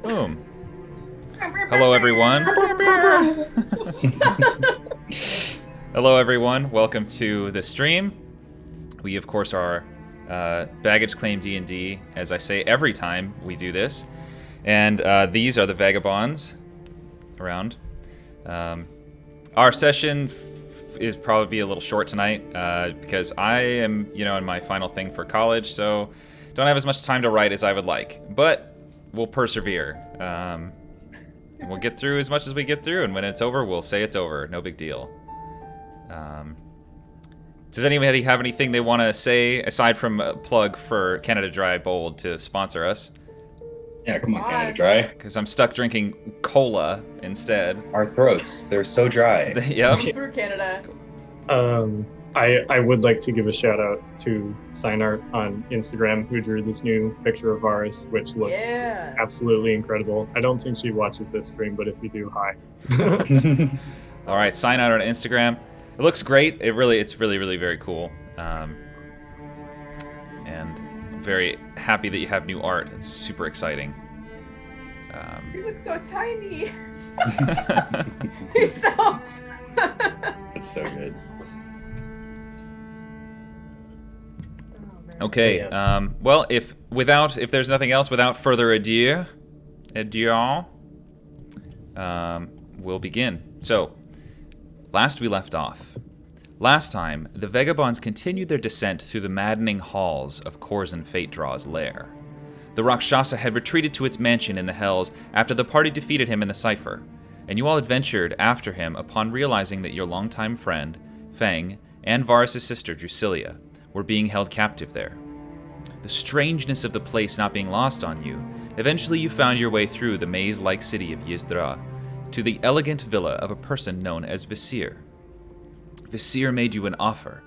Boom. Hello, everyone. Hello, everyone. Welcome to the stream. We, of course, are Baggage Claim D&D, as I say every time we do this. And these are the Vagabonds around. Our session is probably be a little short tonight because I am, in my final thing for college, so don't have as much time to write as I would like. But we'll persevere. We'll get through as much as we get through, and when it's over, we'll say it's over. No big deal. Does anybody have anything they want to say, aside from a plug for Canada Dry Bold to sponsor us? Yeah, come on, Canada Dry. Because I'm stuck drinking cola instead. Our throats, they're so dry. Yep. Through Canada. I would like to give a shout out to Sign Art on Instagram, who drew this new picture of ours, which looks absolutely incredible. I don't think she watches this stream, but if you do, hi. All right, Sign Art on Instagram. It looks great. It's really very cool. And I'm very happy that you have new art. It's super exciting. You look so tiny. He's so... It's so good. Okay. Well, if there's nothing else, without further ado, we'll begin. So, last we left off. Last time, the Vagabonds continued their descent through the maddening halls of Corzin Fatedraw's lair. The Rakshasa had retreated to its mansion in the Hells after the party defeated him in the cipher, and you all adventured after him upon realizing that your longtime friend, Fang, and Varus' sister, Drusilla, were being held captive there. The strangeness of the place not being lost on you, eventually you found your way through the maze-like city of Yiz-Drah to the elegant villa of a person known as Veseer. Veseer made you an offer,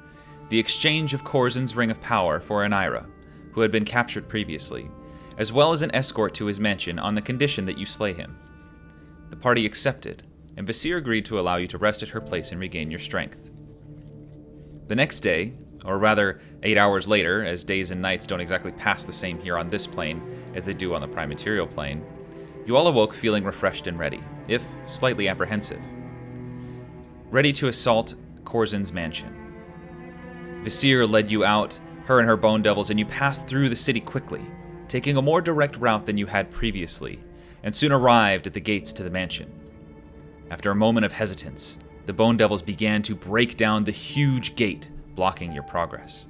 the exchange of Corzin's Ring of Power for Anira, who had been captured previously, as well as an escort to his mansion on the condition that you slay him. The party accepted, and Veseer agreed to allow you to rest at her place and regain your strength. The next day, or rather 8 hours later, as days and nights don't exactly pass the same here on this plane as they do on the prime material plane, you all awoke feeling refreshed and ready, if slightly apprehensive. Ready to assault Corzin's mansion. Veseer led you out, her and her bone devils, and you passed through the city quickly, taking a more direct route than you had previously, and soon arrived at the gates to the mansion. After a moment of hesitance, the bone devils began to break down the huge gate blocking your progress.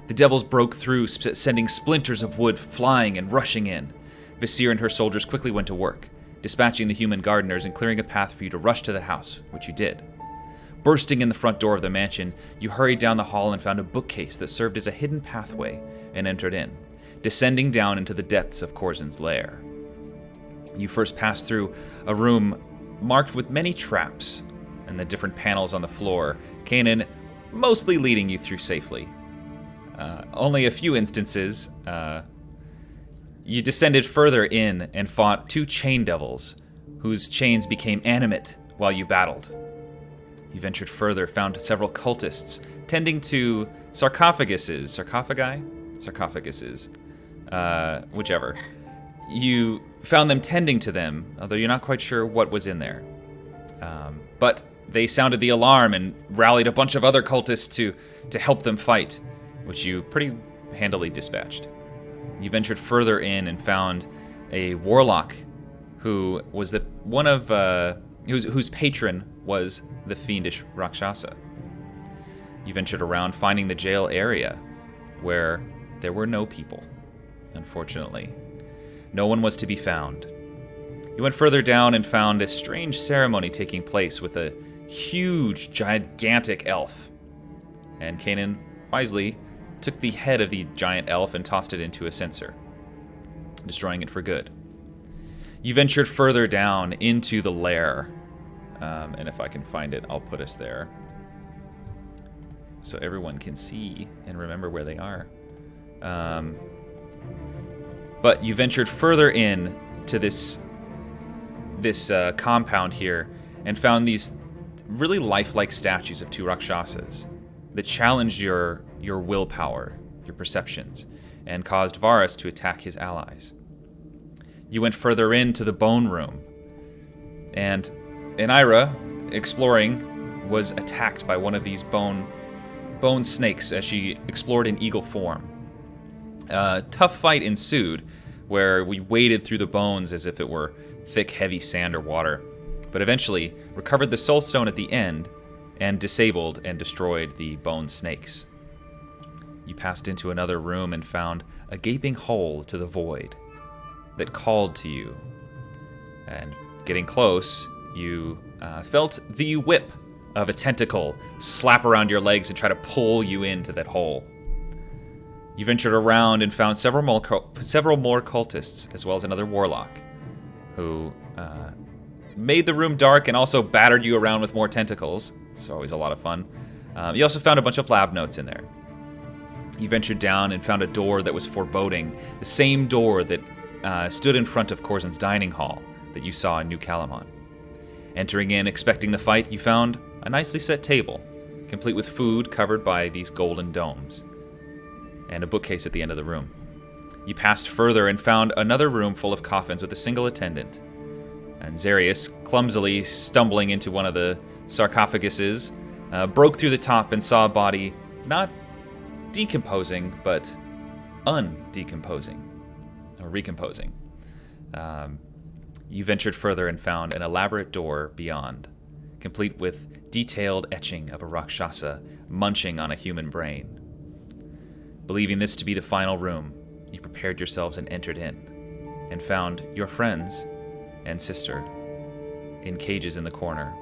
The devils broke through, sending splinters of wood flying and rushing in. Veseer and her soldiers quickly went to work, dispatching the human gardeners and clearing a path for you to rush to the house, which you did. Bursting in the front door of the mansion, you hurried down the hall and found a bookcase that served as a hidden pathway and entered in, descending down into the depths of Corzin's lair. You first passed through a room marked with many traps and the different panels on the floor, Kanan mostly leading you through safely. Only a few instances, you descended further in and fought two chain devils, whose chains became animate while you battled. You ventured further, found several cultists tending to sarcophaguses, whichever. You found them tending to them, although you're not quite sure what was in there. But they sounded the alarm and rallied a bunch of other cultists to help them fight, which you pretty handily dispatched. You ventured further in and found a warlock who was whose patron was the fiendish Rakshasa. You ventured around, finding the jail area, where there were no people, unfortunately. No one was to be found. You went further down and found a strange ceremony taking place with a huge, gigantic elf. And Kanan wisely took the head of the giant elf and tossed it into a censer, destroying it for good. You ventured further down into the lair, and if I can find it, I'll put us there, so everyone can see and remember where they are. But you ventured further in to this compound here and found these really lifelike statues of two Rakshasas that challenged your willpower, your perceptions, and caused Varus to attack his allies. you went further into the bone room. And Inira, exploring, was attacked by one of these bone snakes as she explored in eagle form. A tough fight ensued, where we waded through the bones as if it were thick, heavy sand or water, but eventually recovered the soul stone at the end and disabled and destroyed the bone snakes. You passed into another room and found a gaping hole to the void that called to you. And getting close, you felt the whip of a tentacle slap around your legs and try to pull you into that hole. You ventured around and found several more cultists, as well as another warlock, who made the room dark and also battered you around with more tentacles. It's always a lot of fun. You also found a bunch of lab notes in there. You ventured down and found a door that was foreboding, the same door that stood in front of Corzin's dining hall that you saw in New Calamon. Entering in, expecting the fight, you found a nicely set table, complete with food covered by these golden domes, and a bookcase at the end of the room. You passed further and found another room full of coffins with a single attendant, and Zarius, clumsily stumbling into one of the sarcophaguses, broke through the top and saw a body not decomposing, but undecomposing, or recomposing. You ventured further and found an elaborate door beyond, complete with detailed etching of a Rakshasa munching on a human brain. Believing this to be the final room, you prepared yourselves and entered in, and found your friends and sister in cages in the corner,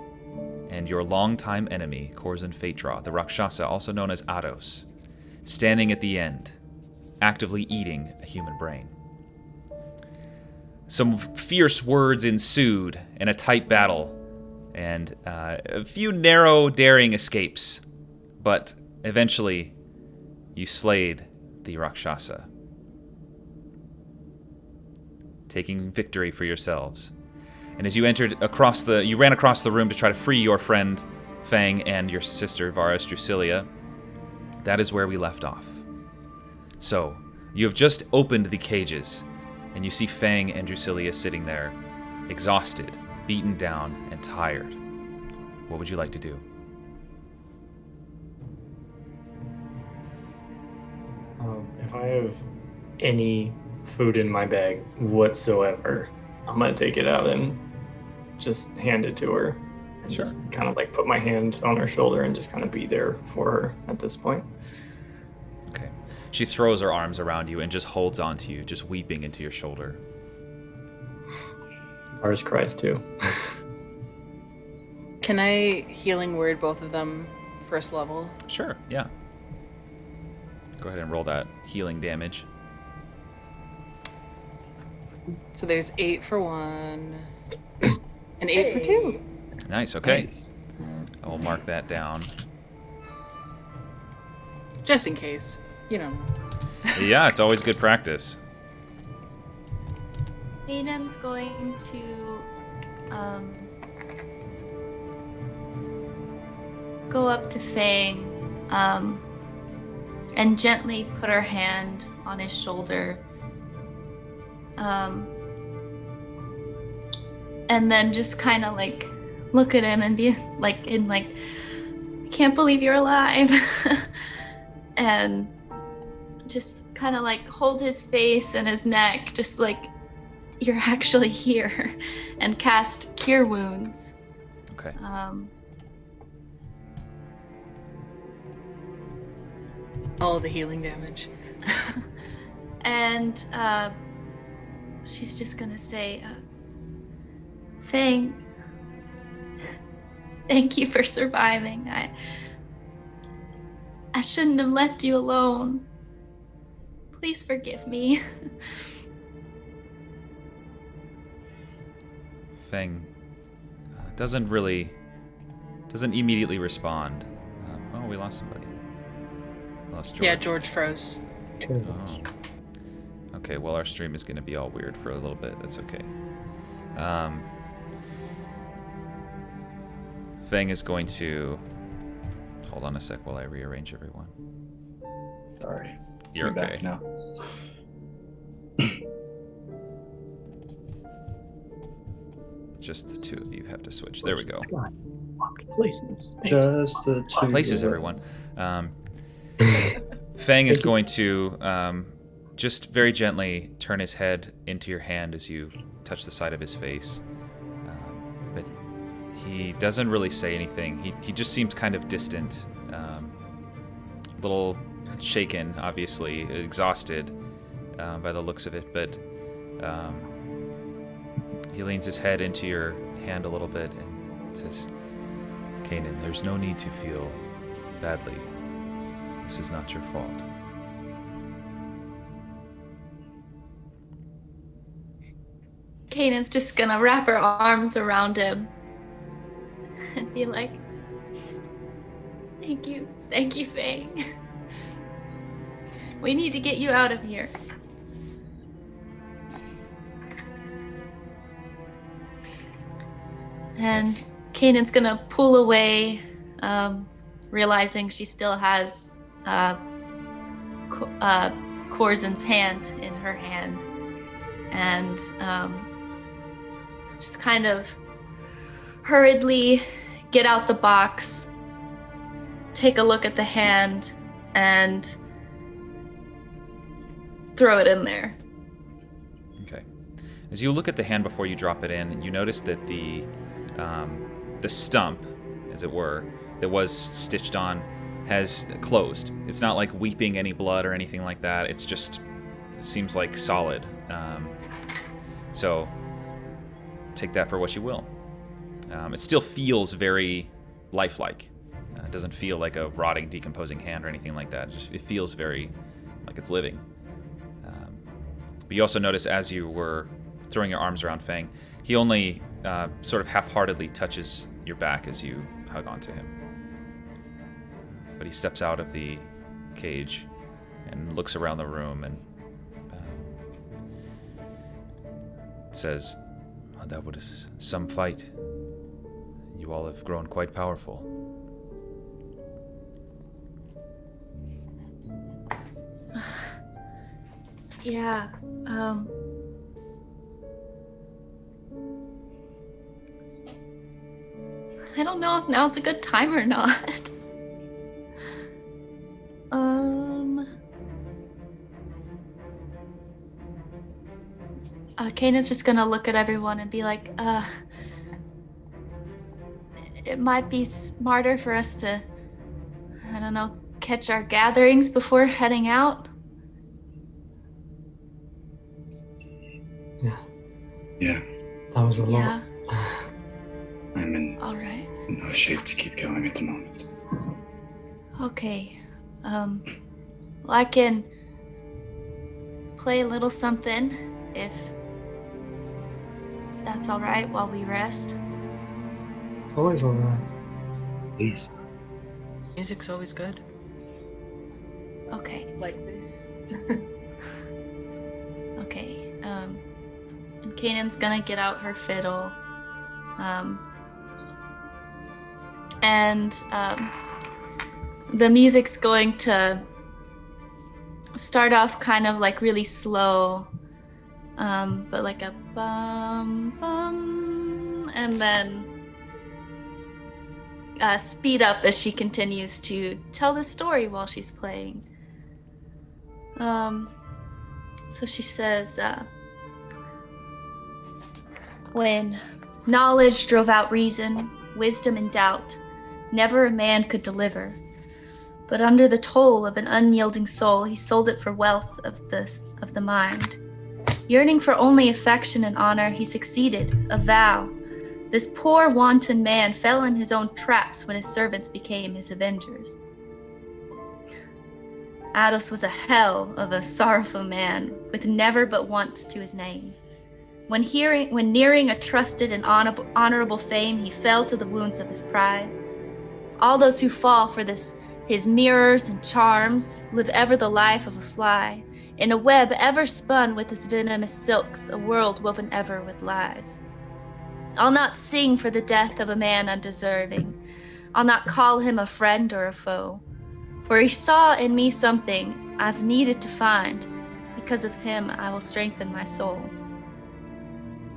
and your longtime enemy, Corzin Fatedraw, the Rakshasa, also known as Ados, standing at the end, actively eating a human brain. Some fierce words ensued, and a tight battle, and a few narrow, daring escapes, but eventually you slayed the Rakshasa, taking victory for yourselves. And as you you ran across the room to try to free your friend Fang and your sister Varus Drusilla, that is where we left off. So, you have just opened the cages, and you see Fang and Drusilla sitting there, exhausted, beaten down, and tired. What would you like to do? If I have any food in my bag whatsoever, I'm gonna take it out and just hand it to her. And Sure. just kind of like put my hand on her shoulder and just kind of be there for her at this point. Okay. She throws her arms around you and just holds onto you, just weeping into your shoulder. Ours cries too. Can I healing word both of them first level? Sure, yeah. Go ahead and roll that healing damage. So there's 8 for 1 and 8 for 2. Nice, okay. Nice. I will mark that down. Just in case. You know. Yeah, it's always good practice. Aiden's going to go up to Fang and gently put her hand on his shoulder. And then just kind of like look at him and be like, can't believe you're alive. And just kind of like hold his face and his neck, just like, you're actually here, and cast Cure Wounds. Okay. All the healing damage. And she's just gonna say, Fang, thank you for surviving. I shouldn't have left you alone. Please forgive me. Fang doesn't immediately respond. Oh, we lost somebody. Lost George. Yeah, George froze. Oh. Okay, well, our stream is going to be all weird for a little bit. That's okay. Fang is going to... Hold on a sec while I rearrange everyone. Sorry. You're I'm okay. back now. just the two of you have to switch. There we go. God, places. Just the two. Places, everyone. Fang is going to just very gently turn his head into your hand as you touch the side of his face. But he doesn't really say anything. He just seems kind of distant, a little shaken, obviously, exhausted by the looks of it. But he leans his head into your hand a little bit and says, Kanan, there's no need to feel badly. This is not your fault. Kanan's just gonna wrap her arms around him and be like, thank you, Fang. We need to get you out of here. And Kanan's gonna pull away, realizing she still has Corzin's hand in her hand, and just kind of hurriedly get out the box, take a look at the hand, and throw it in there. Okay. As you look at the hand before you drop it in, you notice that the stump, as it were, that was stitched on has closed. It's not like weeping any blood or anything like that. It seems like solid. So take that for what you will. It still feels very lifelike. It doesn't feel like a rotting, decomposing hand or anything like that. It feels very like it's living. But you also notice as you were throwing your arms around Fang, he only sort of half-heartedly touches your back as you hug onto him. But he steps out of the cage and looks around the room and says, oh, that was some fight. You all have grown quite powerful. Yeah, I don't know if now's a good time or not. Kanan's just gonna look at everyone and be like, it might be smarter for us to, I don't know, catch our gatherings before heading out. Yeah. That was a lot. Yeah. I'm in All right. no shape to keep going at the moment. Okay. Well, I can play a little something if that's all right while we rest. It's always all right. Please. Music's always good. Okay. Like this. Okay. And Kanan's gonna get out her fiddle. And the music's going to start off kind of like really slow, but like a bum bum, and then speed up as she continues to tell the story while she's playing. So she says, when knowledge drove out reason, wisdom and doubt, never a man could deliver. But under the toll of an unyielding soul, he sold it for wealth of the mind. Yearning for only affection and honor, he succeeded, a vow. This poor wanton man fell in his own traps when his servants became his avengers. Ados was a hell of a sorrowful man, with never but once to his name. When nearing a trusted and honorable fame, he fell to the wounds of his pride. All those who fall for his mirrors and charms live ever the life of a fly, in a web ever spun with his venomous silks, a world woven ever with lies. I'll not sing for the death of a man undeserving. I'll not call him a friend or a foe, for he saw in me something I've needed to find. Because of him, I will strengthen my soul.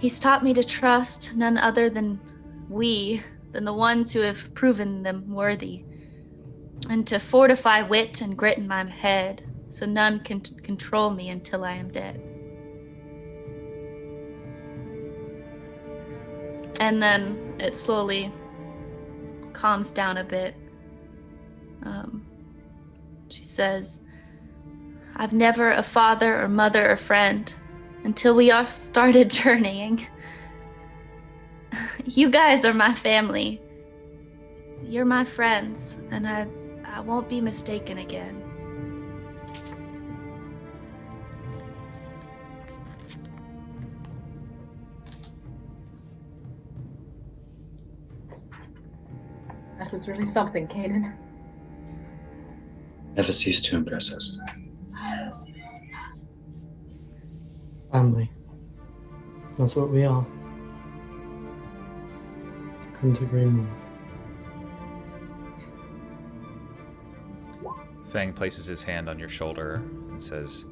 He's taught me to trust none other than the ones who have proven them worthy, and to fortify wit and grit in my head, so none can control me until I am dead. And then it slowly calms down a bit. She says, I've never a father or mother or friend until we all started journeying. You guys are my family. You're my friends, and I won't be mistaken again. That was really something, Kaden. Never cease to impress us. Family. That's what we are. Couldn't agree more. Fang places his hand on your shoulder and says,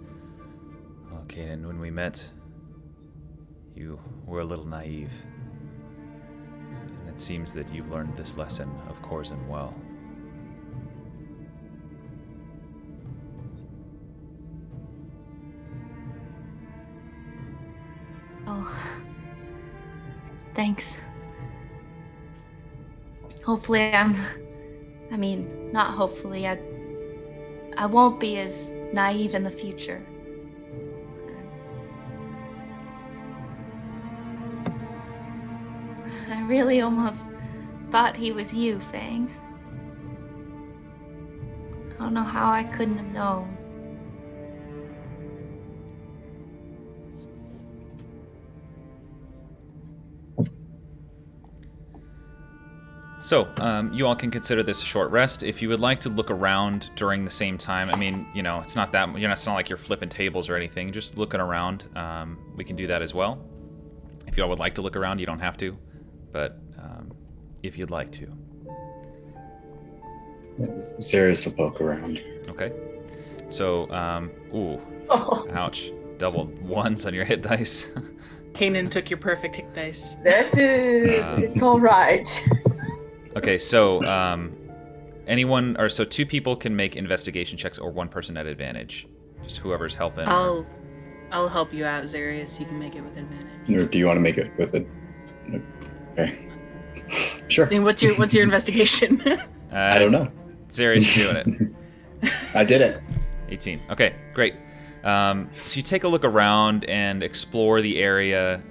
"Oh, Kanan, when we met, you were a little naive. And it seems that you've learned this lesson of Corzin well. Oh, thanks. Hopefully not hopefully, I won't be as naive in the future. I really almost thought he was you, Fang. I don't know how I couldn't have known. So, you all can consider this a short rest. If you would like to look around during the same time, I mean, you know, it's not like you're flipping tables or anything, just looking around. We can do that as well. If you all would like to look around, you don't have to, but if you'd like to. Serious to poke around. Okay. So, ouch. Double ones on your hit dice. Kanan took your perfect hit dice. That is, it's all right. Okay, so two people can make investigation checks, or one person at advantage. Just whoever's helping. I'll help you out, Zarius. You can make it with advantage. Or do you want to make it with it? Okay. Sure. And what's your investigation? I don't know. Zarius, you're doing it. I did it. 18. Okay, great. So you take a look around and explore the area,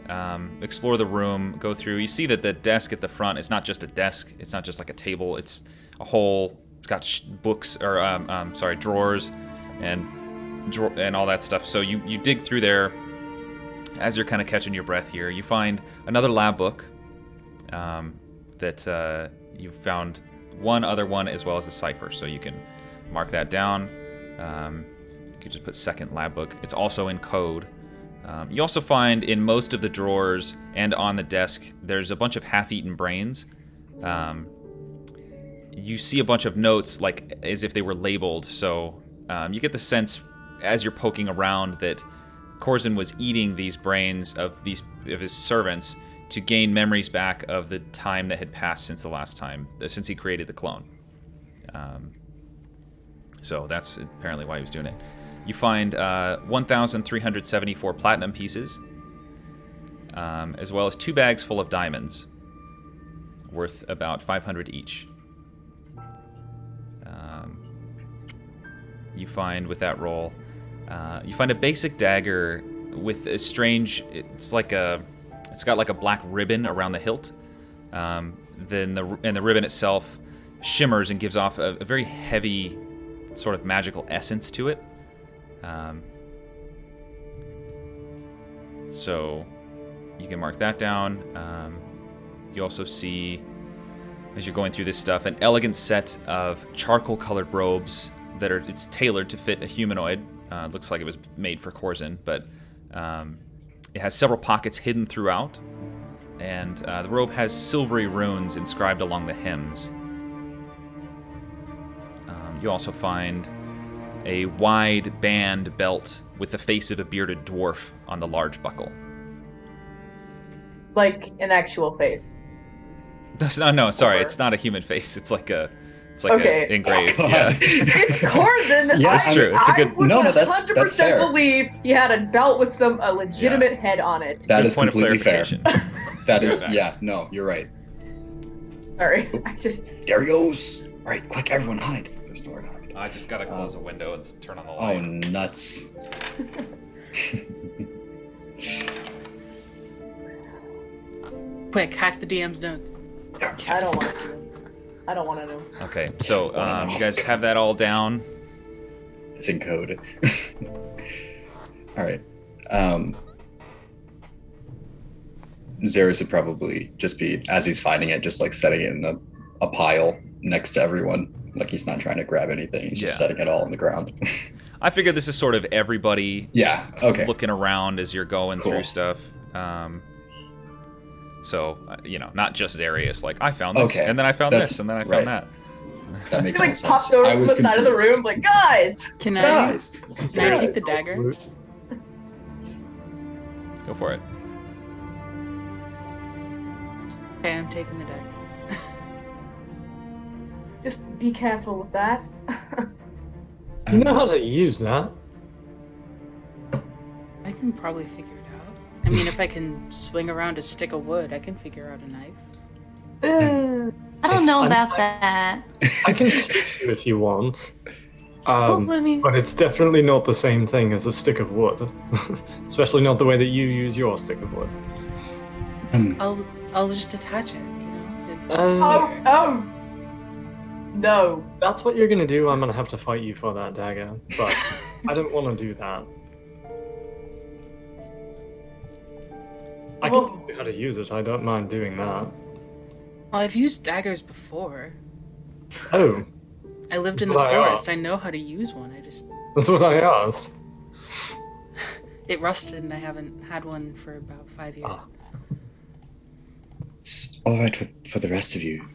explore the room, go through. You see that the desk at the front is not just a desk. It's not just like a table. It's a whole. It's got books or drawers and all that stuff. So you dig through there. As you're kind of catching your breath here, you find another lab book that you found one other one as well as a cipher. So you can mark that down. You could just put second lab book. It's also in code. You also find in most of the drawers and on the desk, there's a bunch of half-eaten brains. You see a bunch of notes like as if they were labeled. So you get the sense as you're poking around that Corzin was eating these brains of his servants to gain memories back of the time that had passed since he created the clone. So that's apparently why he was doing it. You find 1,374 platinum pieces, as well as 2 bags full of diamonds, worth about 500 each. You find with that roll, you find a basic dagger with a strange. It's got like a black ribbon around the hilt. Then the ribbon itself shimmers and gives off a very heavy, sort of magical essence to it. So you can mark that down. You also see, as you're going through this stuff, an elegant set of charcoal-colored robes it's tailored to fit a humanoid. It looks like it was made for Corzin, but it has several pockets hidden throughout, and the robe has silvery runes inscribed along the hems. You also find a wide band belt with the face of a bearded dwarf on the large buckle. Like an actual face. No, sorry, Or- it's not a human face. It's like a Okay. engraved. Oh, Yeah. God. It's Corzin. Yes, it's true. It's a good- I would No, 100% that's fair. believe he had a belt with a legitimate head on it. That Good is point of completely fair. clarification. That is, Good. yeah, no, you're right. Sorry, I just. There he goes. All right, quick, everyone hide. There's nowhere to hide. I just gotta close a window and turn on the Oh, light. nuts. Quick, hack the DM's notes. I don't want to. I don't want to know. Okay, so you guys have that all down. It's in code. All right. Xeris would probably just be, as he's finding it, just like setting it in a pile next to everyone. Like he's not trying to grab anything. He's just Yeah. setting it all on the ground. I figure this is sort of everybody Yeah, okay. looking around as you're going Cool. through stuff. So, not just Darius, like, I found this, Okay, and then I found that's this, and then I right. found that. That He makes like more sense. popped over I from was the side of the confused. room, like, guys! Can I Guys! can I take the dagger? Go for it. Okay, I'm taking the dagger. Just be careful with that. You know how to use that? I can probably figure it out. I mean, if I can swing around a stick of wood, I can figure out a knife. I don't know I'm about fine. that. I can teach you if you want. Well, I mean, But it's definitely not the same thing as a stick of wood. Especially not the way that you use your stick of wood. I'll just attach it. You know. Oh! No. That's what you're gonna do. I'm gonna have to fight you for that dagger. But I don't want to do that. I can teach you how to use it. I don't mind doing that. Well, I've used daggers before. Oh, I lived in the Well, I forest. asked. I know how to use one. that's what I asked. It rusted, and I haven't had one for about 5 years. Ah. It's all right for the rest of you.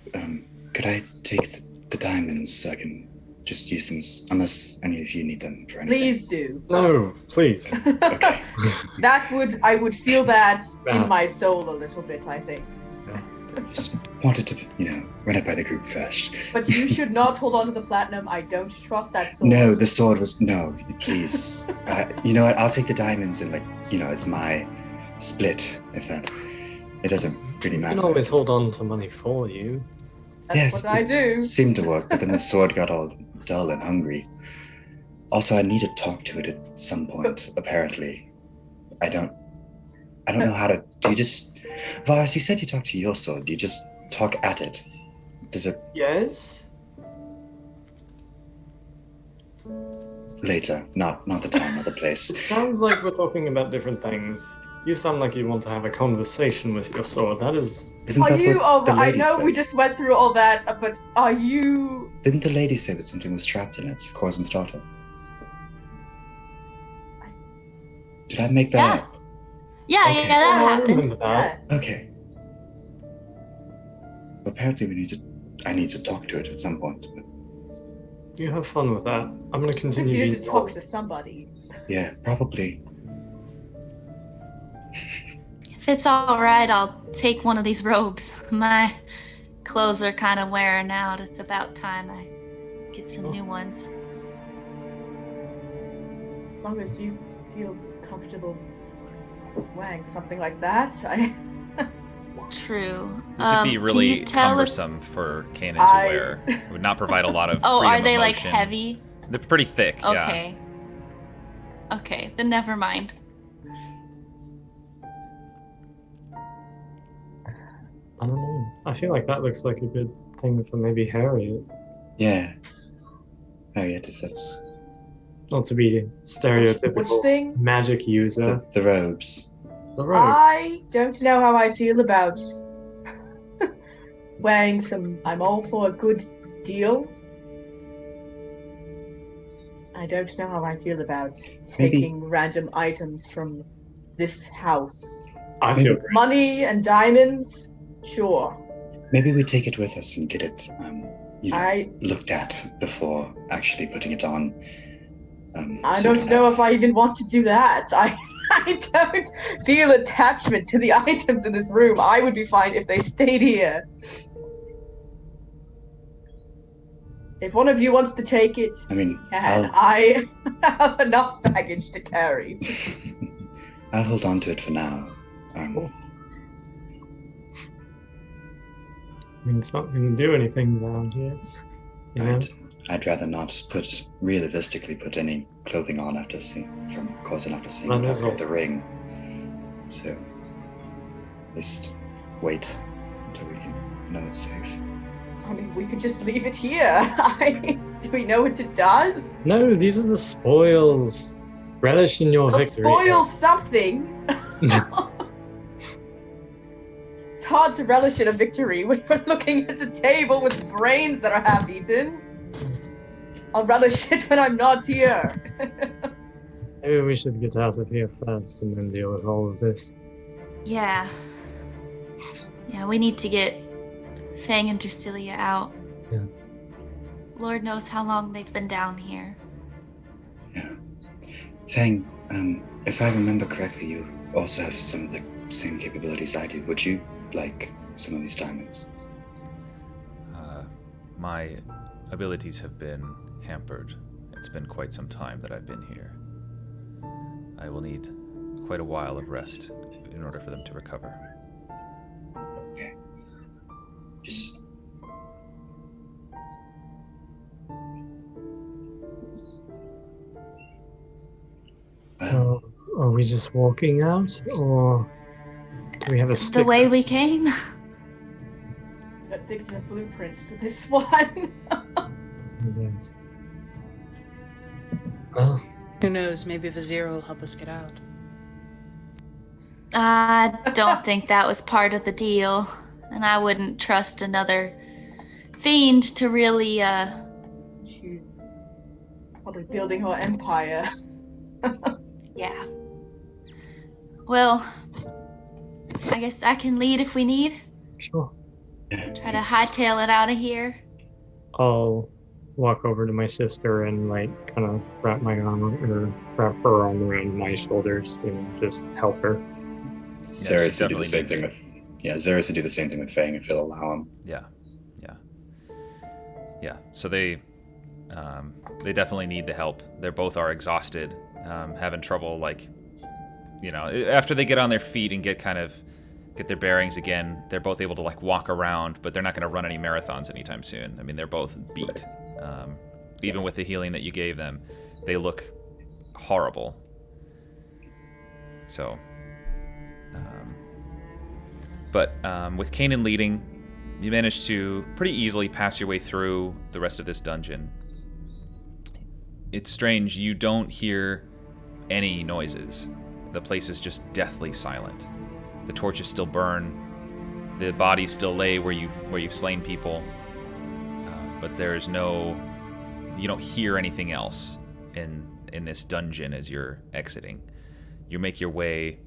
Could I take the diamonds so I can just use them, unless any of you need them for anything? Please do. No, please. Okay. I would feel that Ah. in my soul a little bit, I think. Just wanted to, run it by the group first. But you should not hold on to the platinum. I don't trust that sword. No, the sword was no. Please, you know what? I'll take the diamonds and as my split. If that, it doesn't really I matter. can always hold on to money for you. That's Yes, what I it do. seemed to work, but then the sword got all dull and hungry. Also, I need to talk to it at some point. Apparently, I don't know how to. Do you just, Varus? You said you talk to your sword. Do you just talk at it? Does it Yes? later? Not the time, not the It place. sounds like we're talking about different things. You sound like you want to have a conversation with your sword. That is... Isn't Are that you? what Oh, the I lady know said? we just went through all that, but are you? Didn't the lady say that something was trapped in it? Corzin's daughter. Did I make that Yeah. up? Yeah, Okay. yeah, that I happened. remember that. Yeah. Okay. Apparently, I need to talk to it at some point. But You have fun with that. I'm going to I think continue you need being to talk to somebody. yeah, probably. If it's all right, I'll take one of these robes. My clothes are kind of wearing out. It's about time I get some new ones. As long as you feel comfortable wearing something like that, True. This would be can you really tell if- cumbersome for Kanan to I- wear. It would not provide a lot of Oh, freedom are they of like motion. heavy? They're pretty thick, yeah. Okay. Okay, then never mind. I don't know. I feel like that looks like a good thing for maybe Harriet. Yeah. Harriet, if that's Not to be which stereotypical thing? magic user. the robes. The robe. I don't know how I feel about wearing some. I'm all for a good deal. I don't know how I feel about Maybe- taking random items from this house. I feel great. Money and diamonds, sure. Maybe we take it with us and get it, I looked at before actually putting it on. I so we don't know have- if I even want to do that. I don't feel attachment to the items in this room. I would be fine if they stayed here. If one of you wants to take it, I mean, I have enough baggage to carry. I'll hold on to it for now. I mean, it's not going to do anything down here. You know? I'd rather not realistically put any clothing on after seeing the ring. So, at least wait until we can know it's safe. I mean, we could just leave it here. Do we know what it does? No, these are the spoils. Relish in your victory. Spoil something. It's hard to relish in a victory when we're looking at a table with brains that are half-eaten. I'll relish it when I'm not here. Maybe we should get out of here first and then deal with all of this. Yeah. Yeah, we need to get Fang and Drasilia out. Yeah. Lord knows how long they've been down here. Yeah. Fang, if I remember correctly, you also have some of the same capabilities I do. Would you like some of these diamonds? My abilities have been hampered. It's been quite some time that I've been here. I will need quite a while of rest in order for them to recover. Okay. Just... Are we just walking out, or do we have a stick? The way we came. I think it's a blueprint for this one. Yes. Well, Who knows? Maybe Veseer will help us get out. I don't think that was part of the deal, and I wouldn't trust another fiend to really, She's probably building her empire. Yeah. Well, I guess I can lead if we need. sure. Try to hightail it out of here. I'll walk over to my sister and kind of wrap her arm around my shoulders and just help her. Xeris would do the same thing with... Yeah, Xeris would do the same thing with Fang if he'll allow him. Yeah. So they definitely need the help. They both are exhausted, having trouble, after they get on their feet and get their bearings again, they're both able to walk around, but they're not going to run any marathons anytime soon. I mean, they're both beat. Even with the healing that you gave them, they look horrible. So, but with Kanan leading, you manage to pretty easily pass your way through the rest of this dungeon. It's strange, you don't hear any noises. The place is just deathly silent. The torches still burn. The bodies still lay where you've slain people. But there's you don't hear anything else in this dungeon as you're exiting. You make your way,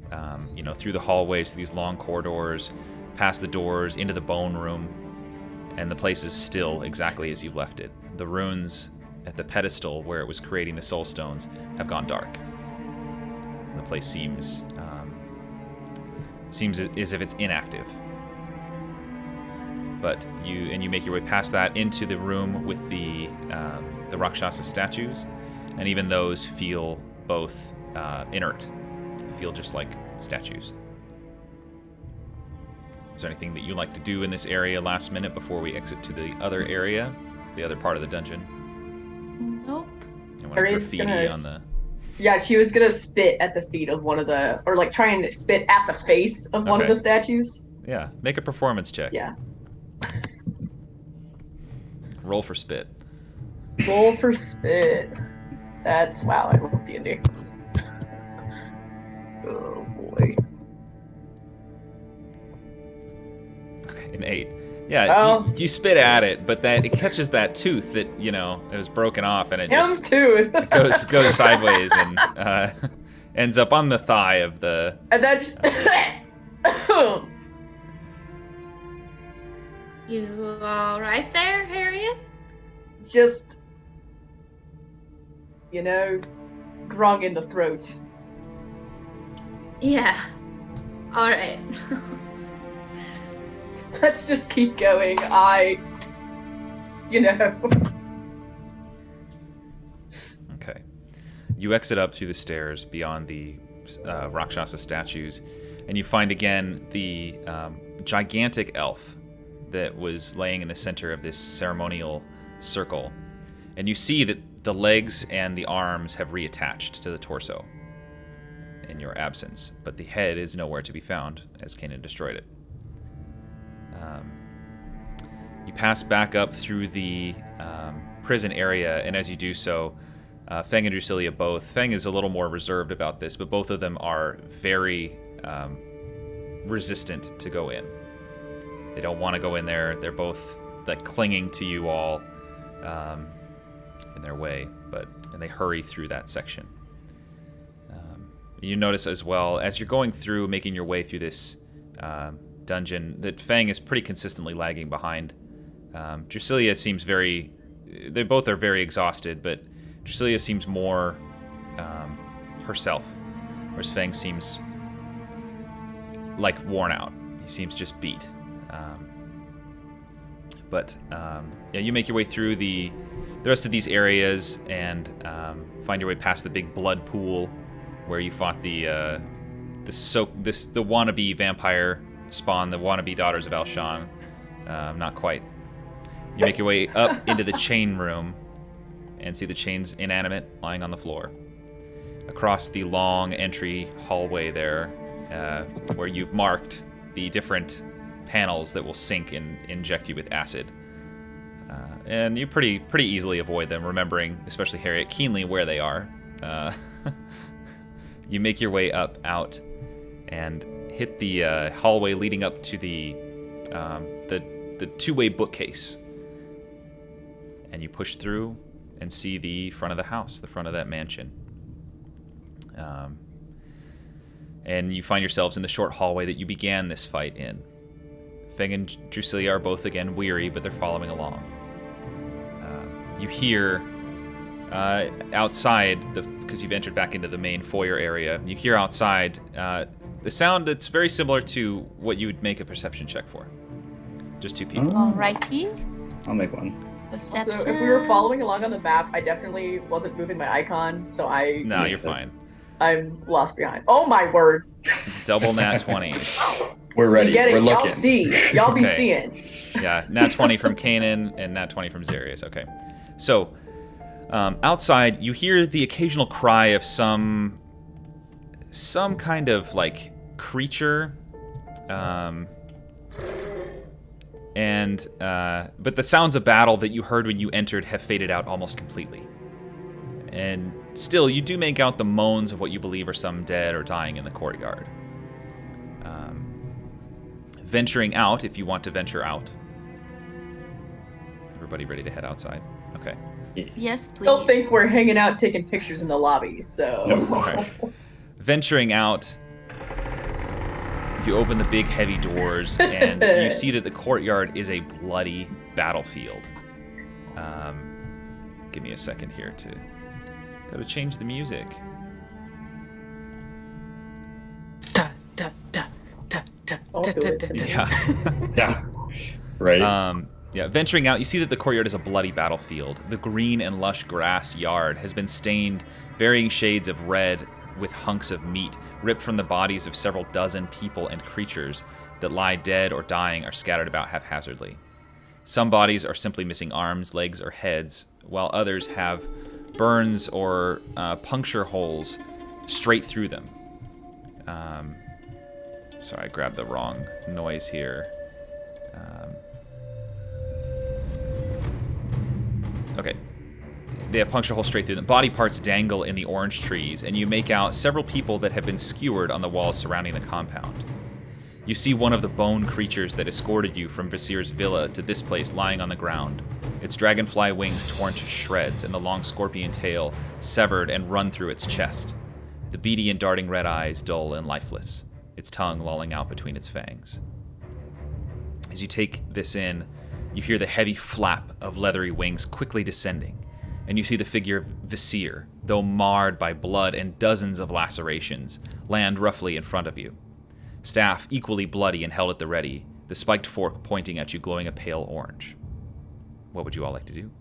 through the hallways, through these long corridors, past the doors, into the bone room, and the place is still exactly as you've left it. The runes at the pedestal where it was creating the soul stones have gone dark. The place seems as if it's inactive. But you make your way past that into the room with the Rakshasa statues, and even those feel both inert. They feel just like statues. Is there anything that you'd like to do in this area last minute before we exit to the other area, the other part of the dungeon? Nope. You want to graffiti on the... Yeah, she was gonna spit at the feet of one of the, or try and spit at the face of one of the statues. Yeah, make a performance check. Yeah. Roll for spit. Roll for spit. That's, wow, I love D&D. Oh boy. Okay, an 8. Yeah, you spit at it, but it catches that tooth that, it was broken off, and it just tooth. goes sideways and ends up on the thigh of the... And then... You all right there, Harriet? Just... grung in the throat. Yeah. All right. Let's just keep going. Okay. You exit up through the stairs beyond the Rakshasa statues, and you find again the gigantic elf that was laying in the center of this ceremonial circle. And you see that the legs and the arms have reattached to the torso in your absence, but the head is nowhere to be found, as Kanan destroyed it. You pass back up through the prison area, and as you do so, Feng and Drusilla both. Feng is a little more reserved about this, but both of them are very resistant to go in. They don't want to go in there. They're both like clinging to you all in their way, and they hurry through that section. You notice as well, as you're going through, making your way through this dungeon, that Feng is pretty consistently lagging behind. Drusilla seems they both are very exhausted, but Drusilla seems more herself, whereas Feng seems like worn out. He seems just beat. Yeah, you make your way through the rest of these areas and find your way past the big blood pool where you fought the wannabe vampire spawn, the wannabe daughters of Al-Shan. Not quite. You make your way up into the chain room and see the chains inanimate, lying on the floor. Across the long entry hallway there, where you've marked the different panels that will sink and inject you with acid. And you pretty easily avoid them, remembering, especially Harriet, keenly where they are. You make your way out and hit the hallway leading up to the two-way bookcase. And you push through and see the front of the house, the front of that mansion. And you find yourselves in the short hallway that you began this fight in. Feng and Drusilla are both again weary, but they're following along. You hear outside, because you've entered back into the main foyer area, you hear outside the sound that's very similar to what you would make a perception check for. Just two people. Alrighty. I'll make one. Perception. Also, if we were following along on the map, I definitely wasn't moving my icon, so No, you're fine. I'm lost behind. Oh my word. Double nat 20. We're ready. We're looking. Y'all see. Y'all be Okay. seeing. Yeah, nat 20 from Kanan and nat 20 from Zarius. Okay. So, outside, you hear the occasional cry of some kind of, like, creature. But the sounds of battle that you heard when you entered have faded out almost completely. And still, you do make out the moans of what you believe are some dead or dying in the courtyard. Venturing out, if you want to venture out. Everybody ready to head outside? Okay. Yes, please. Don't think we're hanging out taking pictures in the lobby, so. Okay. Venturing out, you open the big heavy doors and you see that the courtyard is a bloody battlefield. Give me a second here gotta change the music. Yeah. Yeah. Right. Yeah, venturing out, you see that the courtyard is a bloody battlefield. The green and lush grass yard has been stained varying shades of red with hunks of meat ripped from the bodies of several dozen people and creatures that lie dead or dying or scattered about haphazardly. Some bodies are simply missing arms, legs, or heads, while others have burns or puncture holes straight through them. Sorry, I grabbed the wrong noise here. Okay. They have puncture holes straight through them. Body parts dangle in the orange trees, and you make out several people that have been skewered on the walls surrounding the compound. You see one of the bone creatures that escorted you from Veseer's villa to this place lying on the ground, its dragonfly wings torn to shreds and the long scorpion tail severed and run through its chest, the beady and darting red eyes dull and lifeless, its tongue lolling out between its fangs. As you take this in, you hear the heavy flap of leathery wings quickly descending, and you see the figure of Veseer, though marred by blood and dozens of lacerations, land roughly in front of you. Staff equally bloody and held at the ready, the spiked fork pointing at you glowing a pale orange. What would you all like to do?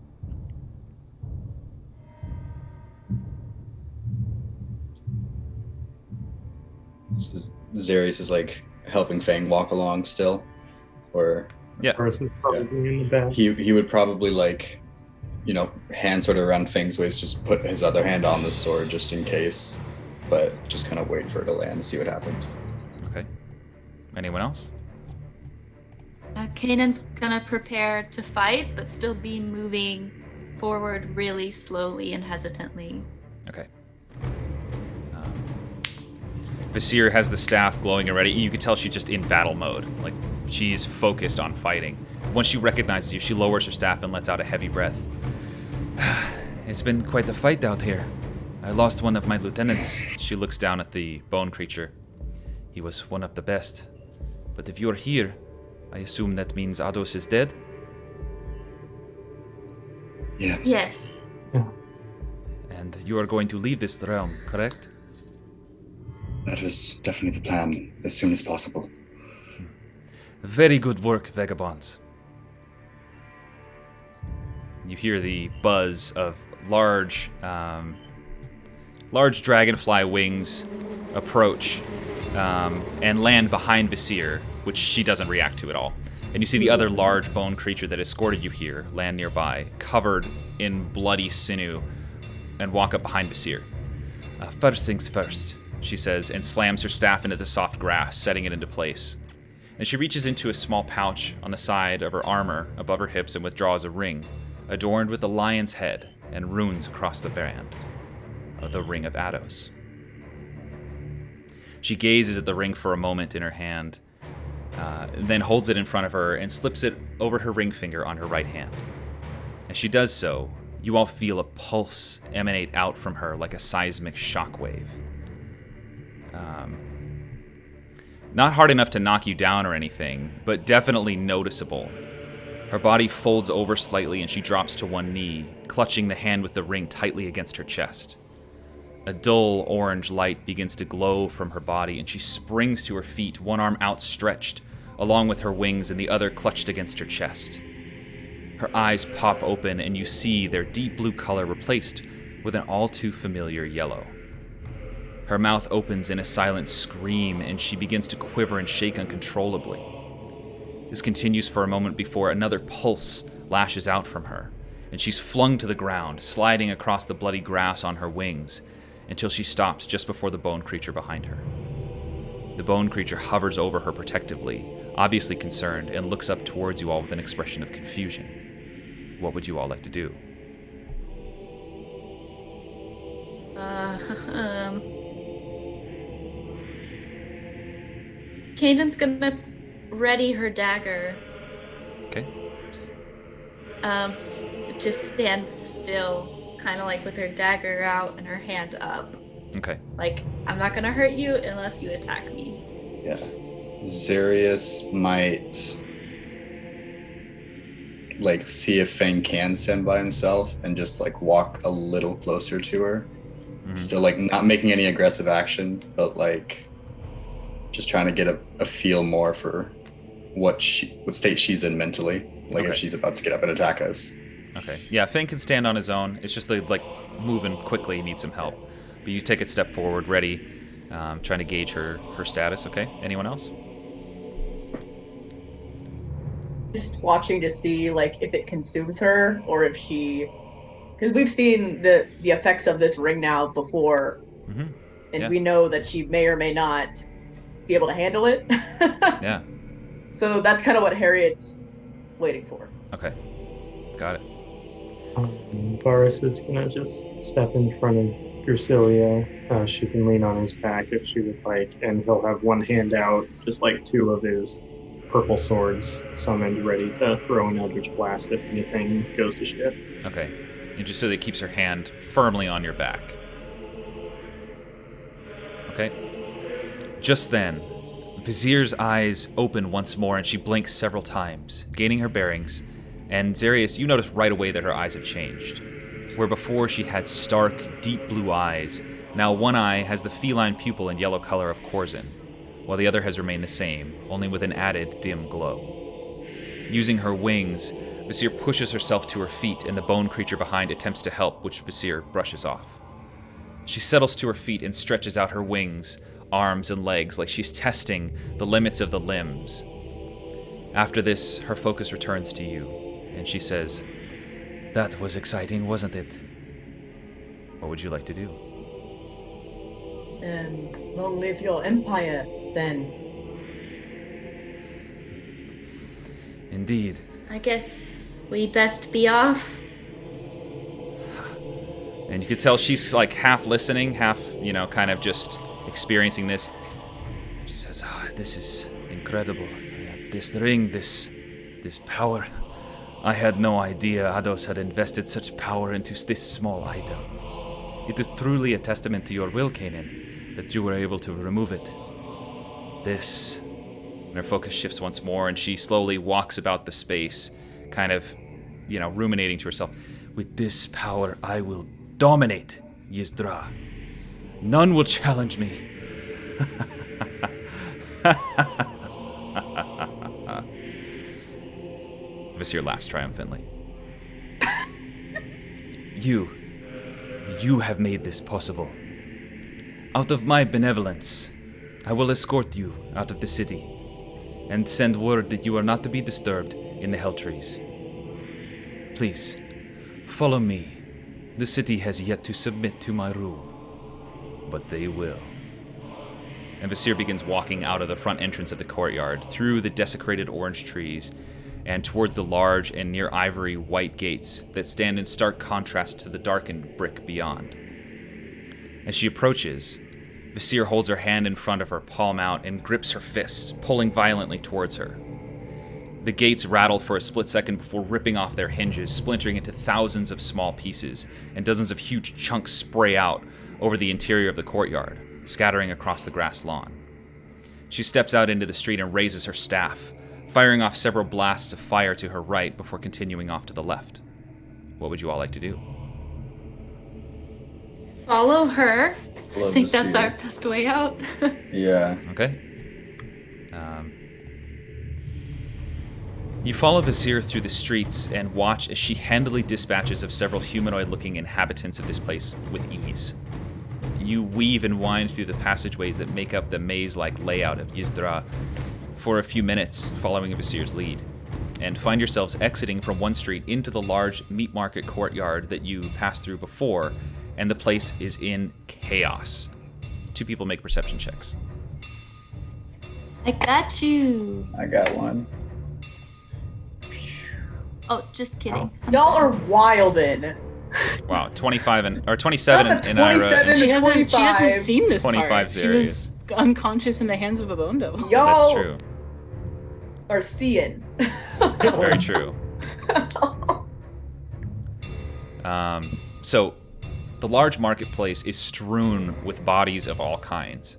Zarius is like helping Fang walk along still, or Yeah. Horace is probably in the back. he would probably like, hand sort of around Fang's waist, just put his other hand on the sword just in case, but just kind of wait for it to land and see what happens. Okay. Anyone else? Kanan's gonna prepare to fight, but still be moving forward really slowly and hesitantly. Okay. Veseer has the staff glowing and ready. You can tell she's just in battle mode. Like, she's focused on fighting. Once she recognizes you, she lowers her staff and lets out a heavy breath. It's been quite the fight out here. I lost one of my lieutenants. She looks down at the bone creature. He was one of the best. But if you're here, I assume that means Ados is dead? Yeah. Yes. And you are going to leave this realm, correct? That is definitely the plan, as soon as possible. Very good work, Vagabonds. You hear the buzz of large dragonfly wings approach and land behind Veseer, which she doesn't react to at all. And you see the other large bone creature that escorted you here land nearby, covered in bloody sinew, and walk up behind Veseer. First things first, she says, and slams her staff into the soft grass, setting it into place. And she reaches into a small pouch on the side of her armor above her hips and withdraws a ring, adorned with a lion's head and runes across the band of the Ring of Ados. She gazes at the ring for a moment in her hand, then holds it in front of her and slips it over her ring finger on her right hand. As she does so, you all feel a pulse emanate out from her like a seismic shockwave. Not hard enough to knock you down or anything, but definitely noticeable. Her body folds over slightly and she drops to one knee, clutching the hand with the ring tightly against her chest. A dull orange light begins to glow from her body and she springs to her feet, one arm outstretched, along with her wings and the other clutched against her chest. Her eyes pop open and you see their deep blue color replaced with an all too familiar yellow. Her mouth opens in a silent scream and she begins to quiver and shake uncontrollably. This continues for a moment before another pulse lashes out from her, and she's flung to the ground, sliding across the bloody grass on her wings, until she stops just before the bone creature behind her. The bone creature hovers over her protectively, obviously concerned, and looks up towards you all with an expression of confusion. What would you all like to do? Kanan's gonna ready her dagger. Okay. Just stand still, kind of like with her dagger out and her hand up. Okay. Like, I'm not gonna hurt you unless you attack me. Yeah. Zarius might see if Fang can stand by himself and just walk a little closer to her. Mm-hmm. Still not making any aggressive action, but just trying to get a feel more for what state she's in mentally. If she's about to get up and attack us. Okay. Yeah, Fang can stand on his own. It's just moving quickly, needs some help. But you take a step forward, ready, trying to gauge her status. Okay. Anyone else? Just watching to see if it consumes her or if she, because we've seen the effects of this ring now before, mm-hmm. And we know that she may or may not be able to handle it. Yeah. So that's kind of what Harriet's waiting for. Okay. Got it. Varus is gonna just step in front of Drusilia. She can lean on his back if she would like, and he'll have one hand out, just two of his purple swords summoned, ready to throw an Eldritch Blast if anything goes to shit. Okay. And just so that it keeps her hand firmly on your back. Okay. Just then, Veseer's eyes open once more and she blinks several times, gaining her bearings. And Zarius, you notice right away that her eyes have changed. where before she had stark, deep blue eyes, now one eye has the feline pupil and yellow color of Corzin, while the other has remained the same, only with an added dim glow. Using her wings, Veseer pushes herself to her feet, and the bone creature behind attempts to help, which Veseer brushes off. She settles to her feet and stretches out her wings, arms, and legs like she's testing the limits of the limbs. After this, her focus returns to you, and she says, "That was exciting, wasn't it? What would you like to do?" Long live your empire, then. Indeed. I guess we best be off. And you could tell she's like half listening, half, kind of just experiencing this. She says, "This is incredible. This ring, this power. I had no idea Ados had invested such power into this small item. It is truly a testament to your will, Kanan, that you were able to remove it. This..." And her focus shifts once more, and she slowly walks about the space, kind of, ruminating to herself. "With this power, I will dominate Yiz-Drah. None will challenge me." Veseer laughs triumphantly. You have made this possible. Out of my benevolence, I will escort you out of the city and send word that you are not to be disturbed in the Hell Trees. Please, follow me. The city has yet to submit to my rule, but they will. And Veseer begins walking out of the front entrance of the courtyard, through the desecrated orange trees, and towards the large and near ivory white gates that stand in stark contrast to the darkened brick beyond. As she approaches, Veseer holds her hand in front of her, palm out, and grips her fist, pulling violently towards her. The gates rattle for a split second before ripping off their hinges, splintering into thousands of small pieces, and dozens of huge chunks spray out over the interior of the courtyard, scattering across the grass lawn. She steps out into the street and raises her staff, firing off several blasts of fire to her right before continuing off to the left. What would you all like to do? Follow her. Love I think to that's see our it. best way out. Yeah. Okay. You follow Veseer through the streets and watch as she handily dispatches of several humanoid-looking inhabitants of this place with ease. You weave and wind through the passageways that make up the maze-like layout of Yiz-Drah for a few minutes, following Veseer's lead, and find yourselves exiting from one street into the large meat market courtyard that you passed through before, and the place is in chaos. 2 people make perception checks. I got you. I got one. Oh, just kidding. Y'all are wildin'. Wow, 27 Not the in Ira. 27 And She hasn't 25. seen this 25 part. She was unconscious in the hands of a bone devil. Y'all That's true. are seeing. That's very true. So, the large marketplace is strewn with bodies of all kinds.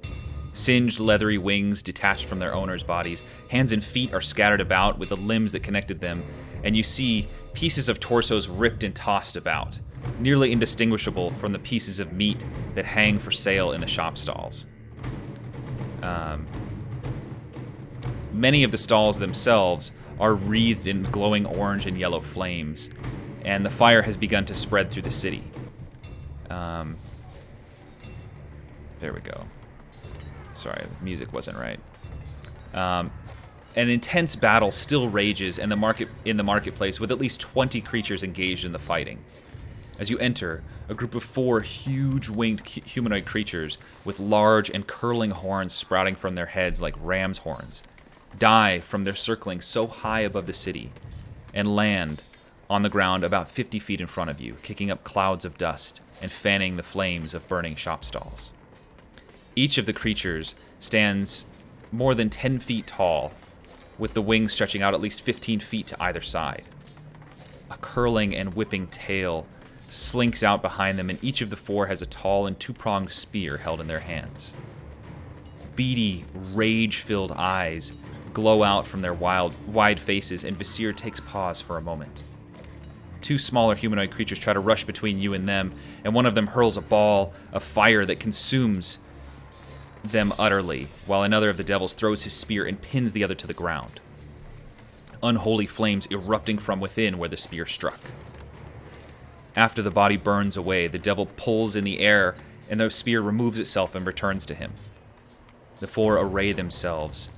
Singed, leathery wings detached from their owners' bodies. Hands and feet are scattered about with the limbs that connected them, and you see pieces of torsos ripped and tossed about, nearly indistinguishable from the pieces of meat that hang for sale in the shop stalls. Many of the stalls themselves are wreathed in glowing orange and yellow flames, and the fire has begun to spread through the city. There we go. Sorry, the music wasn't right. An intense battle still rages in the marketplace, with at least 20 creatures engaged in the fighting. As you enter, a group of 4 huge winged humanoid creatures with large and curling horns sprouting from their heads like ram's horns dive from their circling so high above the city and land on the ground about 50 feet in front of you, kicking up clouds of dust and fanning the flames of burning shop stalls. Each of the creatures stands more than 10 feet tall, with the wings stretching out at least 15 feet to either side. A curling and whipping tail slinks out behind them, and each of the 4 has a tall and 2-pronged spear held in their hands. Beady, rage-filled eyes glow out from their wide faces, and Veseer takes pause for a moment. two smaller humanoid creatures try to rush between you and them, and one of them hurls a ball of fire that consumes them utterly, while another of the devils throws his spear and pins the other to the ground. Unholy flames erupting from within where the spear struck. After the body burns away, the devil pulls in the air, and the spear removes itself and returns to him. The four array themselves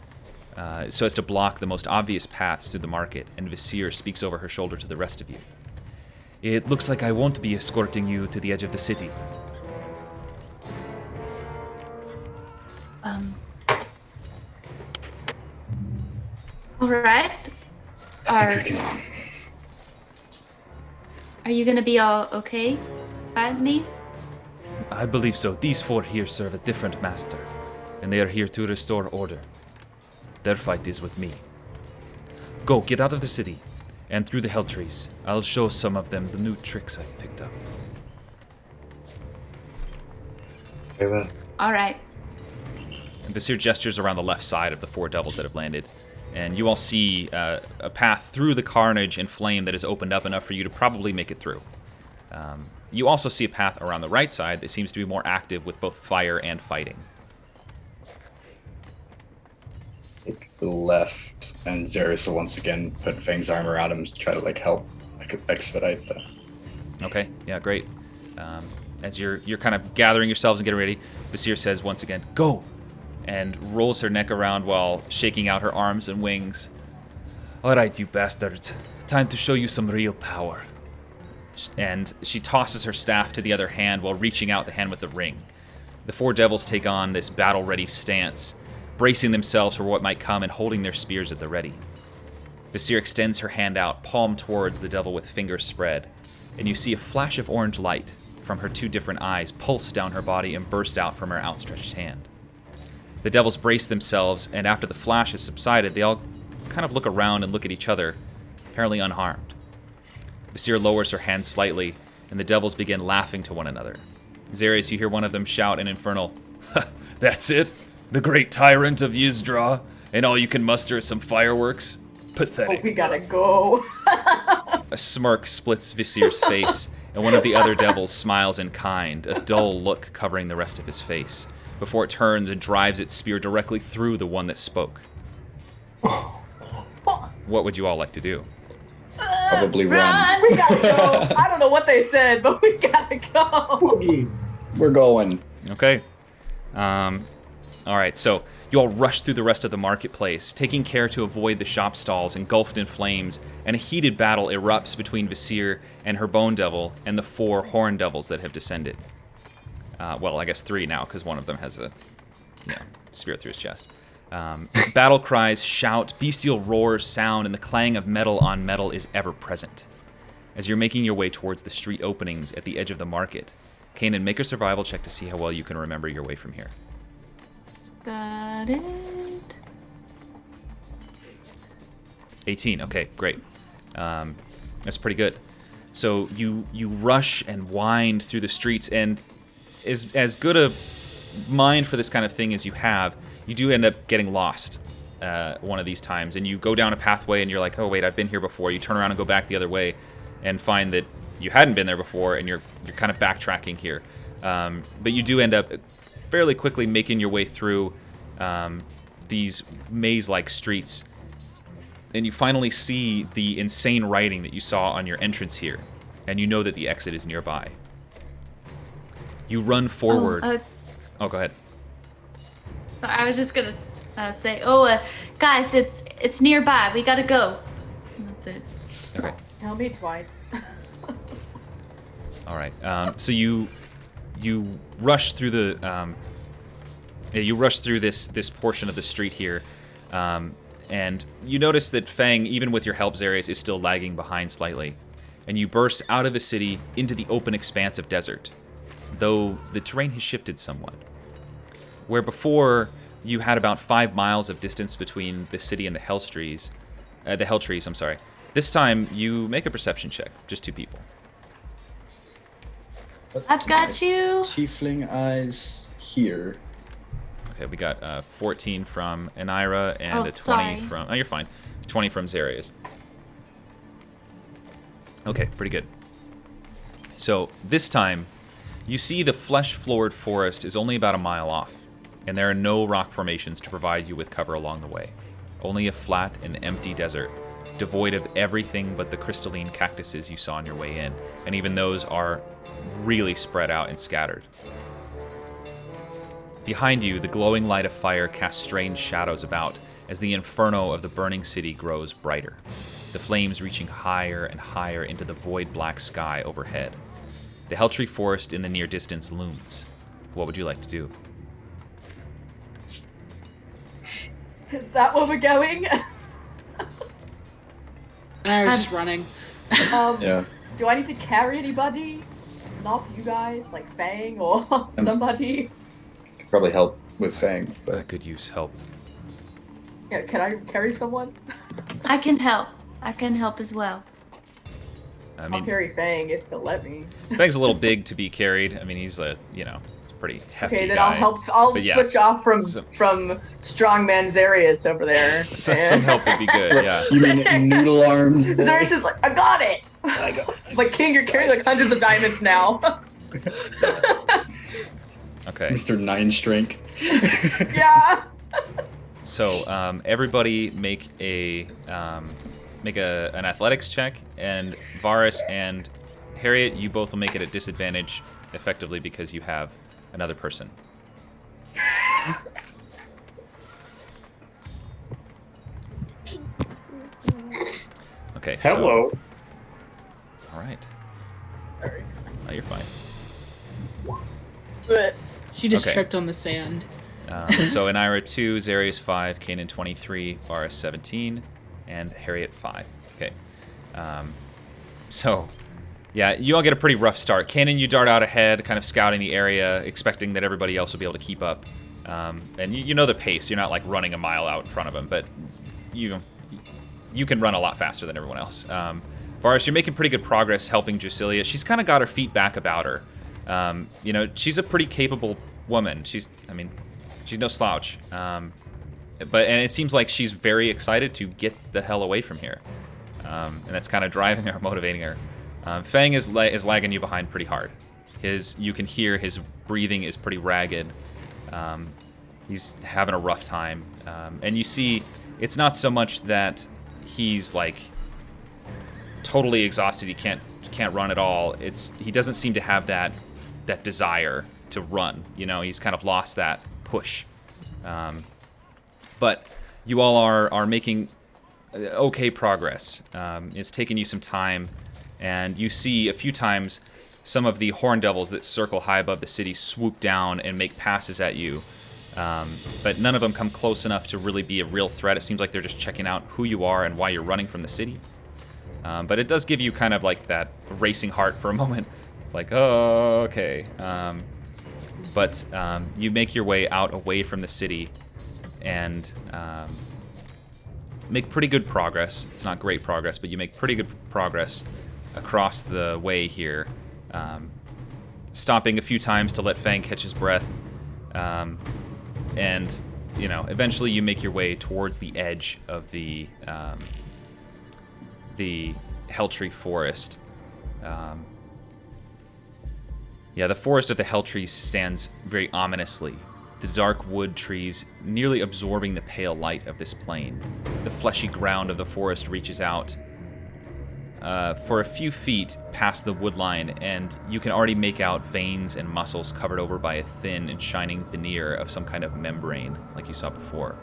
so as to block the most obvious paths through the market, and Veseer speaks over her shoulder to the rest of you. It looks like I won't be escorting you to the edge of the city. All right. I think we can. Are you gonna be all okay, Badnies? I believe so. These four here serve a different master, and they are here to restore order. Their fight is with me. Go, get out of the city, and through the hell trees. I'll show some of them the new tricks I've picked up. Very well. All right. And Veseer gestures around the left side of the four devils that have landed, and you all see a path through the carnage and flame that has opened up enough for you to probably make it through. You also see a path around the right side that seems to be more active with both fire and fighting. Take the left, and Xeris will once again put Fang's arm around him to try to help expedite the. Okay, yeah, great. As you're kind of gathering yourselves and getting ready, Veseer says once again, "Go!" and rolls her neck around while shaking out her arms and wings. "All right, you bastards. Time to show you some real power." And she tosses her staff to the other hand while reaching out the hand with the ring. The four devils take on this battle-ready stance, bracing themselves for what might come and holding their spears at the ready. Veseer extends her hand out, palm towards the devil with fingers spread, and you see a flash of orange light from her two different eyes pulse down her body and burst out from her outstretched hand. The devils brace themselves, and after the flash has subsided, they all kind of look around and look at each other, apparently unharmed. Veseer lowers her hand slightly, and the devils begin laughing to one another. Xeris, you hear one of them shout in Infernal, "That's it? The great tyrant of Yiz-Drah, and all you can muster is some fireworks? Pathetic." Oh, we gotta go. A smirk splits Veseer's face, and one of the other devils smiles in kind, a dull look covering the rest of his face, before it turns and drives its spear directly through the one that spoke. What would you all like to do? Probably run. We gotta go. I don't know what they said, but we gotta go. We're going. Okay. All right, so you all rush through the rest of the marketplace, taking care to avoid the shop stalls engulfed in flames, and a heated battle erupts between Veseer and her bone devil and the four horn devils that have descended. Well, I guess three now, because one of them has a spear through his chest. Battle cries, shout, bestial roars sound, and the clang of metal on metal is ever present. As you're making your way towards the street openings at the edge of the market, Kanan, make a survival check to see how well you can remember your way from here. Got it. 18, okay, great. That's pretty good. So you rush and wind through the streets, and as good a mind for this kind of thing as you have, you do end up getting lost one of these times, and you go down a pathway and you're like, oh wait, I've been here before. You turn around and go back the other way and find that you hadn't been there before, and you're kind of backtracking here. But you do end up fairly quickly making your way through these maze-like streets, and you finally see the insane writing that you saw on your entrance here, and you know that the exit is nearby. You run forward. Oh, go ahead. So I was just gonna say, guys, it's nearby. We gotta go. And that's it. Okay. Tell me twice. All right. So you rush through the you rush through this portion of the street here, and you notice that Fang, even with your help, Xeris, is still lagging behind slightly, and you burst out of the city into the open expanse of desert, though the terrain has shifted somewhat. Where before you had about 5 miles of distance between the city and the Hell Trees, I'm sorry. This time you make a perception check, just 2 people. I've got you. Tiefling eyes here. Okay, we got 14 from Anira and a 20 sorry. from... Oh, you're fine. 20 from Xeris. Okay, pretty good. So this time, you see the flesh-floored forest is only about a mile off, and there are no rock formations to provide you with cover along the way. Only a flat and empty desert, devoid of everything but the crystalline cactuses you saw on your way in, and even those are really spread out and scattered. Behind you, the glowing light of fire casts strange shadows about as the inferno of the burning city grows brighter, the flames reaching higher and higher into the void black sky overhead. The Helltree forest in the near distance looms. What would you like to do? Is that where we're going? I was just running. Yeah. Do I need to carry anybody? Not you guys, like Fang or somebody? Could probably help with Fang, I but could use help. Yeah, can I carry someone? I can help. I can help as well. I I'll mean, carry Fang if he'll let me. Fang's a little big to be carried. I mean, he's a pretty hefty Okay, then guy. I'll help. I'll But yeah, switch off from so- strongman Zarius over there. some help would be good, yeah. you mean noodle arms? boy? Zarius is like, I got it. I got it. Like King, you're carrying like hundreds of diamonds now. Okay. Mr. 9 strength. Yeah. So everybody make an athletics check, and Varus and Harriet, you both will make it at disadvantage, effectively because you have another person. Okay. Hello. So, all right. Sorry. Oh, you're fine. But She just Okay. tripped on the sand. So Inira 2, Zarius 5, Kanan 23, Varus 17, and Harriet 5. Okay. So, yeah, you all get a pretty rough start. Kanan, you dart out ahead, kind of scouting the area, expecting that everybody else will be able to keep up. And you know the pace. You're not like running a mile out in front of them, but you can run a lot faster than everyone else. Varus, you're making pretty good progress helping Drusilla. She's kind of got her feet back about her. She's a pretty capable woman. She's no slouch. And it seems like she's very excited to get the hell away from here. And that's kind of driving her, motivating her. Fang is lagging you behind pretty hard. You can hear his breathing is pretty ragged. He's having a rough time. And you see, it's not so much that he's like totally exhausted. He can't run at all. He doesn't seem to have that desire to run. He's kind of lost that push. But you all are making okay progress. It's taken you some time, and you see a few times some of the horn devils that circle high above the city swoop down and make passes at you. But none of them come close enough to really be a real threat. It seems like they're just checking out who you are and why you're running from the city. But it does give you kind of like that racing heart for a moment. It's like, oh, okay. But you make your way out away from the city and make pretty good progress. It's not great progress, but you make pretty good progress across the way here. Stopping a few times to let Fang catch his breath. And eventually you make your way towards the edge of the Helltree forest. The forest of the Helltree stands very ominously, the dark wood trees nearly absorbing the pale light of this plain. The fleshy ground of the forest reaches out for a few feet past the wood line, and you can already make out veins and muscles covered over by a thin and shining veneer of some kind of membrane, like you saw before.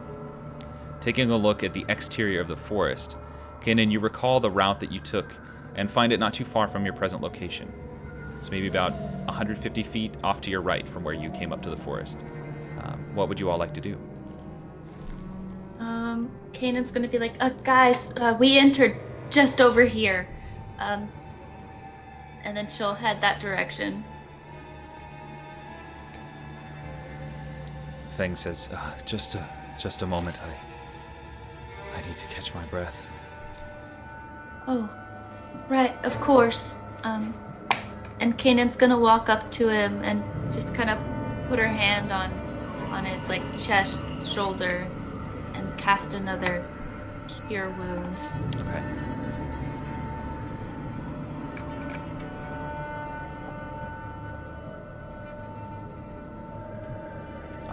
Taking a look at the exterior of the forest, Kanan, you recall the route that you took and find it not too far from your present location. It's maybe about 150 feet off to your right from where you came up to the forest. What would you all like to do? Kanan's gonna be like, guys, we entered just over here. And then she'll head that direction. Fang says, just a moment. I need to catch my breath. Oh, right, of course. And Kanan's gonna walk up to him and just kind of put her hand on his chest, shoulder, and cast another Cure Wounds. Okay.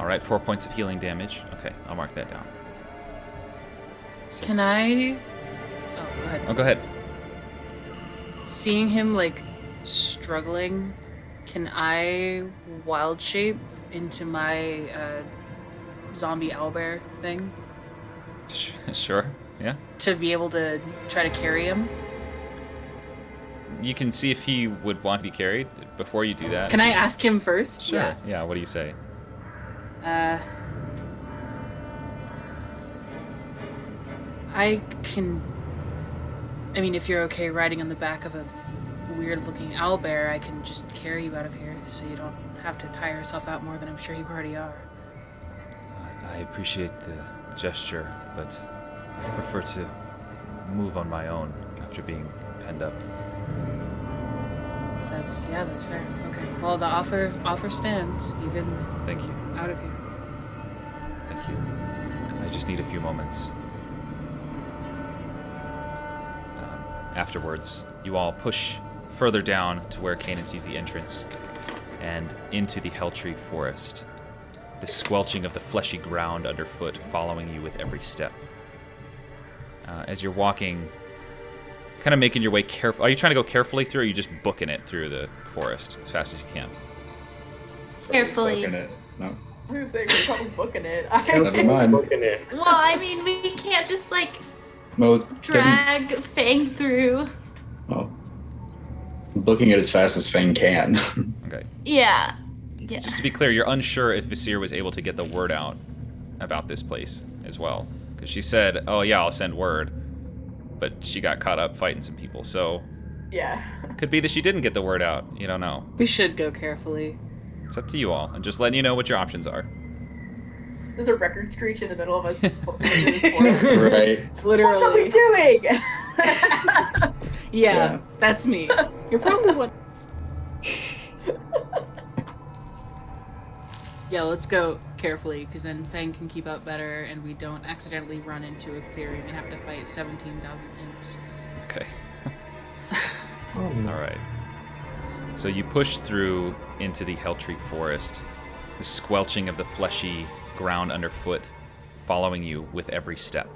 All right, 4 points of healing damage. Okay, I'll mark that down. So Can I? Oh, go ahead. Oh, go ahead. Seeing him like struggling, can I wild shape into my zombie owlbear thing Sure. Yeah. to be able to try to carry him? You can see if he would want to be carried before you do that. Can I ask him first? Sure. Yeah. What do you say? I can. I mean, if you're okay riding on the back of a weird-looking owlbear, I can just carry you out of here, so you don't have to tire yourself out more than I'm sure you already are. I appreciate the gesture, but I prefer to move on my own after being penned up. That's fair. Okay. Well, the offer stands, even Thank you. out of here. Thank you. I just need a few moments. Afterwards, you all push further down to where Kanan sees the entrance and into the Helltree Forest. The squelching of the fleshy ground underfoot following you with every step. As you're walking, kind of making your way careful. Are you trying to go carefully through, or are you just booking it through the forest as fast as you can? Carefully. Booking it. No. I'm gonna say we're probably booking it. Never mind. Looking at Well, I mean, we can't just like Well, drag Fang through. well, booking it as fast as Fang can. Okay. Yeah. Just to be clear, you're unsure if Veseer was able to get the word out about this place as well. Because she said, oh yeah, I'll send word. But she got caught up fighting some people, so... Yeah. Could be that she didn't get the word out. You don't know. We should go carefully. It's up to you all. I'm just letting you know what your options are. There's a record screech in the middle of us. What Right. Literally. are we doing? Yeah, that's me. You're probably one. Yeah, let's go carefully, because then Fang can keep up better, and we don't accidentally run into a clearing and have to fight 17,000 imps. Okay. Alright. So you push through into the Helltree Forest, the squelching of the fleshy ground underfoot following you with every step.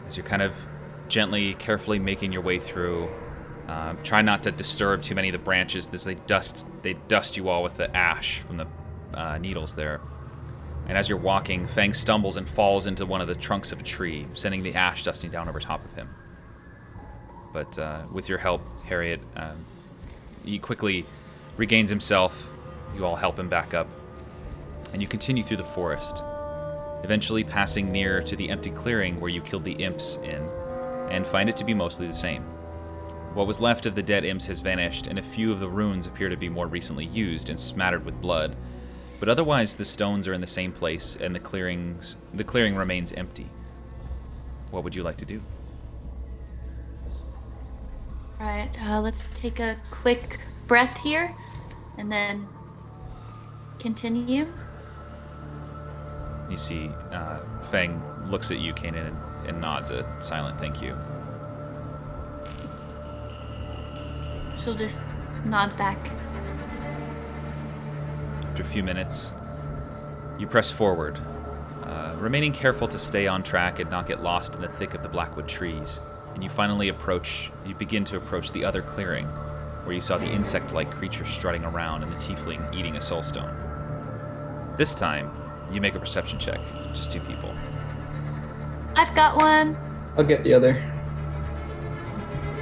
As you're kind of gently, carefully making your way through, try not to disturb too many of the branches as they dust you all with the ash from the needles there. And as you're walking, Fang stumbles and falls into one of the trunks of a tree, sending the ash dusting down over top of him. But with your help, Harriet, he quickly regains himself. You all help him back up. And you continue through the forest, eventually passing near to the empty clearing where you killed the imps in, and find it to be mostly the same. What was left of the dead imps has vanished, and a few of the runes appear to be more recently used and smattered with blood. But otherwise, the stones are in the same place, and the clearing remains empty. What would you like to do? Alright, let's take a quick breath here, and then continue. You see, Fang looks at you, Kanan, and nods a silent thank you. She'll just nod back. After a few minutes, you press forward, remaining careful to stay on track and not get lost in the thick of the blackwood trees. And you begin to approach the other clearing, where you saw the insect-like creature strutting around and the tiefling eating a soulstone. This time, you make a perception check, just two people. I've got one. I'll get the other.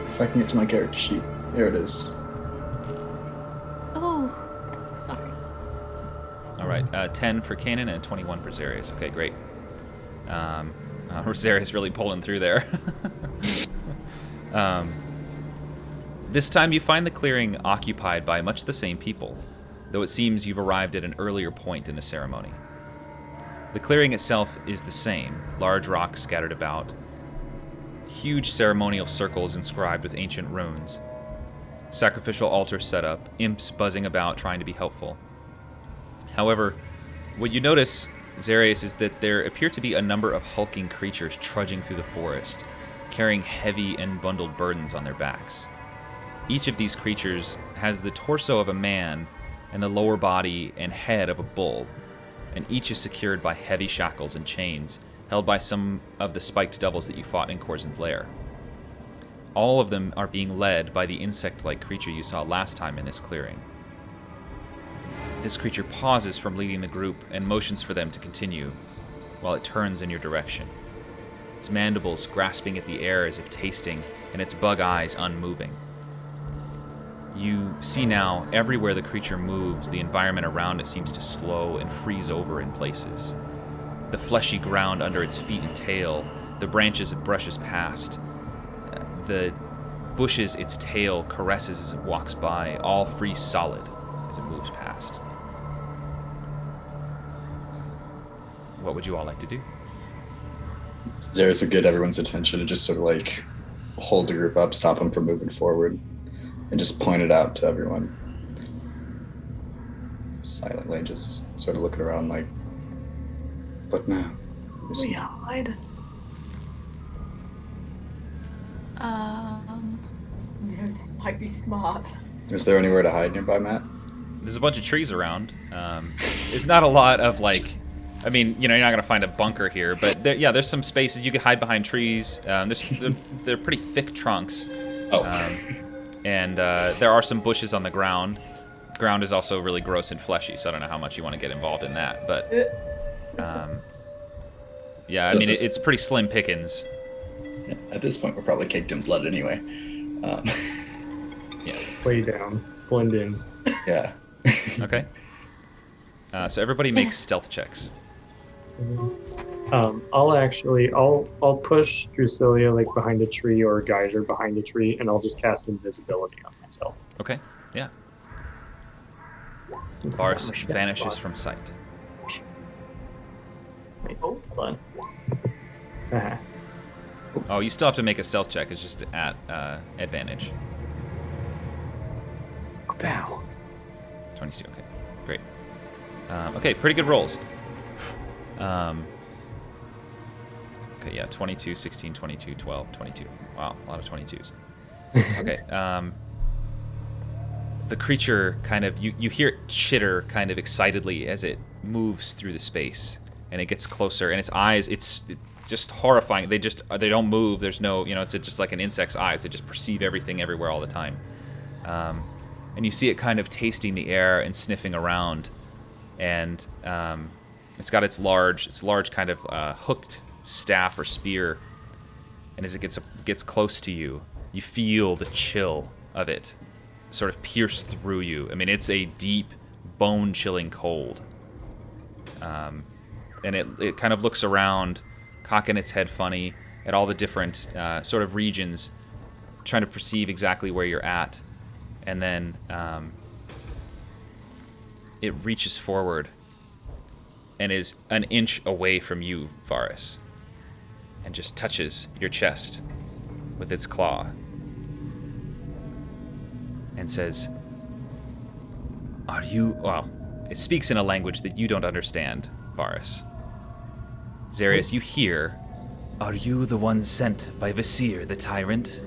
If I can get to my character sheet. There it is. Oh, sorry. All right, 10 for Kanan and 21 for Zarius. Okay, great. Zarius really pulling through there. This time you find the clearing occupied by much the same people, though it seems you've arrived at an earlier point in the ceremony. The clearing itself is the same, large rocks scattered about, huge ceremonial circles inscribed with ancient runes, sacrificial altars set up, imps buzzing about trying to be helpful. However, what you notice, Zarius, is that there appear to be a number of hulking creatures trudging through the forest, carrying heavy and bundled burdens on their backs. Each of these creatures has the torso of a man and the lower body and head of a bull, and each is secured by heavy shackles and chains, held by some of the spiked devils that you fought in Corzin's lair. All of them are being led by the insect-like creature you saw last time in this clearing. This creature pauses from leading the group and motions for them to continue, while it turns in your direction. Its mandibles grasping at the air as if tasting, and its bug eyes unmoving. You see now, everywhere the creature moves, the environment around it seems to slow and freeze over in places. The fleshy ground under its feet and tail, the branches it brushes past, the bushes its tail caresses as it walks by, all freeze solid as it moves past. What would you all like to do? Xeris would get everyone's attention and just sort of like hold the group up, stop them from moving forward, and just point it out to everyone. Silently, just sort of looking around like, what now? We hide. Yeah, that might be smart. Is there anywhere to hide nearby, Matt? There's a bunch of trees around. It's not a lot of like, I mean, you know, you're not gonna find a bunker here, but there's some spaces you can hide behind trees. They're pretty thick trunks. Oh. And there are some bushes on the ground. The ground is also really gross and fleshy, so I don't know how much you want to get involved in that. But yeah, I mean, it's pretty slim pickings. At this point, we're probably caked in blood anyway. Yeah. Lay down, blend in. Yeah. Okay. So everybody makes stealth checks. I'll push Drusilla like behind a tree or a geyser behind a tree, and I'll just cast invisibility on myself. Okay. Yeah. Since Varus I'm vanishes from sight. Wait, hold on. Uh-huh. Oh, you still have to make a stealth check. It's just at advantage. Bow. 22. Okay. Great. Okay, pretty good rolls. Okay, yeah, 22, 16, 22, 12, 22. Wow, a lot of 22s. Okay, the creature kind of, you hear it chitter kind of excitedly as it moves through the space, and it gets closer, and its eyes, it's just horrifying. They don't move. There's no, it's just like an insect's eyes. They just perceive everything everywhere all the time. And you see it kind of tasting the air and sniffing around, and it's got its large kind of hooked staff or spear, and as it gets close to you, you feel the chill of it sort of pierce through you. I mean, it's a deep, bone-chilling cold. And it kind of looks around, cocking its head funny at all the different sort of regions, trying to perceive exactly where you're at. And then it reaches forward and is an inch away from you, Varus, and just touches your chest with its claw and says, "Are you..." Well, it speaks in a language that you don't understand, Varus. Xerius, you hear, "Are you the one sent by Veseer the tyrant?"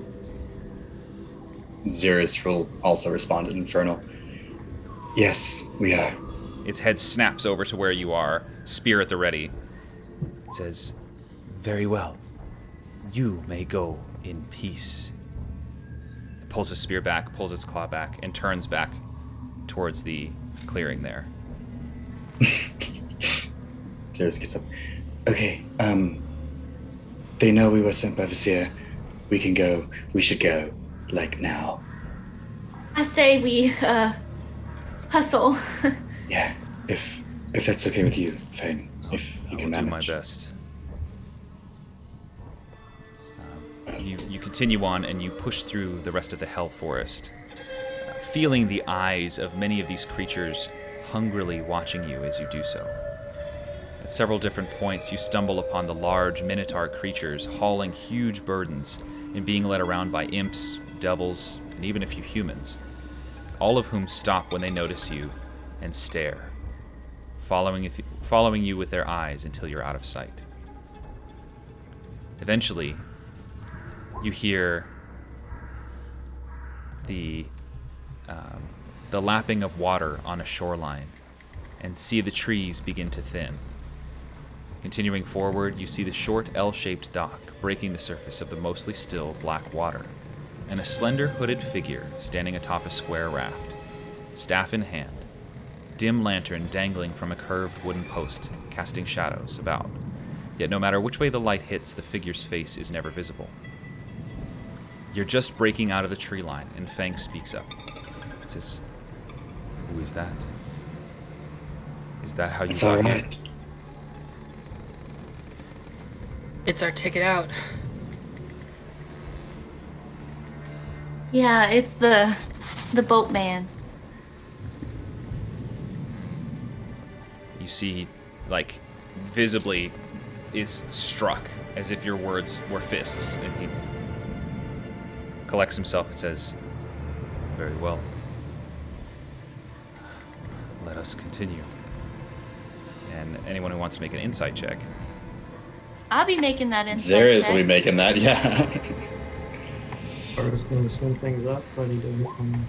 Xerius will also respond in Infernal. Yes, we are. Its head snaps over to where you are, spear at the ready. It says, "Very well. You may go in peace." It pulls its spear back, pulls its claw back, and turns back towards the clearing there. Xerius gets up. Okay, they know we were sent by Veseer. We can go. We should go. Like now. I say we hustle. Yeah, if that's okay with you, Fane. If you can I will manage. do my best. You continue on and you push through the rest of the Hell Forest, feeling the eyes of many of these creatures hungrily watching you as you do so. At several different points, you stumble upon the large minotaur creatures hauling huge burdens and being led around by imps, devils, and even a few humans, all of whom stop when they notice you and stare, following you with their eyes until you're out of sight. Eventually, you hear the lapping of water on a shoreline and see the trees begin to thin. Continuing forward, you see the short L-shaped dock breaking the surface of the mostly still black water, and a slender hooded figure standing atop a square raft, staff in hand, dim lantern dangling from a curved wooden post, casting shadows about. Yet no matter which way the light hits, the figure's face is never visible. You're just breaking out of the tree line, and Fang speaks up. Says, "Who is that? Is that how you It's got all here?" right. It's our ticket out. Yeah, it's the boatman. You see, like, visibly is struck as if your words were fists, and he collects himself and says, "Very well. Let us continue." And anyone who wants to make an insight check. I'll be making that insight Zarius check. will be making that, yeah. I was going to send things up, but he doesn't come.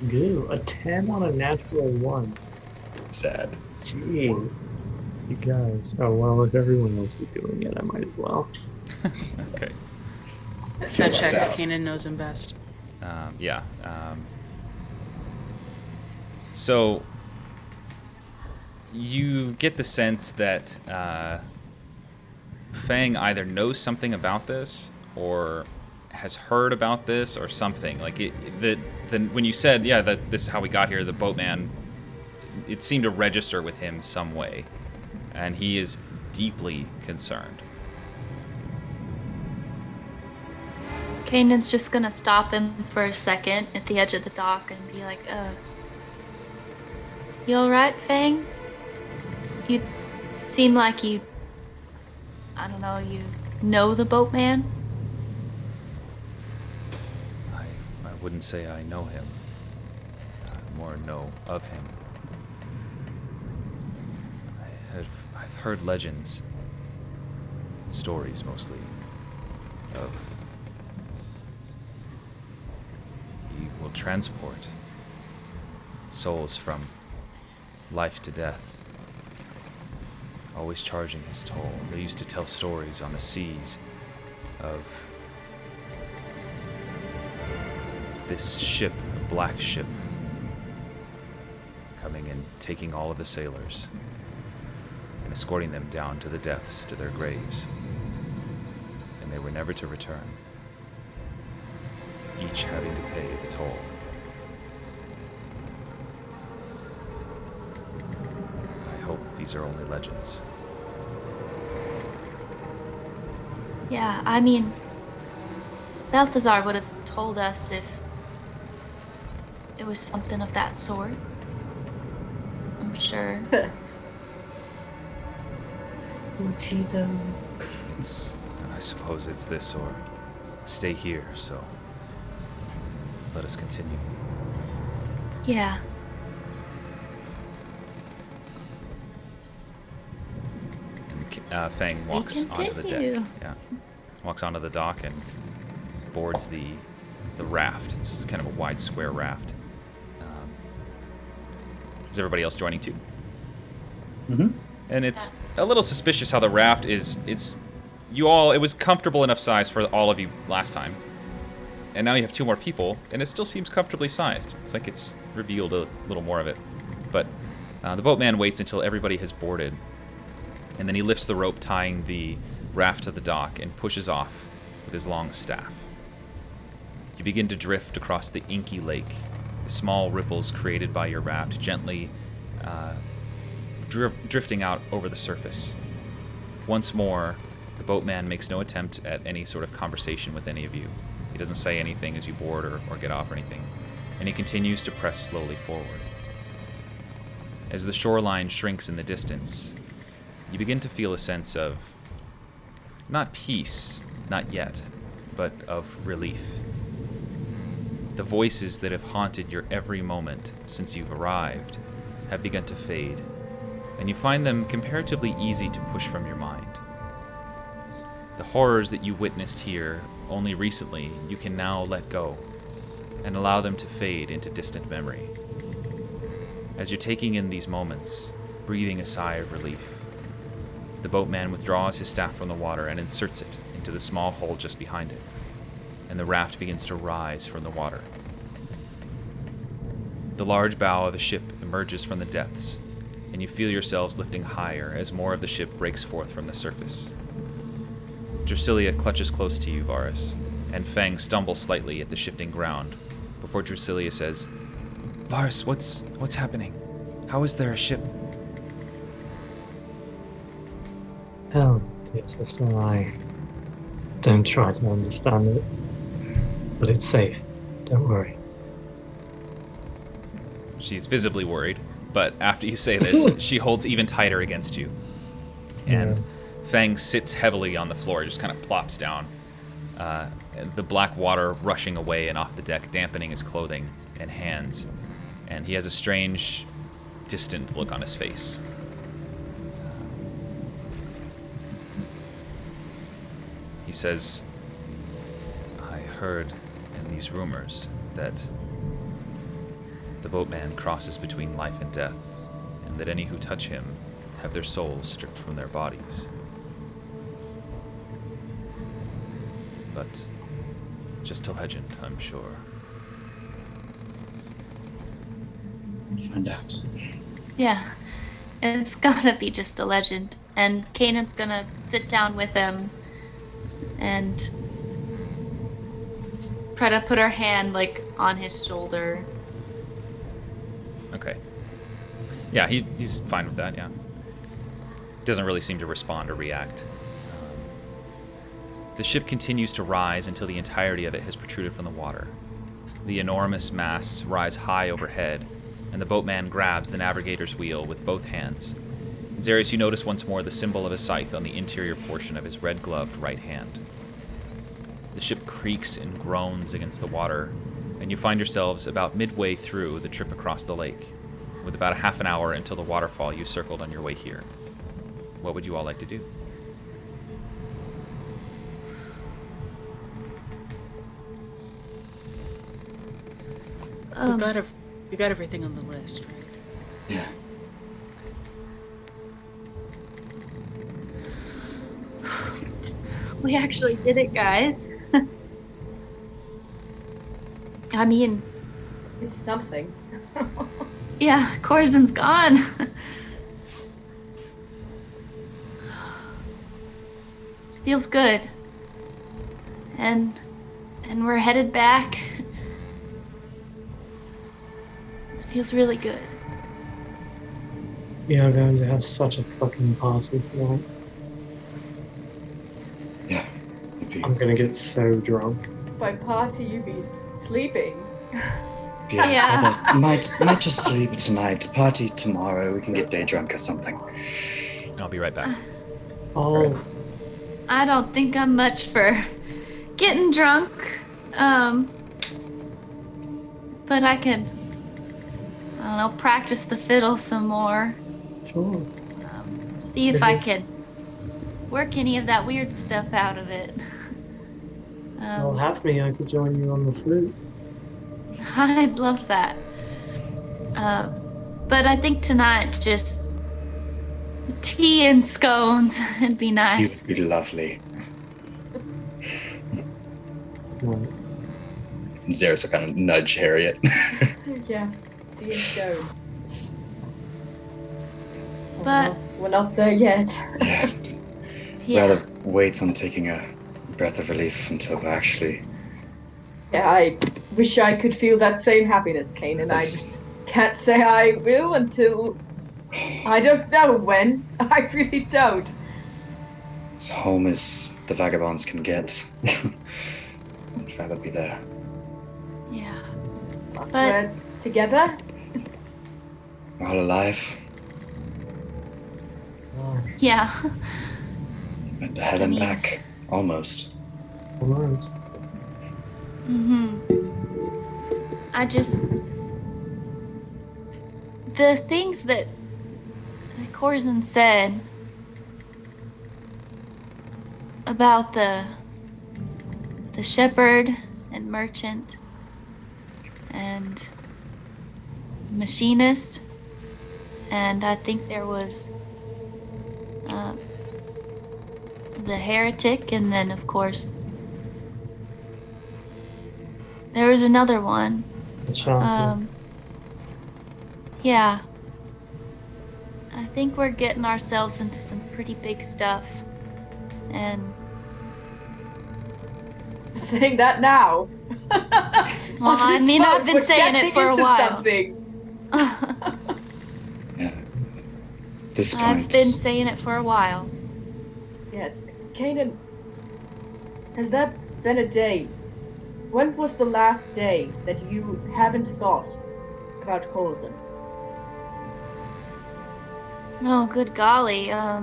Good. A 10 on a natural 1. Sad. Jeez. You guys. Oh, well, if everyone else is doing it, I might as well. Okay. That checks. out. Kanan knows him best. Yeah. So you get the sense that Fang either knows something about this or has heard about this or something. Like when you said, yeah, that this is how we got here, the boatman, it seemed to register with him some way, and he is deeply concerned. Kanan's just gonna stop him for a second at the edge of the dock and be like, you alright, Fang? You seem like you know the boatman? I wouldn't say I know him. I more know of him. I've heard legends, stories mostly, of he will transport souls from life to death, always charging his toll. They used to tell stories on the seas of this ship, a black ship, coming and taking all of the sailors and escorting them down to the depths, to their graves. And they were never to return, each having to pay the toll. I hope these are only legends. Yeah, I mean, Balthazar would have told us if it was something of that sort. I'm sure. Would he though? I suppose it's this or stay here, so let us continue. Yeah. And Fang walks onto the deck. continue. Yeah, walks onto the dock and boards the raft. This is kind of a wide square raft. Is everybody else joining too? Mm-hmm. And it's a little suspicious how the raft is. It was comfortable enough size for all of you last time. And now you have 2 more people, and it still seems comfortably sized. It's like it's revealed a little more of it. But the boatman waits until everybody has boarded, and then he lifts the rope tying the raft to the dock and pushes off with his long staff. You begin to drift across the inky lake, the small ripples created by your raft gently drifting out over the surface. Once more, the boatman makes no attempt at any sort of conversation with any of you. He doesn't say anything as you board or get off or anything, and he continues to press slowly forward. As the shoreline shrinks in the distance, you begin to feel a sense of, not peace, not yet, but of relief. The voices that have haunted your every moment since you've arrived have begun to fade, and you find them comparatively easy to push from your mind. The horrors that you witnessed here only recently you can now let go and allow them to fade into distant memory. As you're taking in these moments, breathing a sigh of relief, the boatman withdraws his staff from the water and inserts it into the small hole just behind it, and the raft begins to rise from the water. The large bow of the ship emerges from the depths, and you feel yourselves lifting higher as more of the ship breaks forth from the surface. Drasilia clutches close to you, Varus, and Fang stumbles slightly at the shifting ground before Drasilia says, "Varus, what's happening? How is there a ship?" Oh, it's a lie. Don't try to understand it. But it's safe. Don't worry. She's visibly worried, but after you say this, she holds even tighter against you. And Fang sits heavily on the floor, just kind of plops down. The black water rushing away and off the deck, dampening his clothing and hands. And he has a strange, distant look on his face. He says, "I heard in these rumors that the boatman crosses between life and death, and that any who touch him have their souls stripped from their bodies. But just a legend, I'm sure." Find out. Yeah, it's gotta be just a legend. And Kanan's gonna sit down with him and try to put her hand like on his shoulder. Okay. Yeah, he's fine with that, yeah. Doesn't really seem to respond or react. The ship continues to rise until the entirety of it has protruded from the water. The enormous masts rise high overhead, and the boatman grabs the navigator's wheel with both hands. And Zarius, you notice once more the symbol of a scythe on the interior portion of his red-gloved right hand. The ship creaks and groans against the water, and you find yourselves about midway through the trip across the lake, with about a half an hour until the waterfall you circled on your way here. What would you all like to do? We got everything on the list, right? Yeah. We actually did it, guys. I mean, It's something. yeah, Corzin's gone. Feels good. And we're headed back. It feels really good. We are going to have such a fucking party tonight. Yeah. It'd be, I'm gonna get so drunk. By party, you mean sleeping. Yeah. Father, might just sleep tonight. Party tomorrow. We can get day drunk or something. And I'll be right back. Oh, I don't think I'm much for getting drunk. But I can, I don't know, practice the fiddle some more. sure. See if I can work any of that weird stuff out of it. Well, happily I could join you on the flute. I'd love that. But I think tonight, just tea and scones would be You nice. would be lovely. Right. Zarius will kind of nudge Harriet. Yeah, tea and stones. But- we're not there yet. Yeah. Yeah. Rather wait on taking a breath of relief until we're actually. Yeah, I wish I could feel that same happiness, Kane, and I just can't say I will until I don't know when. I really don't. As home as the vagabonds can get. I'd rather be there. Yeah. But But- we're together. We're all alive. Oh, Yeah. And hell and I mean- back. Almost. almost. I just, the things that Corzin said about the shepherd and merchant and machinist, And I think there was the heretic, and then, of course, there was another one. The champion. Yeah. I think we're getting ourselves into some pretty big stuff. And saying that now. well, I mean, I've been saying it for a while. Something. Yeah. This point. I've been saying it for a while. Yes. Kanan, has that been a day? When was the last day that you haven't thought about Corzin? Oh, good golly. I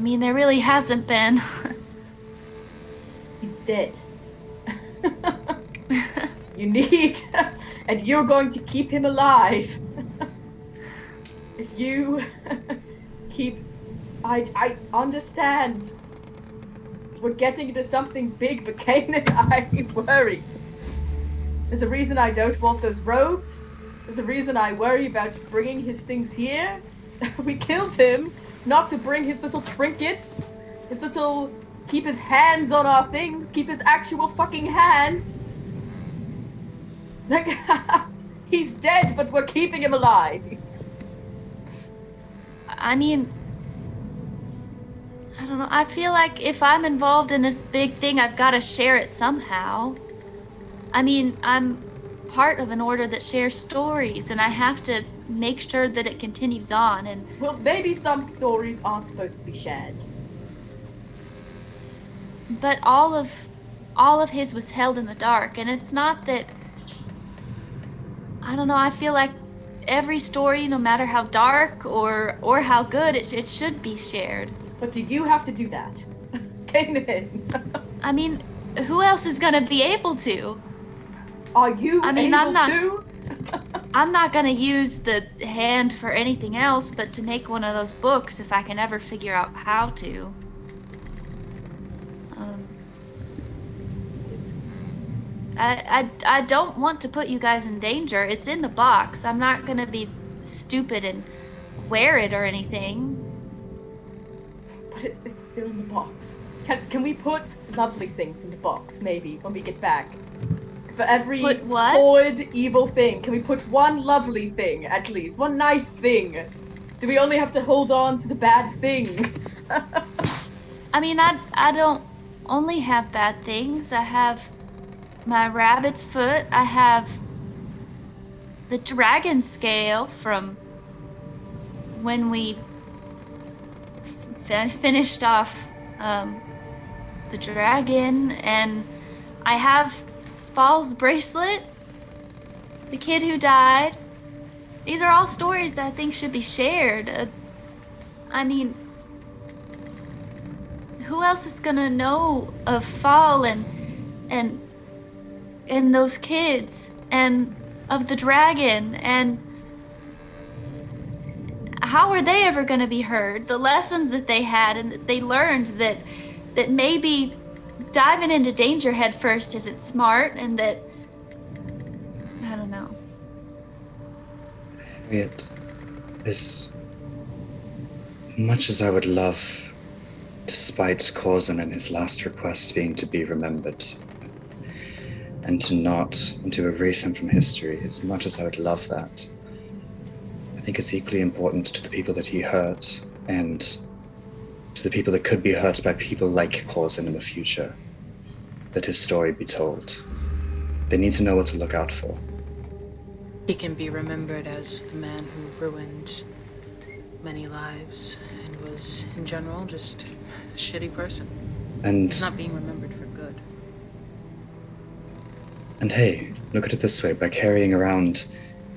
mean, there really hasn't been. He's dead. You need, and you're going to keep him alive. If you keep, I understand. We're getting into something big, but Kanan, I worry. There's a reason I don't want those robes. There's a reason I worry about bringing his things here. We killed him, not to bring his little trinkets, keep his hands on our things, keep his actual fucking hands. Like, he's dead, but we're keeping him alive. I mean, I don't know. I feel like if I'm involved in this big thing, I've got to share it somehow. I mean, I'm part of an order that shares stories, and I have to make sure that it continues on. And well, maybe some stories aren't supposed to be shared. But all of his was held in the dark, and it's not that. I don't know. I feel like every story, no matter how dark or how good, it should be shared. But do you have to do that? Kanan. I mean, who else is gonna be able to? Are you able to? I'm not gonna use the hand for anything else but to make one of those books if I can ever figure out how to. I don't want to put you guys in danger. It's in the box. I'm not gonna be stupid and wear it or anything. But it's still in the box. Can we put lovely things in the box, maybe, when we get back? For every horrid, evil thing, can we put one lovely thing, at least? One nice thing? Do we only have to hold on to the bad things? I mean, I don't only have bad things. I have my rabbit's foot. I have the dragon scale from when we finished off the dragon, and I have Fall's bracelet, the kid who died. These are all stories that I think should be shared. I mean, who else is gonna know of Fall and those kids and of the dragon, and how are they ever gonna be heard? The lessons that they had and that they learned, that maybe diving into danger head first isn't smart, and that I don't know. Harriet, as much as I would love, despite Corzin and his last request being to be remembered, and to erase him from history, as much as I would love that, I think it's equally important to the people that he hurt, and to the people that could be hurt by people like Corzin in the future, that his story be told. They need to know what to look out for. He can be remembered as the man who ruined many lives and was, in general, just a shitty person. And he's not being remembered for good. And hey, look at it this way, by carrying around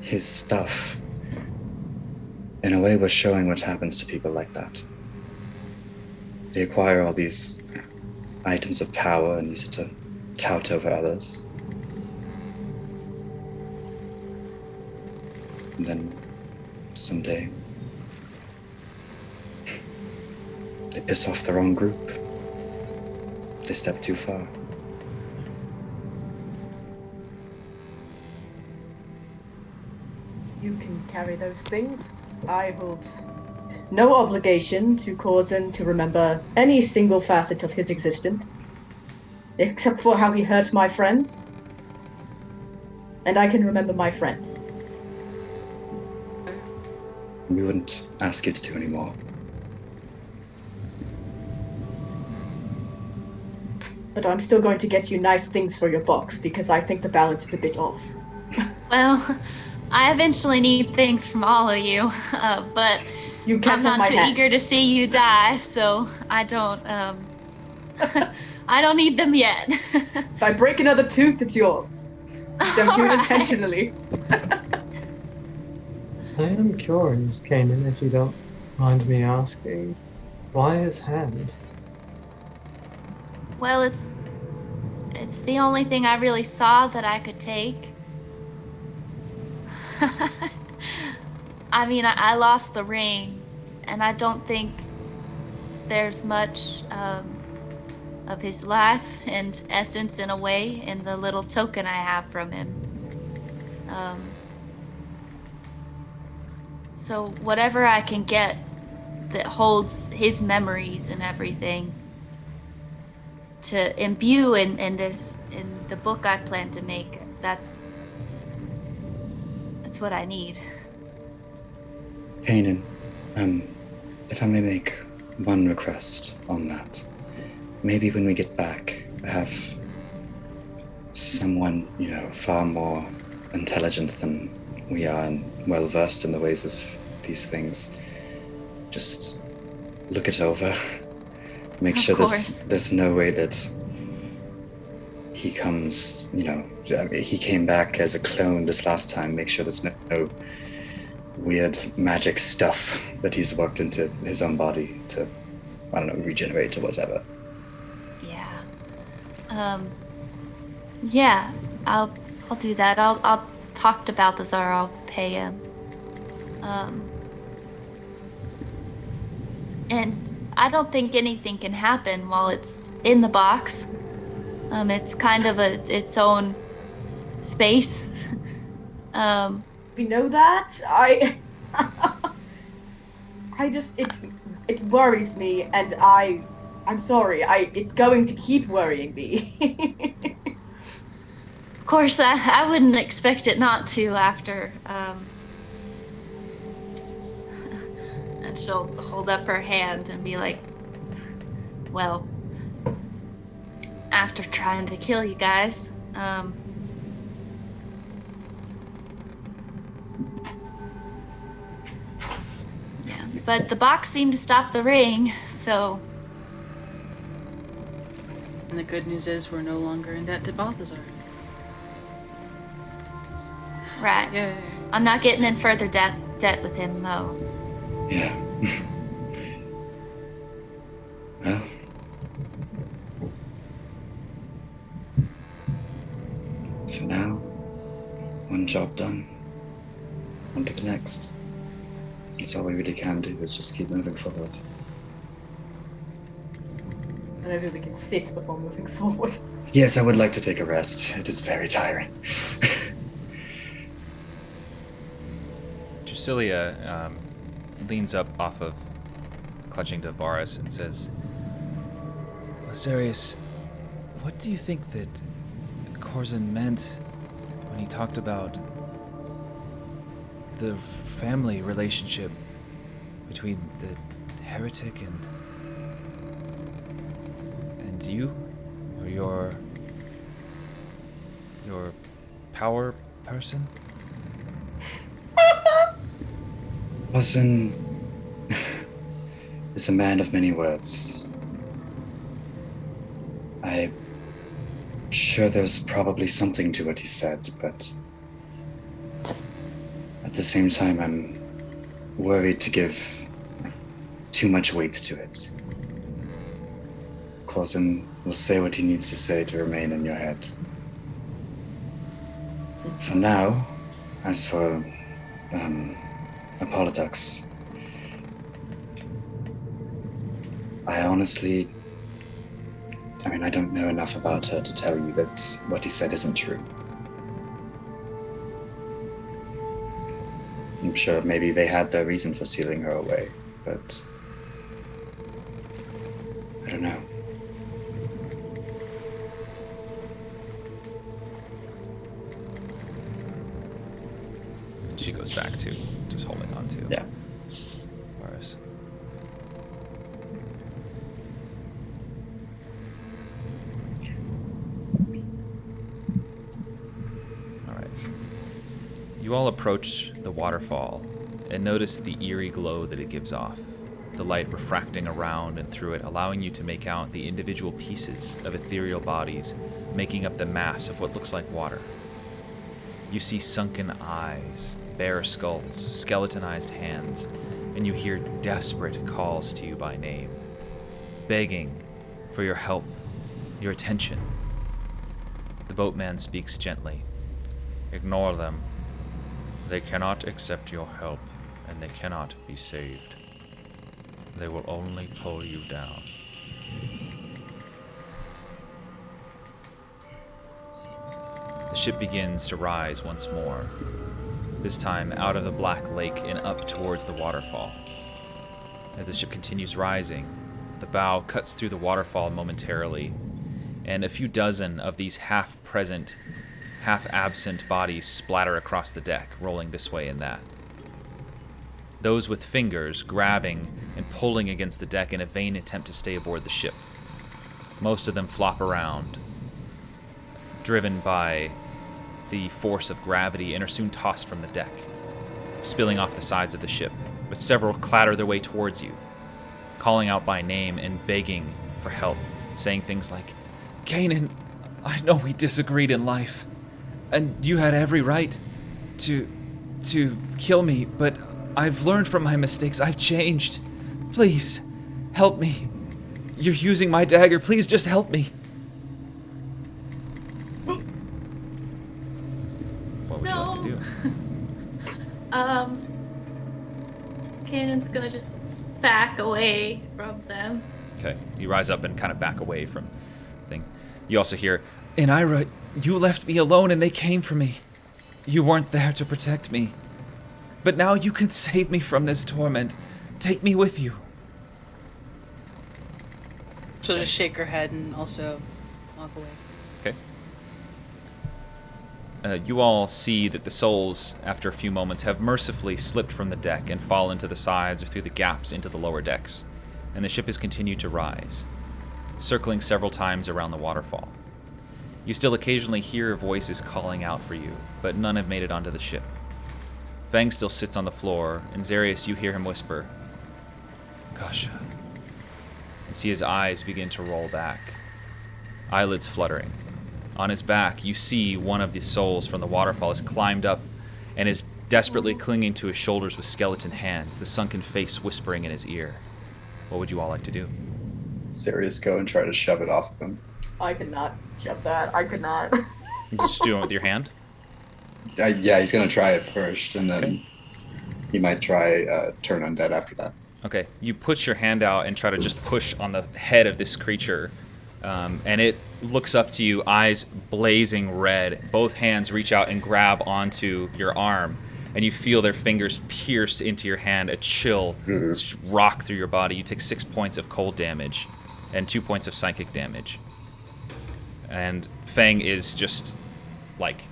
his stuff, in a way we're showing what happens to people like that. They acquire all these items of power and use it to tout over others. And then someday they piss off the wrong group. They step too far. You can carry those things. I hold no obligation to Corzin to remember any single facet of his existence, except for how he hurt my friends. And I can remember my friends. We wouldn't ask you to do any more. But I'm still going to get you nice things for your box because I think the balance is a bit off. Well, I eventually need things from all of you, but You can't I'm have not my too hand. eager to see you die, so I don't I don't need them yet. If I break another tooth, it's yours. Don't do it Alright. intentionally. I am curious, Kanan, if you don't mind me asking. Why his hand? Well, it's the only thing I really saw that I could take. I mean, I lost the ring, and I don't think there's much of his life and essence in a way in the little token I have from him. So whatever I can get that holds his memories and everything to imbue in the book I plan to make, that's what I need. Kanan, if I may make one request on that. Maybe when we get back, have someone, far more intelligent than we are and well versed in the ways of these things, just look it over. Make Of sure course. there's no way that he comes, he came back as a clone this last time. Make sure there's no weird magic stuff that he's worked into his own body to, I don't know, regenerate or whatever. Yeah, I'll do that. I'll talk to Balthazar. I'll pay him. And I don't think anything can happen while it's in the box. It's kind of its own space. We know that. I just it worries me, and I'm sorry. It's going to keep worrying me. Of course, I wouldn't expect it not to after. And she'll hold up her hand and be like, well, after trying to kill you guys, yeah, but the box seemed to stop the ring, so. And the good news is we're no longer in debt to Balthazar. Right. Yay. I'm not getting in further debt with him, though. Yeah. Well. For now, one job done. On to the next. That's all we really can do, is just keep moving forward. And maybe we can sit before moving forward. Yes, I would like to take a rest. It is very tiring. Drusilla leans up off of clutching to Varus and says, Sirius, what do you think that Corzin meant when he talked about the family relationship between the heretic and you? Or your power person? Corzin is a man of many words. I'm sure there's probably something to what he said, but at the same time, I'm worried to give too much weight to it. Corzin will say what he needs to say to remain in your head. For now, as for Apollodux, I don't know enough about her to tell you that what he said isn't true. I'm sure maybe they had their reason for sealing her away, but I don't know. And she goes back to just holding on to. Yeah. Varus. All right. You all approach the waterfall and notice the eerie glow that it gives off, the light refracting around and through it, allowing you to make out the individual pieces of ethereal bodies making up the mass of what looks like water. You see sunken eyes, bare skulls, skeletonized hands, and you hear desperate calls to you by name, begging for your help, your attention. The boatman speaks gently. Ignore them. They cannot accept your help, and they cannot be saved. They will only pull you down. The ship begins to rise once more, this time out of the black lake and up towards the waterfall. As the ship continues rising, the bow cuts through the waterfall momentarily, and a few dozen of these half-present, half-absent bodies splatter across the deck, rolling this way and that. Those with fingers grabbing and pulling against the deck in a vain attempt to stay aboard the ship. Most of them flop around, driven by the force of gravity, and are soon tossed from the deck, spilling off the sides of the ship, but several clatter their way towards you, calling out by name and begging for help, saying things like, "Kanan, I know we disagreed in life, and you had every right to kill me, but I've learned from my mistakes. I've changed. Please, help me. You're using my dagger. Please just help me." What would you like to do? Kanan's gonna just back away from them. Okay, you rise up and kind of back away from the thing. You also hear, "And Ira, you left me alone and they came for me. You weren't there to protect me. But now you can save me from this torment. Take me with you." She'll just shake her head and also walk away. Okay. You all see that the souls, after a few moments, have mercifully slipped from the deck and fallen to the sides or through the gaps into the lower decks, and the ship has continued to rise, circling several times around the waterfall. You still occasionally hear voices calling out for you, but none have made it onto the ship. Fang still sits on the floor, and Zarius, you hear him whisper, "Gosh," and see his eyes begin to roll back, eyelids fluttering. On his back, you see one of the souls from the waterfall has climbed up and is desperately clinging to his shoulders with skeleton hands, the sunken face whispering in his ear. What would you all like to do? Serious, go and try to shove it off of him. I could not shove that. I could not. You just do it with your hand? Yeah, he's gonna try it first, and then Okay. he might try turn undead after that. Okay, you put your hand out and try to just push on the head of this creature, and it looks up to you, eyes blazing red. Both hands reach out and grab onto your arm, and you feel their fingers pierce into your hand, a chill rock through your body. You take 6 points of cold damage and 2 points of psychic damage. And Fang is just, like,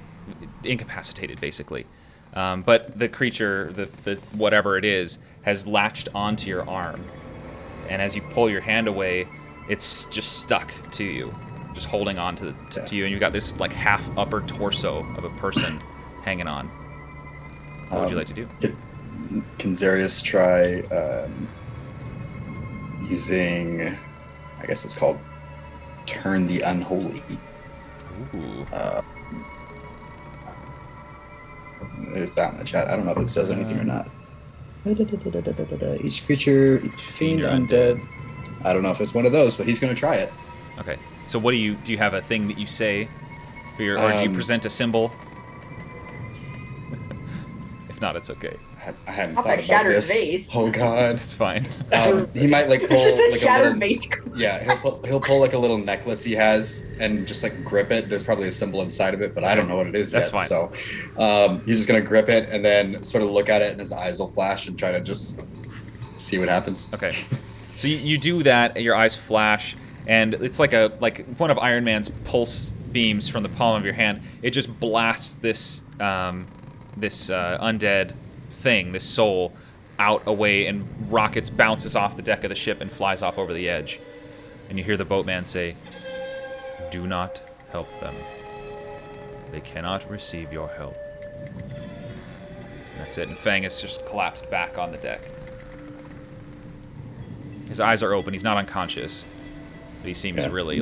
incapacitated, basically. But the creature, the whatever it is, has latched onto your arm. And as you pull your hand away, it's just stuck to you, just holding on to you. And you've got this, like, half upper torso of a person hanging on. What would you like to do? Can Zarius try using, I guess it's called Turn the Unholy. Ooh. There's that in the chat. I don't know if this does anything or not. Each creature, each fiend undead. I don't know if it's one of those, but he's going to try it. Okay. So what do you have a thing that you say for your, or do you present a symbol? If not, it's okay. I hadn't Not thought that about shattered this. vase. Oh god. It's fine. He might like pull It's just a like shattered a little, vase. yeah, he'll pull like a little necklace he has and just like grip it. There's probably a symbol inside of it, but I don't know what it is That's yet. fine. So he's just gonna grip it and then sort of look at it, and his eyes will flash and try to just see what happens. Okay. So you do that, your eyes flash, and it's like one of Iron Man's pulse beams from the palm of your hand. It just blasts this undead thing, this soul, out away, and bounces off the deck of the ship and flies off over the edge. And you hear the boatman say, "Do not help them. They cannot receive your help." And that's it. And Fang has just collapsed back on the deck. His eyes are open. He's not unconscious, but he seems really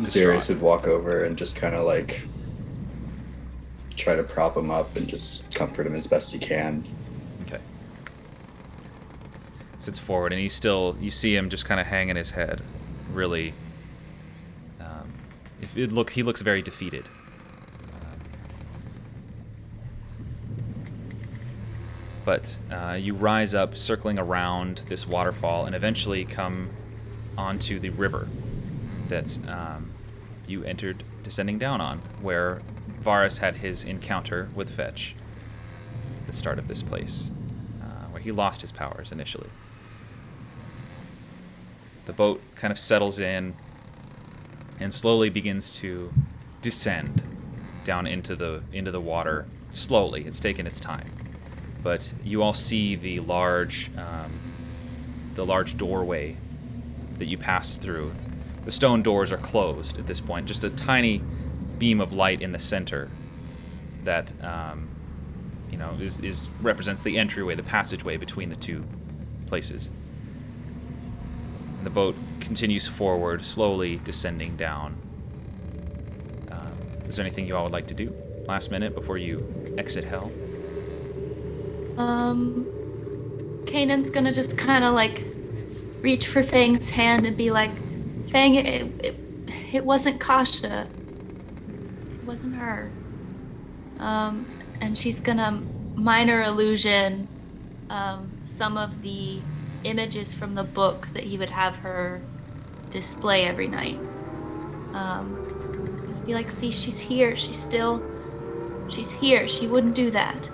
Sirius would walk over and just kind of like try to prop him up and just comfort him as best he can. Okay. Sits forward, and you see him just kind of hanging his head. Really, he looks very defeated. But you rise up, circling around this waterfall, and eventually come onto the river that you entered descending down on, where Varus had his encounter with Fetch at the start of this place, where he lost his powers initially. The boat kind of settles in and slowly begins to descend down into the water. Slowly, it's taken its time. But you all see the large doorway that you passed through. The stone doors are closed at this point. Just a tiny beam of light in the center that represents the entryway, the passageway between the two places. And the boat continues forward, slowly descending down. Is there anything you all would like to do last minute before you exit hell? Kanan's gonna just kind of like reach for Fang's hand and be like, "Fang, it wasn't Kasha. It wasn't her." And she's gonna minor illusion some of the images from the book that he would have her display every night. Just be like, "See, she's here. She's here. She wouldn't do that."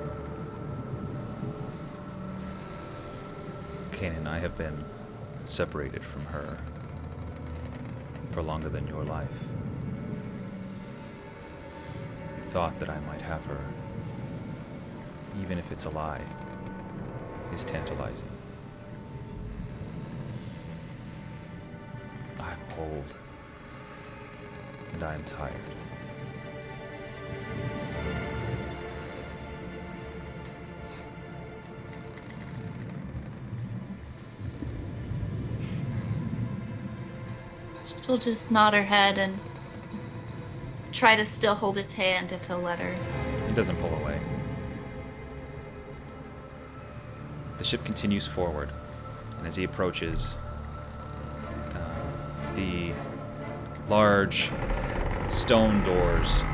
Kanan and I have been separated from her for longer than your life. The thought that I might have her, even if it's a lie, is tantalizing. I'm old, and I am tired. She'll just nod her head and try to still hold his hand if he'll let her. He doesn't pull away. The ship continues forward, and as he approaches, the large stone doors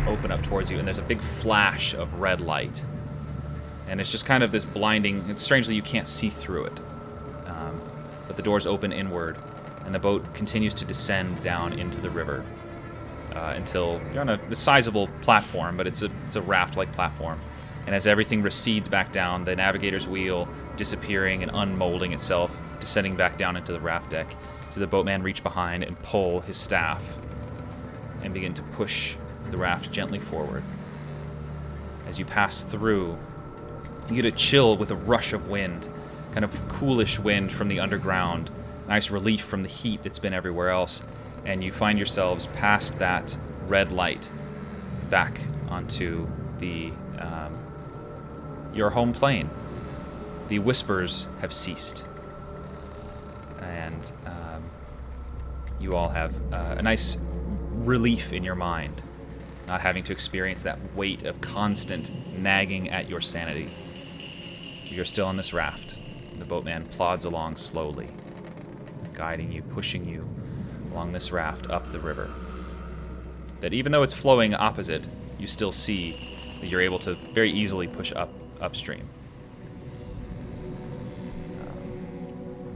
open up towards you, and there's a big flash of red light. And it's just kind of this blinding, and strangely you can't see through it. But the doors open inward, and the boat continues to descend down into the river until you're on a sizable platform, but it's a raft-like platform. And as everything recedes back down, the navigator's wheel disappearing and unmolding itself, descending back down into the raft deck. So the boatman reach behind and pull his staff and begin to push the raft gently forward. As you pass through, you get a chill with a rush of wind, kind of coolish wind from the underground, nice relief from the heat that's been everywhere else, and you find yourselves past that red light back onto your home plane. The whispers have ceased, and you all have a nice relief in your mind, not having to experience that weight of constant nagging at your sanity. You're still on this raft. The boatman plods along slowly, guiding you, pushing you along this raft up the river. That even though it's flowing opposite, you still see that you're able to very easily push upstream.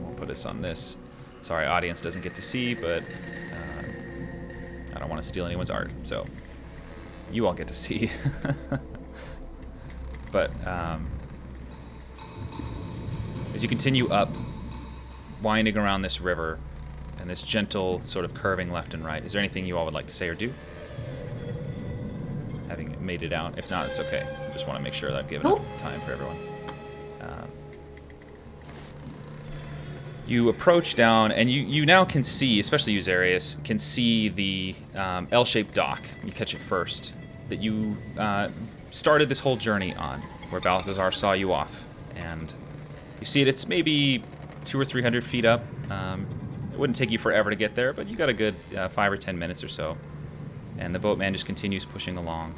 We'll put us on this. Sorry, audience doesn't get to see, but I don't want to steal anyone's art, so you all get to see. But as you continue up, winding around this river, and this gentle sort of curving left and right, is there anything you all would like to say or do? Having made it out. If not, it's okay. I just want to make sure that I've given enough time for everyone. You approach down, and you now can see, especially you, Zarius, can see the L-shaped dock. You catch it first. That you started this whole journey on, where Balthazar saw you off. And you see it, it's maybe 200 or 300 feet up. It wouldn't take you forever to get there, but you got a good 5 or 10 minutes or so. And the boatman just continues pushing along.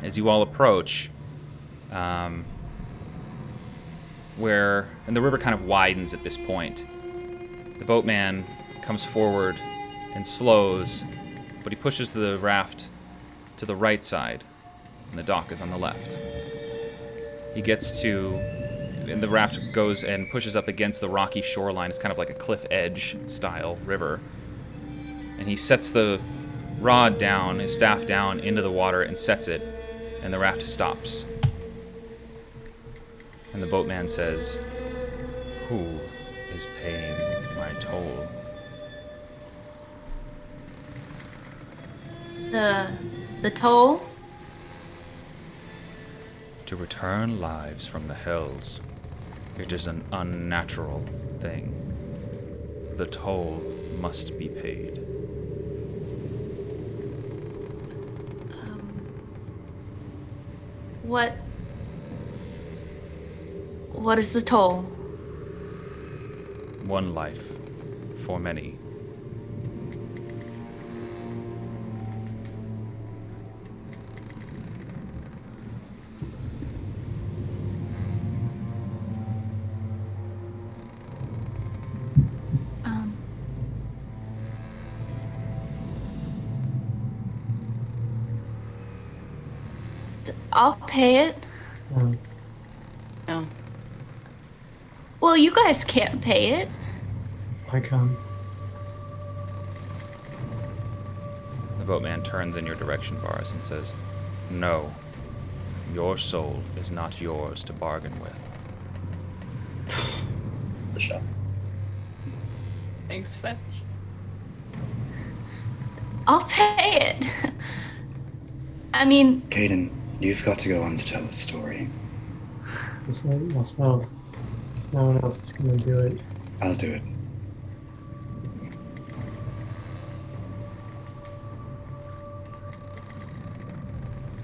As you all approach, and the river kind of widens at this point. The boatman comes forward and slows, but he pushes the raft to the right side, and the dock is on the left. He gets to, and the raft goes and pushes up against the rocky shoreline. It's kind of like a cliff edge style river. And he sets the rod down, his staff down into the water and sets it, and the raft stops. And the boatman says, "Who is paying my toll?" The toll? To return lives from the hells. It is an unnatural thing. The toll must be paid. What is the toll? One life for many. I'll pay it. No. Well, you guys can't pay it. I can. The boatman turns in your direction, Varus, and says, "No, your soul is not yours to bargain with." The shop. Thanks, Fetch. I'll pay it. I mean, Caden, you've got to go on to tell the story. It's not myself. No one else is gonna do it. I'll do it.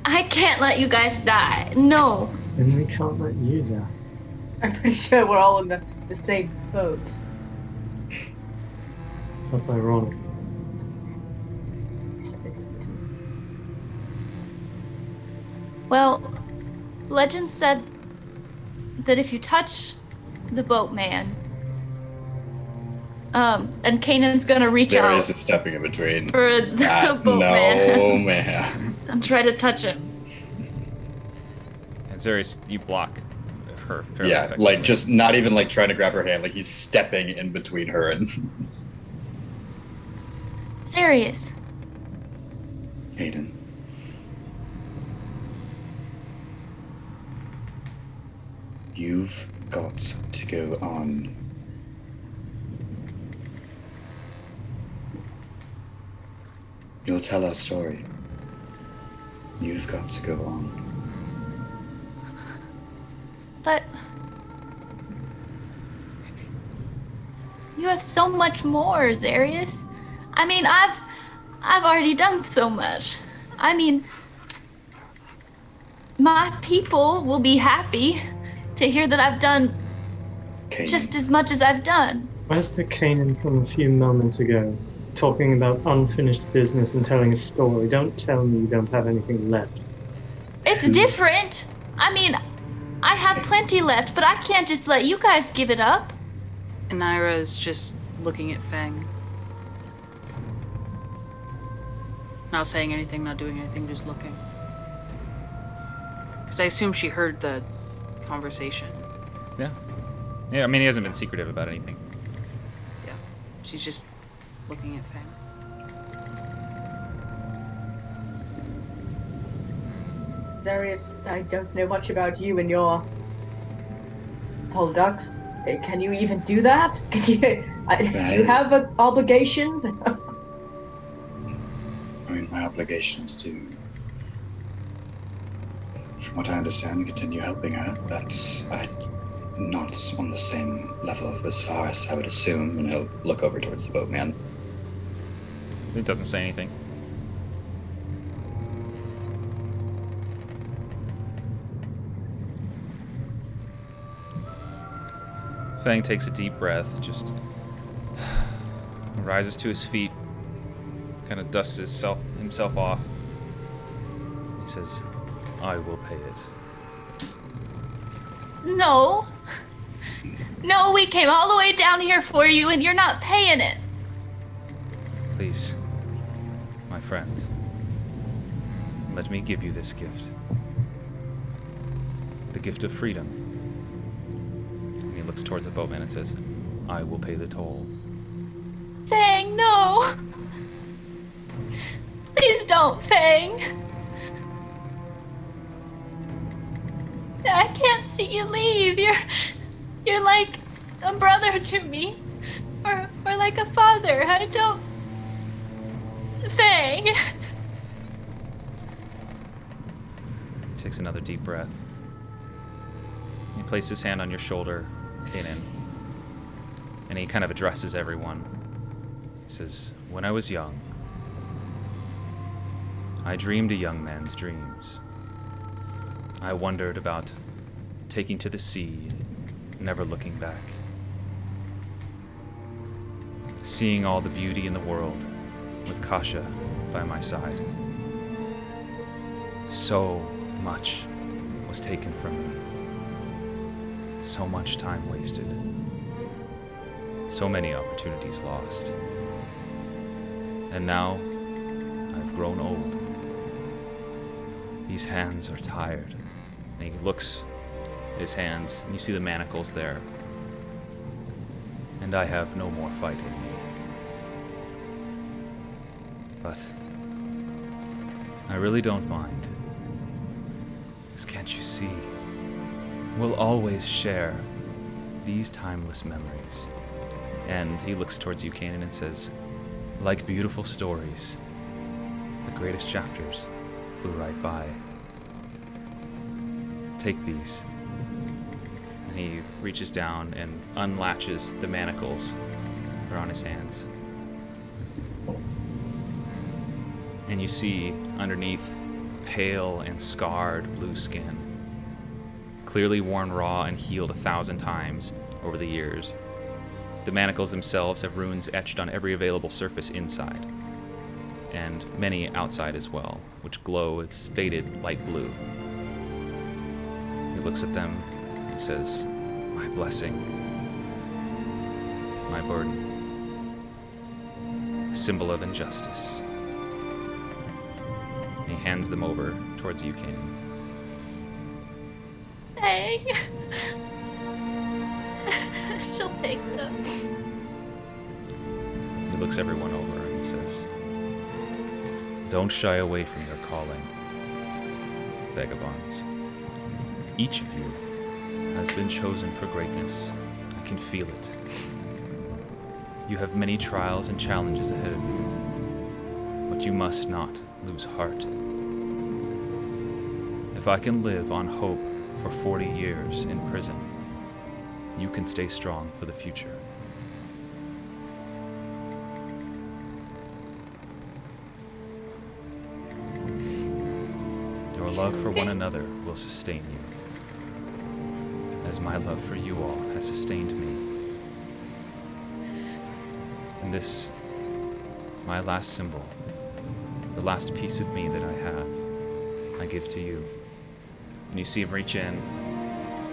I can't let you guys die. No. And we can't let you die. I'm pretty sure we're all in the same boat. That's ironic. Well, legend said that if you touch the boatman, and Kanan's gonna reach There out is a stepping in between. for the boatman No, man. and try to touch him. And Zarius, you block her fairly Yeah, effectively. like just not even like trying to grab her hand, like he's stepping in between her and Serious. Caden. You've got to go on. You'll tell our story. You've got to go on. But you have so much more, Zarius. I mean, I've already done so much. I mean, my people will be happy to hear that I've done Caden. just as much as I've done. Where's the Kanan from a few moments ago, talking about unfinished business and telling a story? Don't tell me you don't have anything left. It's different. I mean, I have plenty left, but I can't just let you guys give it up. And Naira's just looking at Fang. Not saying anything, not doing anything, just looking. Because I assume she heard the conversation. Yeah. Yeah, I mean, he hasn't been secretive about anything. Yeah. She's just looking at Fang. Darius, I don't know much about you and your Polducks. Can you even do that? Can you? Do you have an obligation? I mean, my obligation is to, from what I understand, continue helping her. But I'm not on the same level as far as I would assume. And he'll look over towards the boatman. It doesn't say anything. Fang takes a deep breath, just rises to his feet, kind of dusts himself off. He says, I will pay it. No. No, we came all the way down here for you and you're not paying it. Please, my friend, let me give you this gift. The gift of freedom. And he looks towards the boatman and says, I will pay the toll. Fang, no. Please don't, Fang. I can't see you leave. You're like a brother to me. Or like a father. I don't... Fang. He takes another deep breath. He places his hand on your shoulder, Kanan, and he kind of addresses everyone. He says, when I was young, I dreamed a young man's dreams. I wondered about taking to the sea, never looking back. Seeing all the beauty in the world with Kasha by my side. So much was taken from me. So much time wasted. So many opportunities lost. And now, I've grown old. These hands are tired. And he looks at his hands, and you see the manacles there. And I have no more fight in me. But I really don't mind. Because can't you see? We'll always share these timeless memories. And he looks towards you, Kanan, and says, like beautiful stories, the greatest chapters flew right by. Take these. And he reaches down and unlatches the manacles that are on his hands. And you see underneath pale and scarred blue skin, clearly worn raw and healed 1,000 times over the years. The manacles themselves have runes etched on every available surface inside, and many outside as well, which glow its faded light blue. He looks at them and says, my blessing, my burden, a symbol of injustice. And he hands them over towards you, Kanan. Fang. She'll take them. He looks everyone over and he says, don't shy away from your calling, Vagabonds. Each of you has been chosen for greatness. I can feel it. You have many trials and challenges ahead of you, but you must not lose heart. If I can live on hope for 40 years in prison, you can stay strong for the future. Your love for one another will sustain you, as my love for you all has sustained me. And this, my last symbol, the last piece of me that I have, I give to you. And you see him reach in,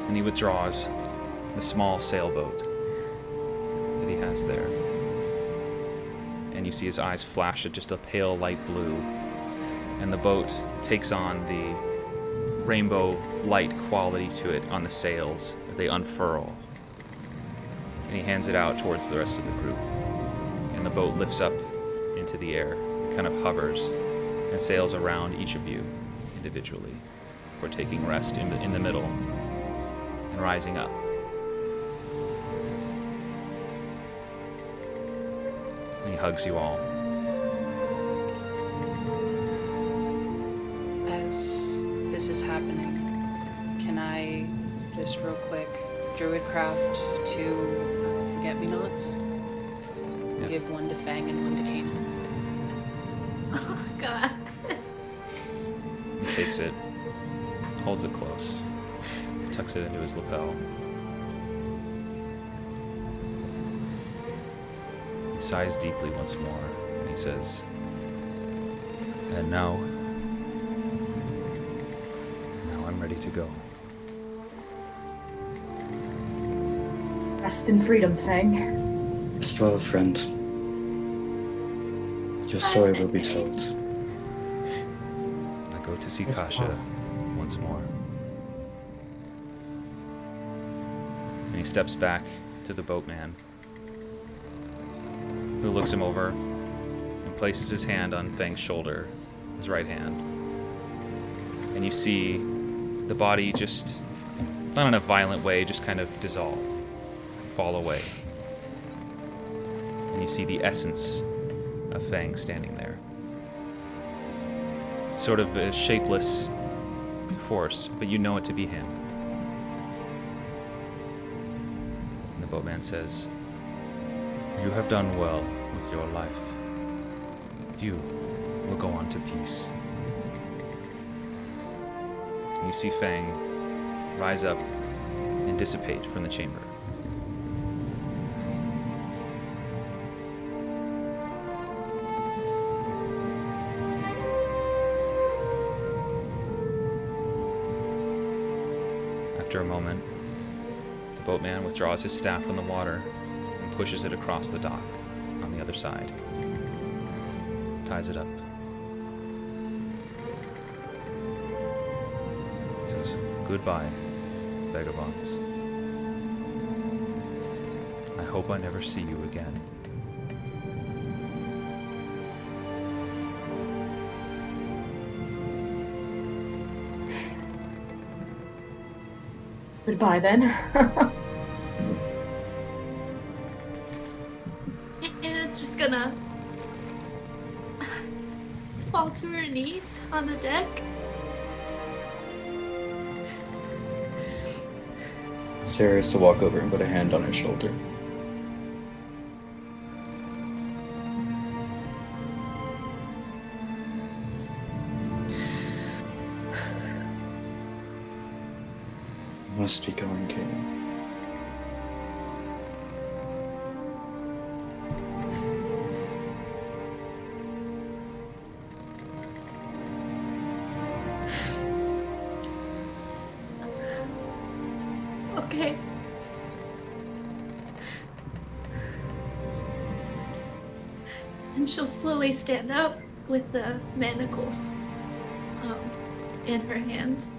and he withdraws the small sailboat that he has there. And you see his eyes flash at just a pale light blue, and the boat takes on the rainbow light quality to it on the sails. They unfurl. And he hands it out towards the rest of the group. And the boat lifts up into the air, kind of hovers, and sails around each of you individually before taking rest in the middle and rising up. And he hugs you all. As this is happening, can I just real quick druidcraft 2 forget-me-nots? Yeah. Give 1 to Fang and 1 to Kanan. Oh god. He takes it, holds it close, tucks it into his lapel. He sighs deeply once more, and he says, "And now I'm ready to go." Rest in freedom, Fang. Rest well, friend. Your story will be told. I go to see Kasha once more. And he steps back to the boatman, who looks him over and places his hand on Fang's shoulder, his right hand. And you see the body just, not in a violent way, just kind of dissolve, fall away. And you see the essence of Fang standing there. It's sort of a shapeless force, but you know it to be him. And the boatman says, "You have done well with your life. You will go on to peace." And you see Fang rise up and dissipate from the chamber. After a moment, the boatman withdraws his staff from the water and pushes it across the dock on the other side. Ties it up. Says, "Goodbye, Vagabonds. I hope I never see you again." Goodbye, then. It's just gonna just fall to her knees on the deck. Sarah is to walk over and put a hand on her shoulder. Must be going, Kaden. Okay. And she'll slowly stand up with the manacles in her hands.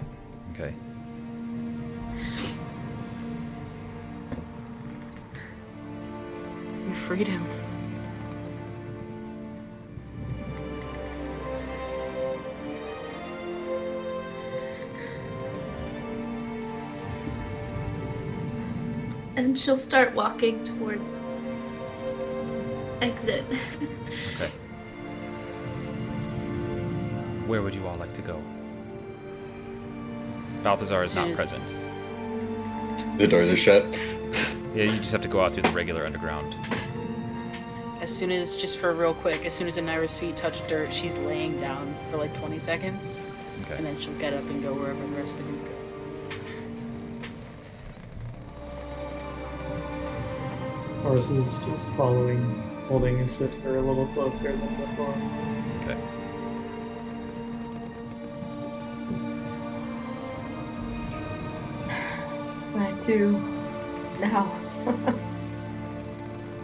Okay. You freed him. And she'll start walking towards exit. Okay. Where would you all like to go? Balthazar is not present. The doors are shut. Yeah, you just have to go out through the regular underground. As soon as, just for real quick, as soon as Anira's feet touch dirt, she's laying down for like 20 seconds. Okay. And then she'll get up and go wherever the rest of the group goes. Horace is just following, holding his sister a little closer than before. Okay. Where to now?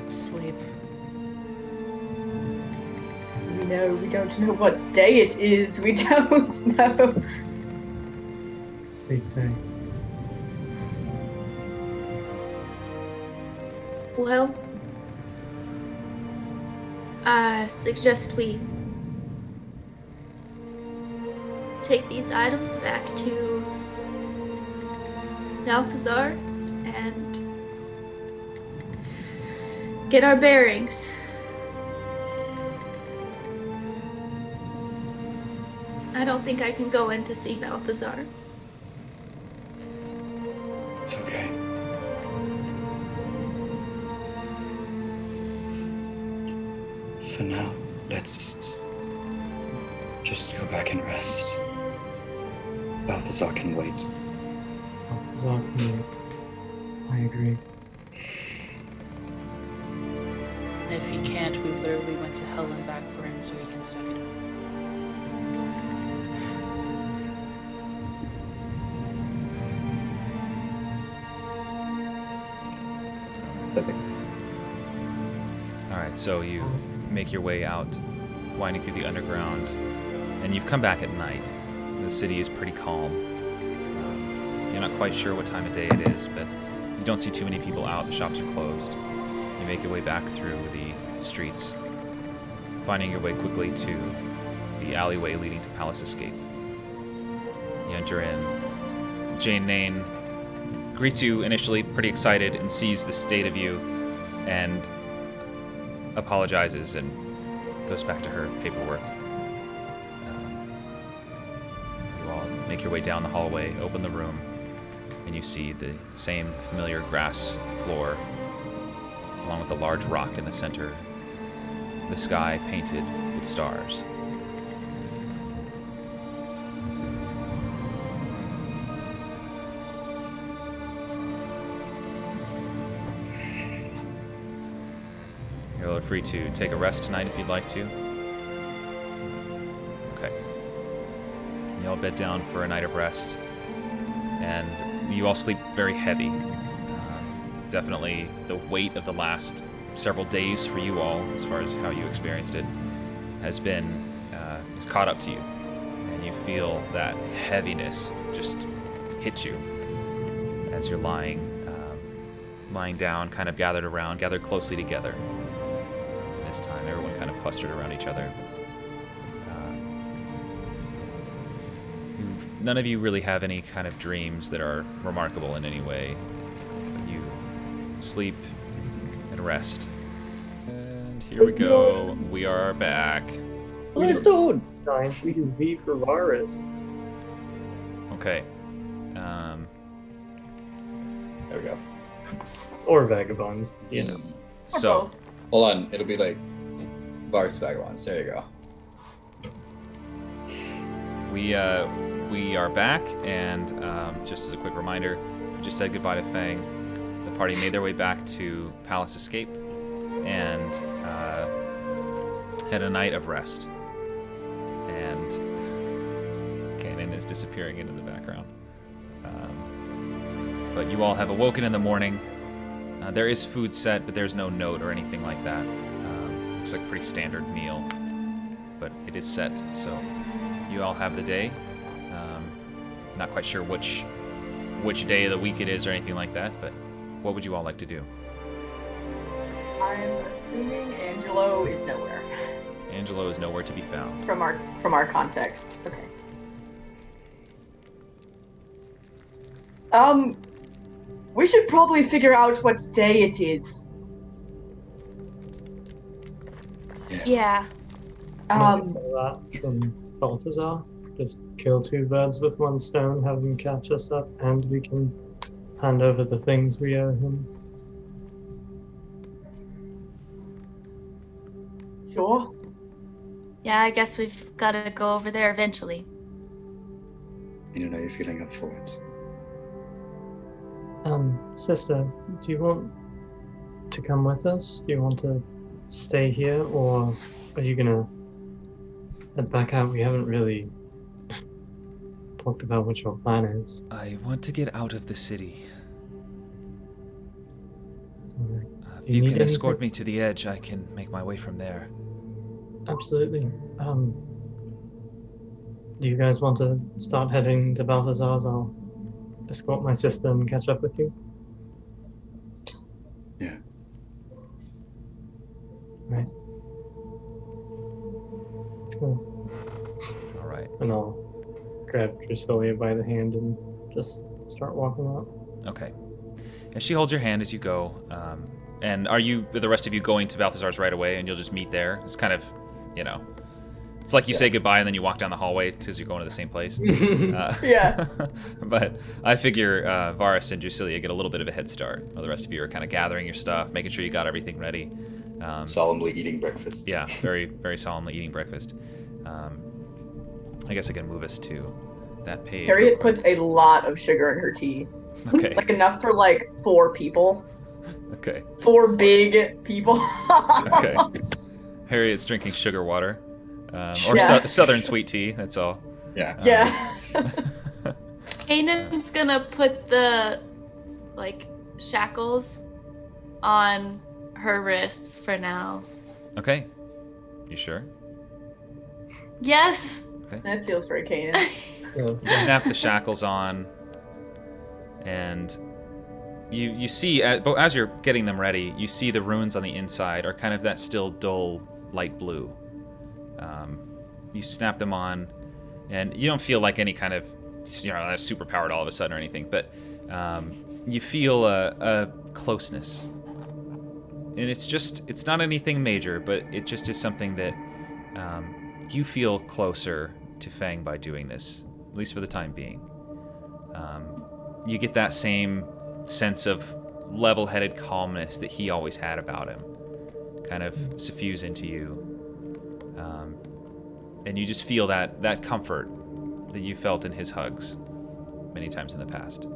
Sleep. We don't know what day it is. We don't know. weekday. Well, I suggest we take these items back to Balthazar and get our bearings. I don't think I can go in to see Balthazar. It's okay. For now, let's just go back and rest. Balthazar can wait. Balthazar can wait. I agree. If he can't, we literally went to hell and back for him so he can suck it up. Alright, so you make your way out, winding through the underground, and you've come back at night. The city is pretty calm. You're not quite sure what time of day it is, but you don't see too many people out. The shops are closed. You make your way back through the streets, finding your way quickly to the alleyway leading to Palace Escape. You enter in. Jane Nain greets you initially, pretty excited, and sees the state of you, and apologizes and goes back to her paperwork. You all make your way down the hallway, open the room, and you see the same familiar grass floor, along with a large rock in the center, the sky painted with stars. You're free to take a rest tonight if you'd like to. Okay. You all bed down for a night of rest, and you all sleep very heavy. Definitely the weight of the last several days for you all, as far as how you experienced it, has caught up to you, and you feel that heaviness just hit you as you're lying down, kind of gathered closely together. This time, everyone kind of clustered around each other. None of you really have any kind of dreams that are remarkable in any way. You sleep and rest. And here we go. We are back. Let's do it! We do V for Varus. Okay. There we go. Or Vagabonds, you know. So, Hold on, it'll be like Varus Vagabonds. There you go. we are back, and just as a quick reminder, we just said goodbye to Fang. The party made their way back to Palace Escape and had a night of rest. And Kanan is disappearing into the background. But you all have awoken in the morning. There is food set, but there's no note or anything like that. Looks like a pretty standard meal, but it is set, so you all have the day. Not quite sure which day of the week it is or anything like that, but what would you all like to do? I'm assuming Angelo is nowhere. Angelo is nowhere to be found. From our context. Okay. We should probably figure out what day it is. Yeah. That from Balthazar. Just kill two birds with one stone, have him catch us up, and we can hand over the things we owe him. Sure. Yeah, I guess we've got to go over there eventually. You know you're feeling up for it. Sister, do you want to come with us? Do you want to stay here, or are you gonna head back out? We haven't really talked about what your plan is. I want to get out of the city. Alright. If you can escort me to the edge, I can make my way from there. Absolutely. Do you guys want to start heading to Balthazar's? I'll escort my sister and catch up with you? Yeah. Right. Let's go. All right. And I'll grab Drasilia by the hand and just start walking out. Okay. And she holds your hand as you go. And are you, the rest of you, going to Balthazar's right away, and you'll just meet there? It's kind of, it's like you say goodbye and then you walk down the hallway because you're going to the same place. Yeah. But I figure Varus and Drasilia get a little bit of a head start, while the rest of you are kind of gathering your stuff, making sure you got everything ready. Solemnly eating breakfast. Yeah, very, very solemnly eating breakfast. I guess I can move us to that page. Harriet puts a lot of sugar in her tea. Okay. Like enough for like 4 people. Okay. 4 big people. Okay. Harriet's drinking sugar water. Or Yeah. southern sweet tea, that's all. Yeah. Yeah. Kanan's gonna put the shackles on her wrists for now. Okay. You sure? Yes. That feels very Kanan. You snap the shackles on, and you see, but as you're getting them ready, you see the runes on the inside are kind of that still dull light blue. You snap them on, and you don't feel like any kind of, super powered all of a sudden or anything, but you feel a closeness. And it's not anything major, but it just is something that you feel closer to Fang by doing this, at least for the time being. You get that same sense of level-headed calmness that he always had about him kind of suffuse into you. And you just feel that comfort that you felt in his hugs many times in the past.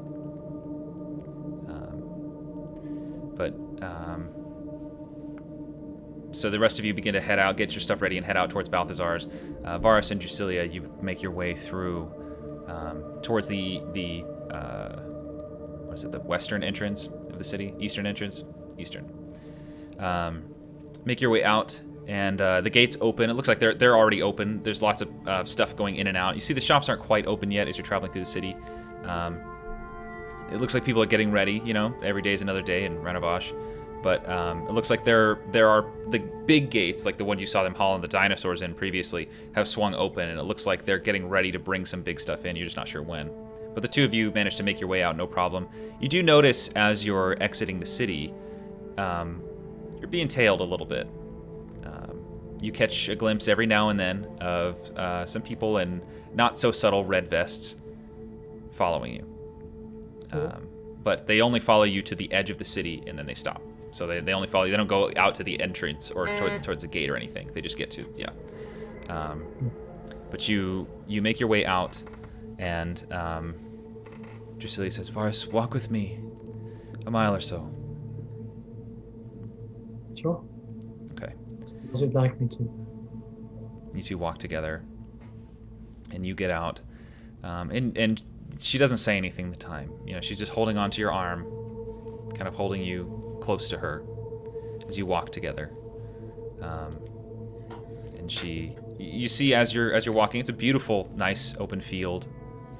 So the rest of you begin to head out, get your stuff ready, and head out towards Balthazar's. Varus and Drasilia, you make your way through towards the western entrance of the city? Eastern entrance? Eastern. Make your way out, and the gates open. It looks like they're already open. There's lots of stuff going in and out. You see the shops aren't quite open yet as you're traveling through the city. It looks like people are getting ready, every day is another day in Ranavash. But it looks like there are the big gates, like the one you saw them hauling the dinosaurs in previously, have swung open, and it looks like they're getting ready to bring some big stuff in. You're just not sure when. But the two of you managed to make your way out, no problem. You do notice as you're exiting the city, you're being tailed a little bit. You catch a glimpse every now and then of some people in not so subtle red vests following you. But they only follow you to the edge of the city, and then they stop. So they only follow you. They don't go out to the entrance or towards the gate or anything. They just get to, but you make your way out, and Drasilia says, Varus, walk with me a mile or so. Sure. Okay. As you'd like me to. You two walk together, and you get out, and she doesn't say anything the time. She's just holding onto your arm, kind of holding you close to her as you walk together. And you see as you're walking, it's a beautiful, nice open field.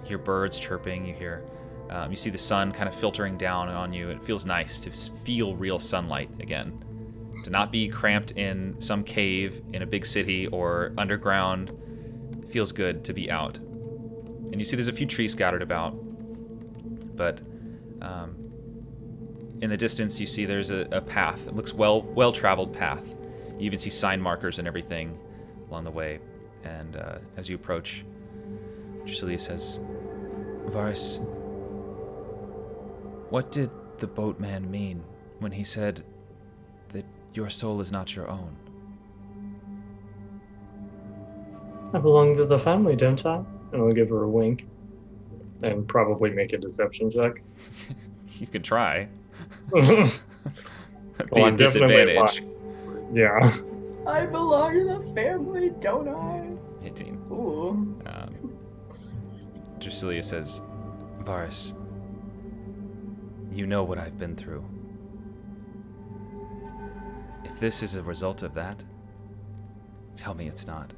You hear birds chirping. You see the sun kind of filtering down on you. It feels nice to feel real sunlight again, to not be cramped in some cave in a big city or underground. It feels good to be out. And you see there's a few trees scattered about, but in the distance you see there's a path. It looks well-traveled path. You even see sign markers and everything along the way. And as you approach, Drasilia says, Varus, what did the boatman mean when he said that your soul is not your own? I belong to the family, don't I? And I'll give her a wink and probably make a deception check. You can try. Well, Be a I'm definitely disadvantage. lying. Yeah. I belong to the family, don't I? 18. Ooh. Drasilia says, Varus, you know what I've been through. If this is a result of that, tell me it's not.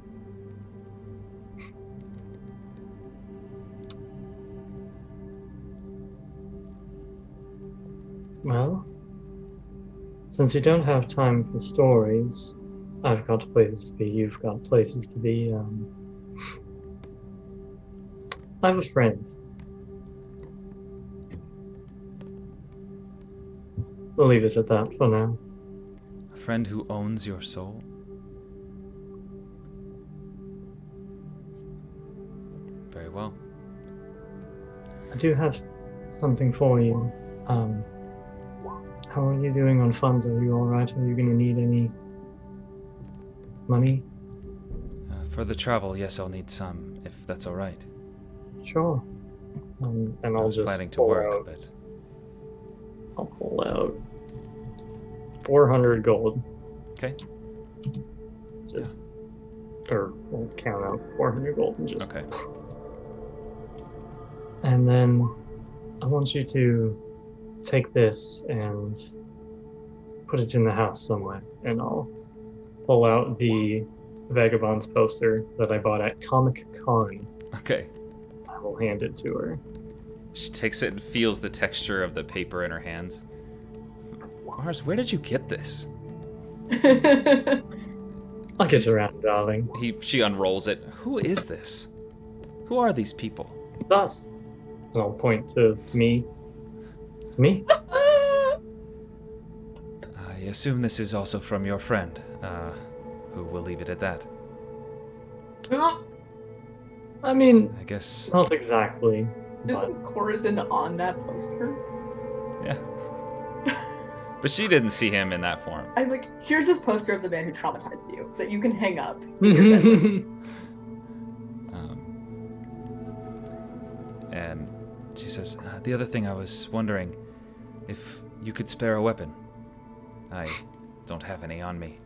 Well, since you don't have time for stories, I've got places to be, you've got places to be. I have a friend. We'll leave it at that for now. A friend who owns your soul? Very well. I do have something for you. How are you doing on funds? Are you alright? Are you going to need any money? For the travel, yes, I'll need some, if that's all right. Sure. And I I'll was just planning to pull work, out, but I'll pull out 400 gold. okay. Just, or we'll count out 400 gold and just. Okay. And then I want you to take this and put it in the house somewhere. And I'll pull out the Vagabonds poster that I bought at Comic Con. Okay. I will hand it to her. She takes it and feels the texture of the paper in her hands. Mars, where did you get this? I'll get around, darling. She unrolls it. Who is this? Who are these people? It's us. And I'll point to me. It's me. I assume this is also from your friend, who will leave it at that. I mean, I guess. not exactly. Isn't Corzin on that poster? Yeah. But she didn't see him in that form. I'm like, here's this poster of the man who traumatized you that you can hang up. And she says, the other thing I was wondering, if you could spare a weapon. I don't have any on me.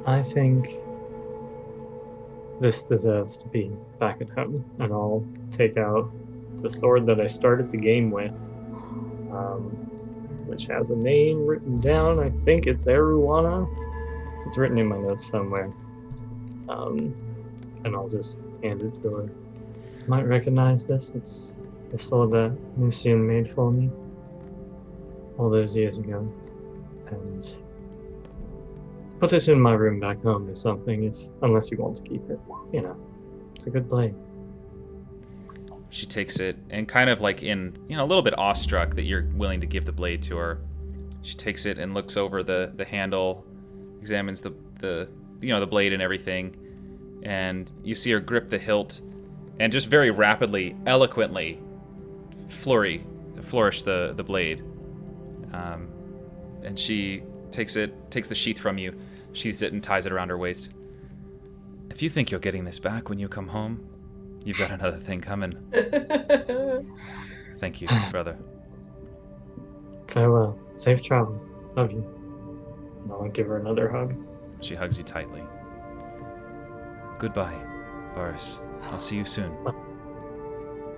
I think this deserves to be back at home, and I'll take out the sword that I started the game with, which has a name written down. I think it's Aruana. It's written in my notes somewhere. And I'll just hand it to her. You might recognize this. It's the sword that Lucian made for me all those years ago. And put it in my room back home or something, unless you want to keep it. You know, it's a good blade. She takes it and kind of like a little bit awestruck that you're willing to give the blade to her. She takes it and looks over the handle, examines the blade and everything, and you see her grip the hilt and just very rapidly, eloquently flourish the blade. And she takes the sheath from you, sheaths it and ties it around her waist. If you think you're getting this back when you come home, you've got another thing coming. Thank you, brother. Farewell. Safe travels. Love you. And I'll give her another hug. She hugs you tightly. Goodbye, Varus. I'll see you soon.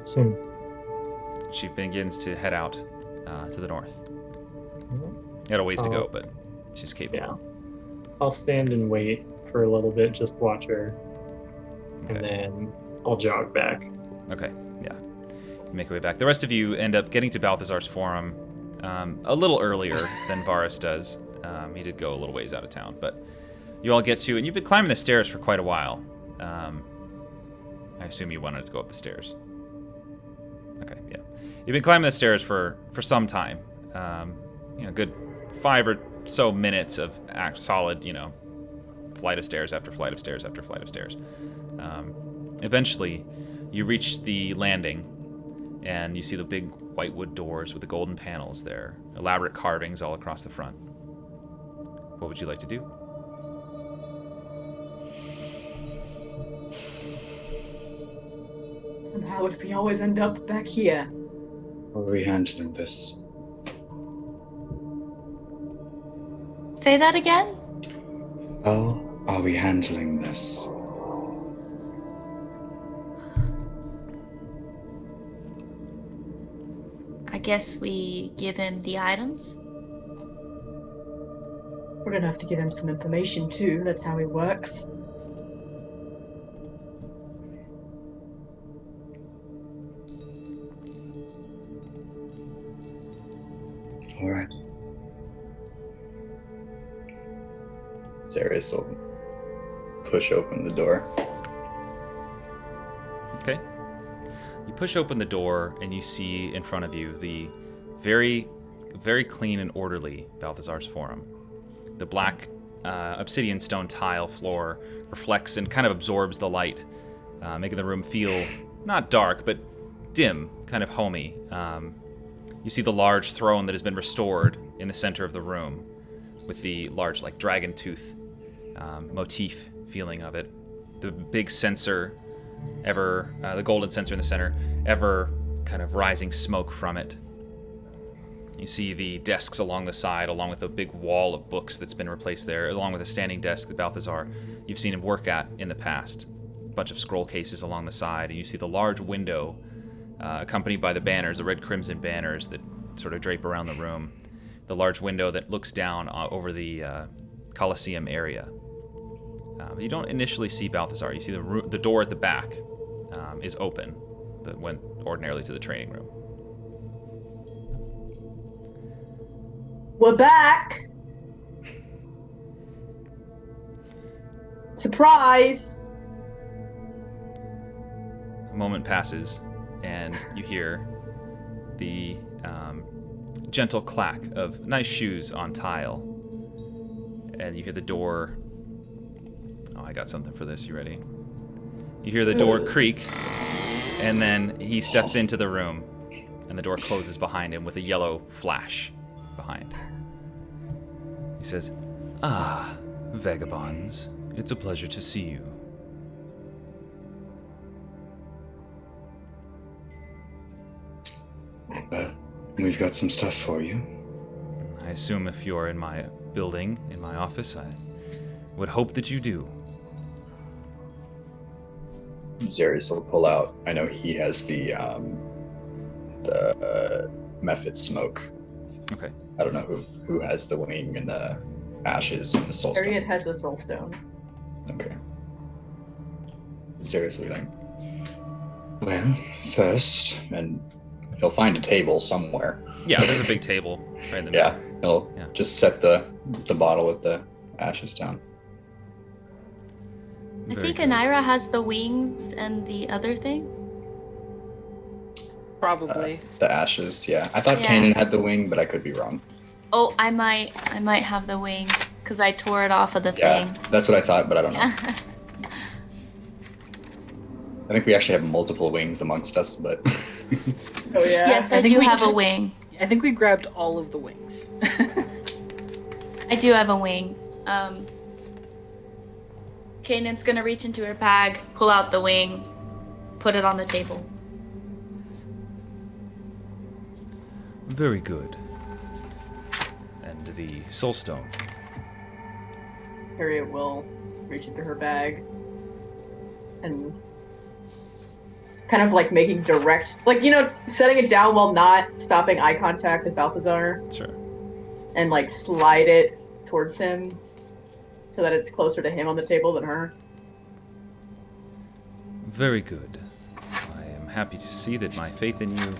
Soon. She begins to head out to the north. Got a ways to go, but she's capable. Yeah. I'll stand and wait for a little bit, just watch her, and then I'll jog back. Okay, yeah. You make your way back. The rest of you end up getting to Balthazar's Forum a little earlier than Varus does. He did go a little ways out of town, but you all get to, and you've been climbing the stairs for quite a while. I assume you wanted to go up the stairs. Okay, yeah. You've been climbing the stairs for some time. Good 5 or so minutes of solid, flight of stairs after flight of stairs after flight of stairs. Eventually, you reach the landing, and you see the big white wood doors with the golden panels there, elaborate carvings all across the front. What would you like to do? Somehow we always end up back here. How are we handling this? Say that again? How are we handling this? I guess we give him the items. We're gonna have to give him some information too. That's how he works. All right. Zarius will push open the door. Okay. You push open the door and you see in front of you the very, very clean and orderly Balthazar's Forum. The black obsidian stone tile floor reflects and kind of absorbs the light, making the room feel not dark, but dim, kind of homey. You see the large throne that has been restored in the center of the room with the large, like, dragon tooth motif feeling of it. The big censer, the golden censer in the center, ever kind of rising smoke from it. You see the desks along the side, along with a big wall of books that's been replaced there, along with a standing desk that Balthazar you've seen him work at in the past. A bunch of scroll cases along the side, and you see the large window accompanied by the banners, the red crimson banners that sort of drape around the room. The large window that looks down over the Colosseum area. But you don't initially see Balthazar. You see the door at the back is open, that went ordinarily to the training room. We're back! Surprise! A moment passes, and you hear the gentle clack of nice shoes on tile. And you hear the door... Oh, I got something for this. You ready? You hear the door creak, and then he steps into the room, and the door closes behind him with a yellow flash behind. He says, "Ah, Vagabonds, it's a pleasure to see you." We've got some stuff for you. I assume if you're in my building, in my office, I would hope that you do. Zarius will pull out. I know he has the method smoke. Okay. I don't know who has the wing and the ashes and the soul stone. Harriet has the soul stone. Okay. Zarius will be like, well, first, and he'll find a table somewhere. Yeah, there's a big table right in the middle. Yeah, he'll just set the bottle with the ashes down. I Very think good. Anira has the wings and the other thing. Probably. The ashes, yeah. I thought Yeah. Kanan had the wing, but I could be wrong. Oh, I might have the wing because I tore it off of the Yeah, thing. that's what I thought, but I don't know. Yeah. I think we actually have multiple wings amongst us, but Oh yeah. Yes, I think do we have just- a wing. I think we grabbed all of the wings. I do have a wing. Kanan's gonna reach into her bag, pull out the wing, put it on the table. Very good. And the soul stone. Harriet will reach into her bag and kind of like making direct, like, you know, setting it down while not stopping eye contact with Balthazar Sure. and like slide it towards him so that it's closer to him on the table than her. Very good. I am happy to see that my faith in you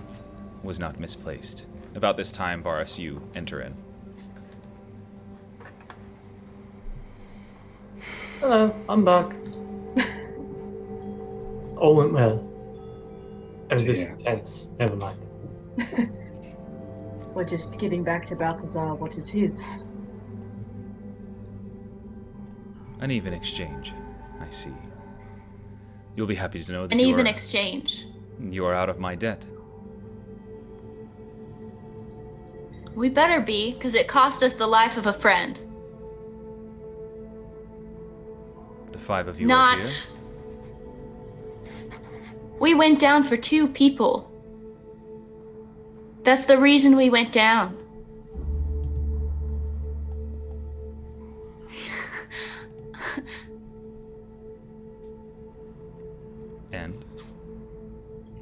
was not misplaced. About this time, Varus, you enter in. Hello, I'm back. All went well. Oh, this is tense. Never mind. We're just giving back to Balthazar what is his. An even exchange. I see. You'll be happy to know that An even exchange. you are out of my debt. We better be, because it cost us the life of a friend. The five of you are here. Not. We went down for 2 people. That's the reason we went down. And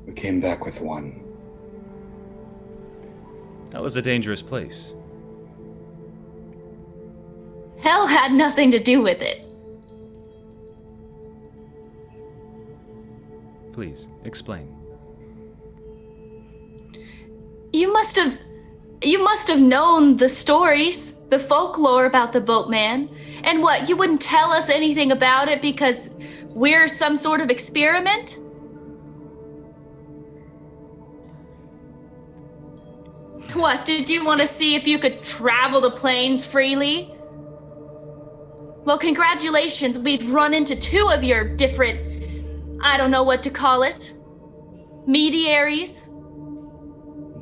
we came back with one. that was a dangerous place. Hell had nothing to do with it. Please, explain. You must have You must have known the stories, the folklore about the boatman. And what, you wouldn't tell us anything about it because we're some sort of experiment? What, did you want to see if you could travel the plains freely? Well, congratulations, we've run into 2 of your different, I don't know what to call it, mediaries.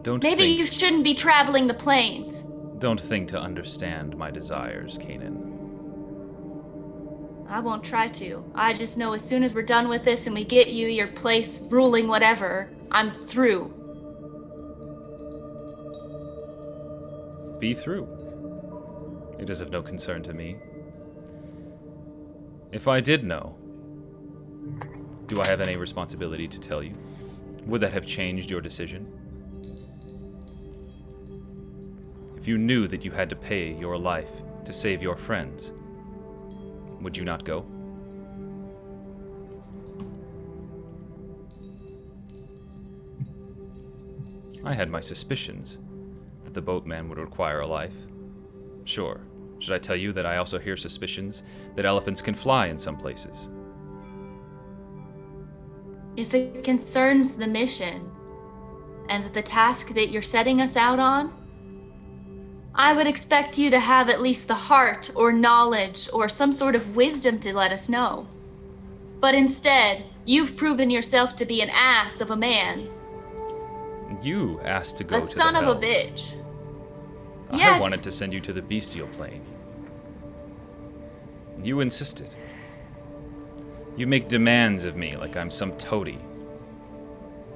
Maybe you shouldn't be traveling the plains. Don't think to understand my desires, Kanan. I won't try to. I just know as soon as we're done with this and we get you your place ruling whatever, I'm through. Be through. It is of no concern to me. If I did know, do I have any responsibility to tell you? Would that have changed your decision? If you knew that you had to pay your life to save your friends, would you not go? I had my suspicions that the boatman would require a life. Sure. Should I tell you that I also hear suspicions that elephants can fly in some places? If it concerns the mission and the task that you're setting us out on, I would expect you to have at least the heart or knowledge or some sort of wisdom to let us know. But instead, you've proven yourself to be an ass of a man. You asked to go to the son of a hells. bitch. I Yes. wanted to send you to the bestial plane. You insisted. You make demands of me like I'm some toady.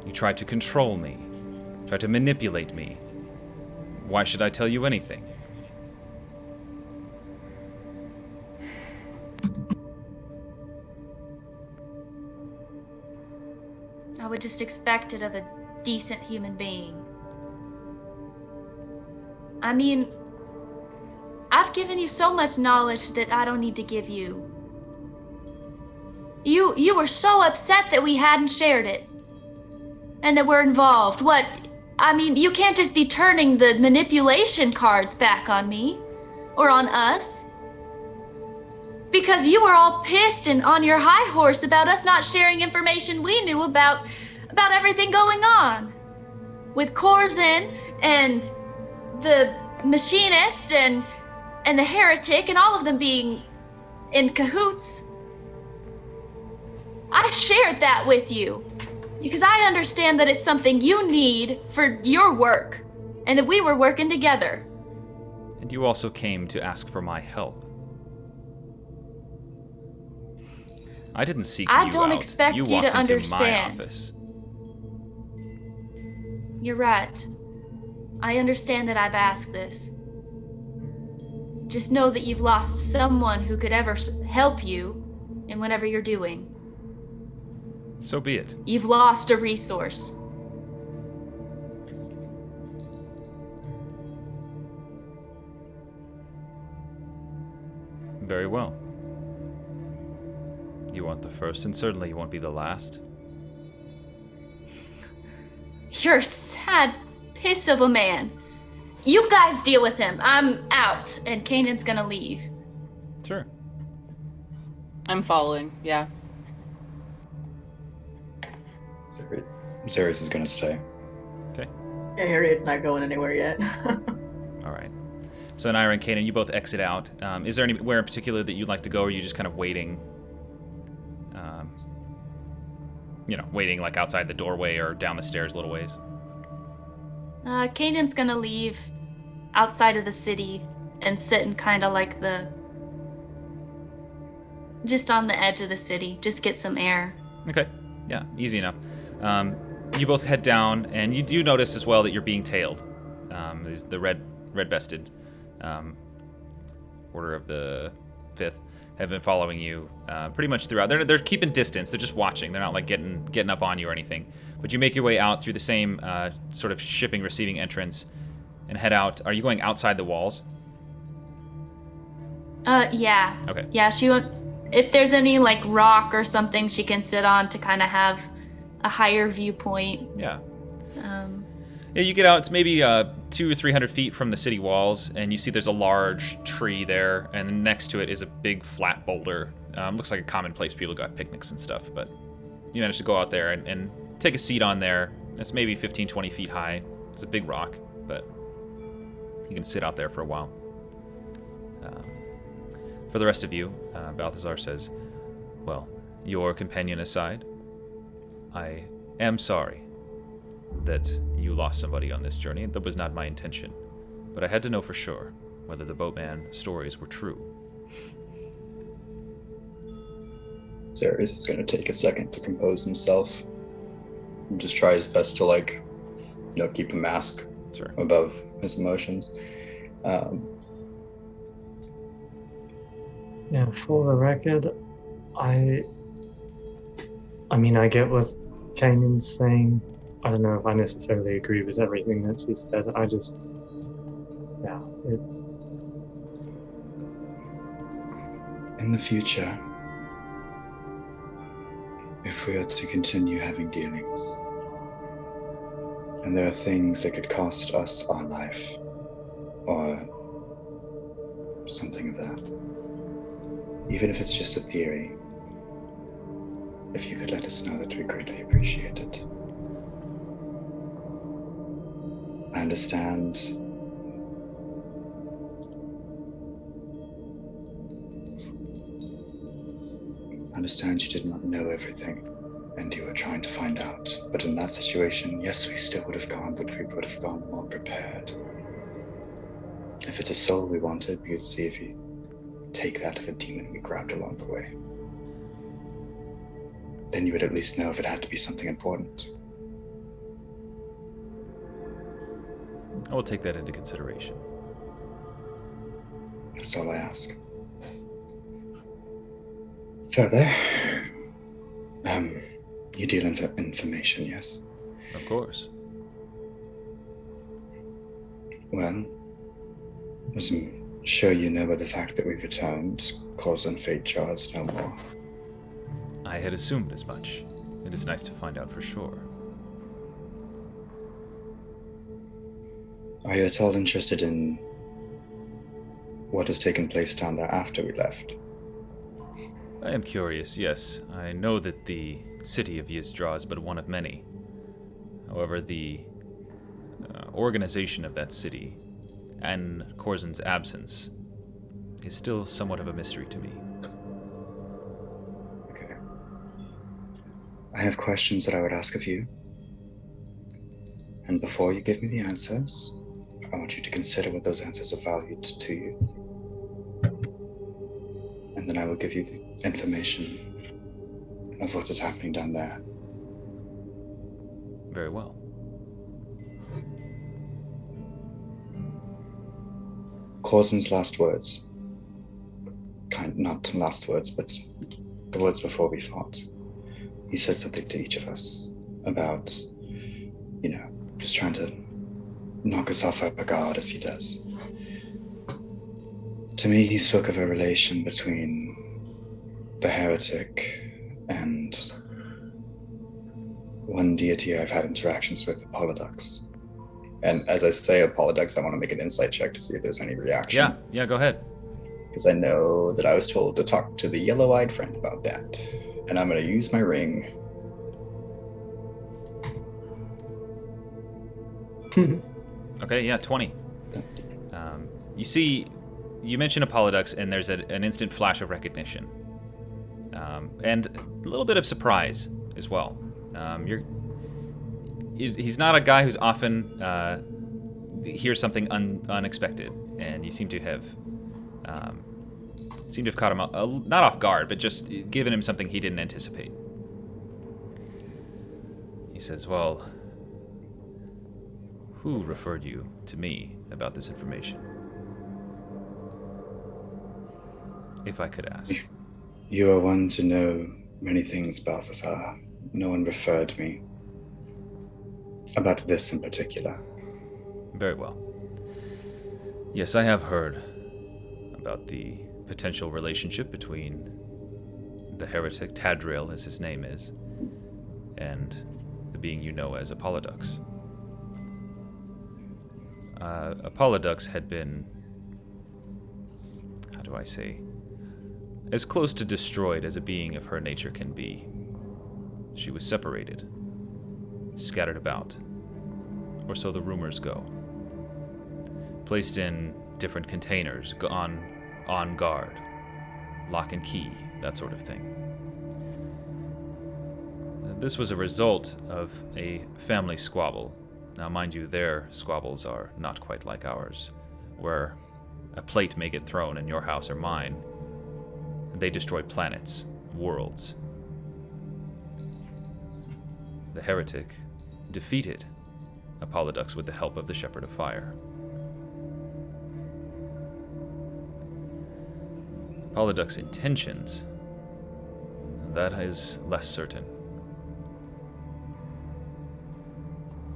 You try to control me, try to manipulate me. Why should I tell you anything? I would just expect it of a decent human being. I mean, I've given you so much knowledge that I don't need to give you. You were so upset that we hadn't shared it. And that we're involved. What? I mean, you can't just be turning the manipulation cards back on me. Or on us. Because you were all pissed and on your high horse about us not sharing information we knew about everything going on. With Corzin and the machinist and the heretic and all of them being in cahoots. I shared that with you because I understand that it's something you need for your work and that we were working together. And you also came to ask for my help. I didn't seek you out. I don't expect you you walked to into understand. my office. You're right. I understand that I've asked this. Just know that you've lost someone who could ever help you in whatever you're doing. So be it. You've lost a resource. Very well. You weren't the first, and certainly you won't be the last. You're a sad piss of a man. You guys deal with him. I'm out, and Kanan's gonna leave. Sure. I'm following, yeah. Zarius is gonna stay. Okay. Yeah, Harriet's not going anywhere yet. All right. So Naira and Kanan, you both exit out. Is there anywhere in particular that you'd like to go, or are you just kind of waiting? Waiting like outside the doorway or down the stairs a little ways? Kanan's gonna leave outside of the city and sit in kind of like just on the edge of the city, just get some air. Okay. Yeah, easy enough. You both head down, and you do notice as well that you're being tailed. There's the red-vested Order of the Fifth have been following you pretty much throughout. They're keeping distance. They're just watching. They're not like getting up on you or anything. But you make your way out through the same sort of shipping receiving entrance and head out. Are you going outside the walls? Yeah. Okay. Yeah, if there's any like rock or something she can sit on to kind of have a higher viewpoint. Yeah. Yeah, you get out. It's maybe 200 or 300 feet from the city walls, and you see there's a large tree there, and then next to it is a big flat boulder. Looks like a common place people go have picnics and stuff, but you manage to go out there and take a seat on there. It's maybe 15, 20 feet high. It's a big rock, but you can sit out there for a while. For the rest of you, Balthazar says, well, your companion aside, I am sorry that you lost somebody on this journey. That was not my intention. But I had to know for sure whether the boatman stories were true. Zarius is going to take a second to compose himself and just try his best to, keep a mask above his emotions. Yeah, for the record, I get what Kanan's saying. I don't know if I necessarily agree with everything that she said. In the future, if we are to continue having dealings, and there are things that could cost us our life, or something of that, even if it's just a theory, if you could let us know, that we greatly appreciate it. I understand you did not know everything, and you were trying to find out. But in that situation, yes, we still would have gone, but we would have gone more prepared. If it's a soul we wanted, we would see if you take that of a demon we grabbed along the way. Then you would at least know if it had to be something important. I will take that into consideration. That's all I ask. Further, you deal in information, yes? Of course. Well, as I'm sure you know by the fact that we've returned, Corzin Fatedraw is no more. I had assumed as much. It is nice to find out for sure. Are you at all interested in what has taken place down there after we left? I am curious, yes. I know that the city of Yiz-Drah is but one of many. However, the organization of that city and Corzin's absence is still somewhat of a mystery to me. Okay. I have questions that I would ask of you. And before you give me the answers, I want you to consider what those answers are valued to you. And then I will give you the information of what is happening down there. Very well. Corzin's last words. Not last words, but the words before we fought. He said something to each of us about, just trying to knock us off our guard as he does. To me, he spoke of a relation between the heretic and one deity I've had interactions with, Apollodox. And as I say Apollodox, I want to make an insight check to see if there's any reaction. Yeah, go ahead. Because I know that I was told to talk to the yellow-eyed friend about that. And I'm going to use my ring. Okay, yeah, 20. You see, you mention Apollodox, and there's an instant flash of recognition. And a little bit of surprise as well. He's not a guy who's often hears something unexpected, and you seem to have caught him not off guard, but just given him something he didn't anticipate. He says, "Well, who referred you to me about this information? If I could ask." You are one to know many things, Balthazar. No one referred me about this in particular. Very well. Yes, I have heard about the potential relationship between the heretic Tadriel, as his name is, and the being you know as Apollodox. Apollodux had been, how do I say, as close to destroyed as a being of her nature can be. She was separated, scattered about, or so the rumors go. Placed in different containers, on guard, lock and key, that sort of thing. This was a result of a family squabble. Now, mind you, their squabbles are not quite like ours, where a plate may get thrown in your house or mine. They destroy planets, worlds. The heretic defeated Apollodux with the help of the Shepherd of Fire. Apollodux's intentions, that is less certain.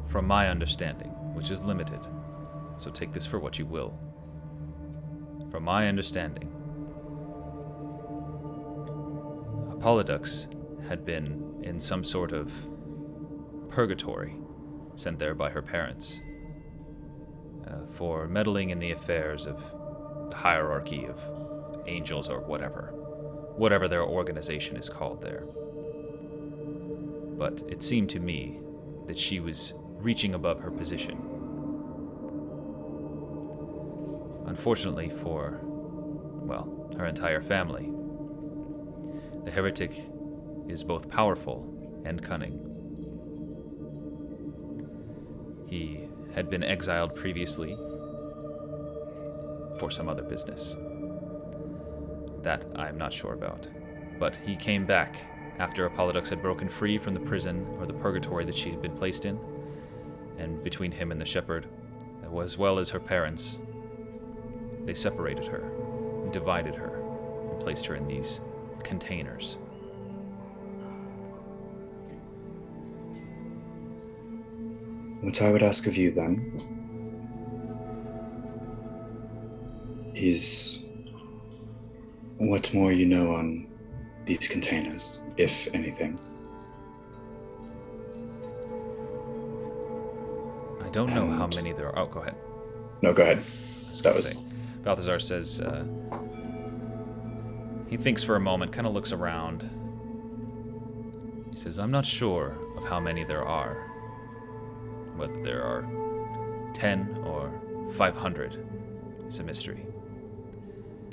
From my understanding, which is limited, so take this for what you will. From my understanding, Apollodux had been in some sort of purgatory, sent there by her parents, for meddling in the affairs of the hierarchy of angels or whatever their organization is called there. But it seemed to me that she was reaching above her position. Unfortunately for, well, her entire family, the heretic is both powerful and cunning. He had been exiled previously for some other business. That I'm not sure about. But he came back after Apollodux had broken free from the prison or the purgatory that she had been placed in. And between him and the shepherd, as well as her parents, they separated her, divided her, and placed her in these containers. What I would ask of you then is what more you know on these containers, if anything. I don't know how many there are. Oh, go ahead. No, go ahead. Balthazar says, he thinks for a moment, kind of looks around. He says, I'm not sure of how many there are. Whether there are 10 or 500 is a mystery.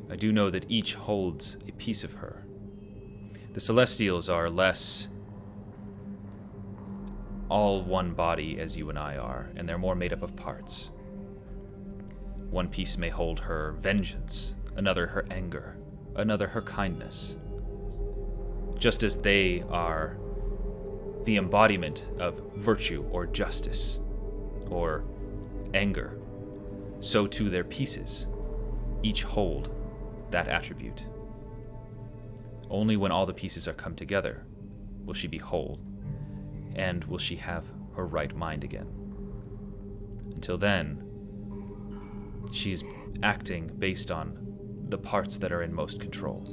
I do know that each holds a piece of her. The Celestials are less all one body as you and I are, and they're more made up of parts. One piece may hold her vengeance, another her anger, another her kindness. Just as they are the embodiment of virtue or justice or anger, so too their pieces each hold that attribute. Only when all the pieces are come together will she be whole, and will she have her right mind again. Until then, she's acting based on the parts that are in most control.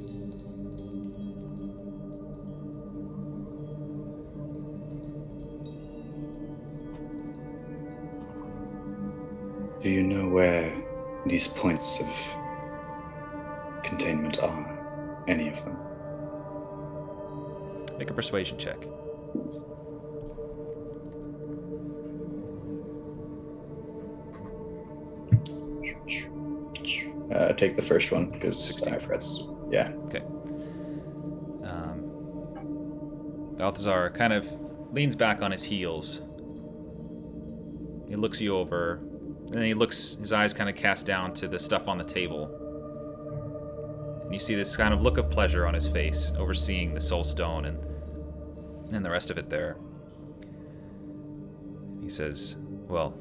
Do you know where these points of containment are? Any of them? Make a persuasion check. Take the first one, because I forgot. Yeah. Okay. Balthazar kind of leans back on his heels. He looks you over, and then his eyes kind of cast down to the stuff on the table. And you see this kind of look of pleasure on his face, overseeing the soul stone and the rest of it there. He says, well,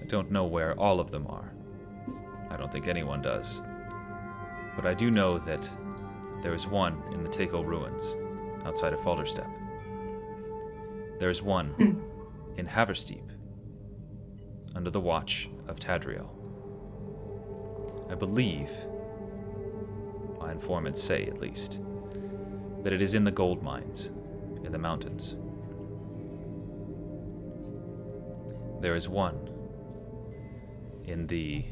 I don't know where all of them are. I don't think anyone does. But I do know that there is one in the Takeo ruins, outside of Falderstep. There is one in Haversteep, under the watch of Tadriel. I believe, my informants say at least, that it is in the gold mines, in the mountains. There is one in the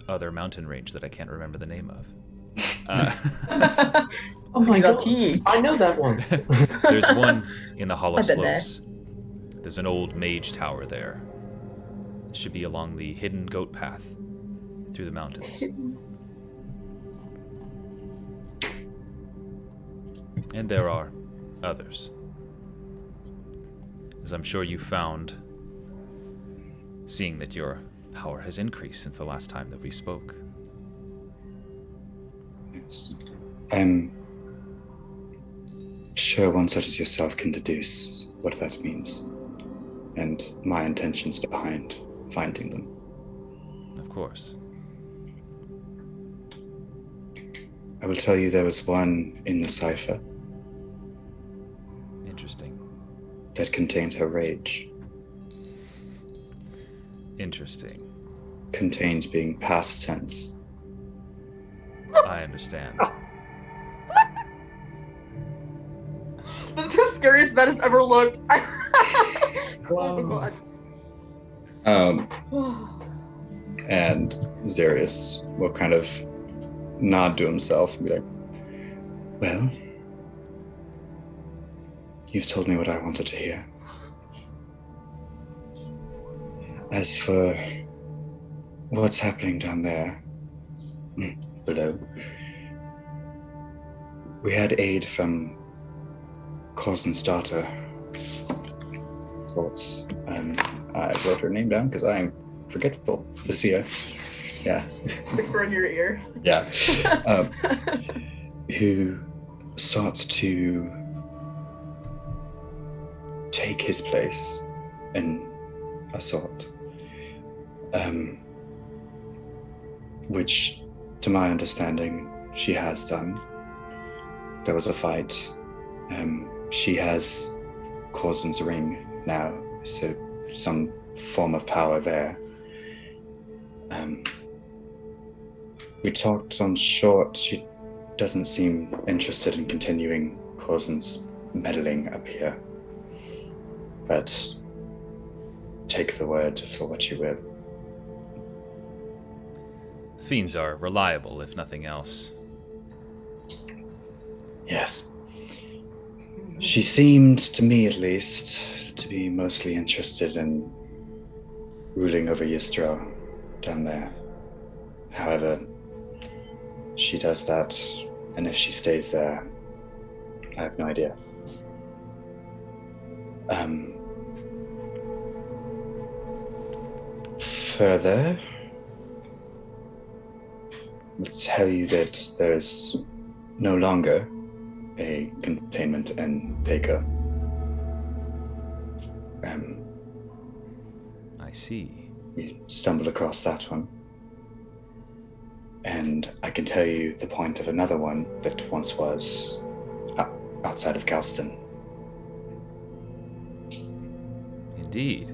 other mountain range that I can't remember the name of. Oh my god, Exotique. I know that one. There's one in the Hollow I've been there. Slopes. There's an old mage tower there. It should be along the hidden goat path through the mountains. And there are others. As I'm sure you found, seeing that your power has increased since the last time that we spoke. Yes. I'm sure one such as yourself can deduce what that means, and my intentions behind finding them. Of course. I will tell you there was one in the cipher Interesting. that contained her rage, Interesting. contained being past tense. I understand. That's the scariest man has ever looked. Wow. Um, Oh and Zarius will kind of nod to himself and be like, well, you've told me what I wanted to hear. As for what's happening down there, below, we had aid from Corzin's daughter, sorts. I wrote her name down because I'm forgetful. Veseer. Yeah. Whisper in your ear. Yeah. Who sought to take his place in assault. Which, to my understanding, she has done. There was a fight. She has Corzin's ring now, so some form of power there. We talked on short. She doesn't seem interested in continuing Corzin's meddling up here. But take the word for what you will. Fiends are reliable, if nothing else. Yes. She seemed, to me at least, to be mostly interested in ruling over Yiz-Drah down there. However, she does that, and if she stays there, I have no idea. Further, I'll tell you that there's no longer a containment in Theka. I see. We stumbled across that one. And I can tell you the point of another one that once was outside of Galston. Indeed.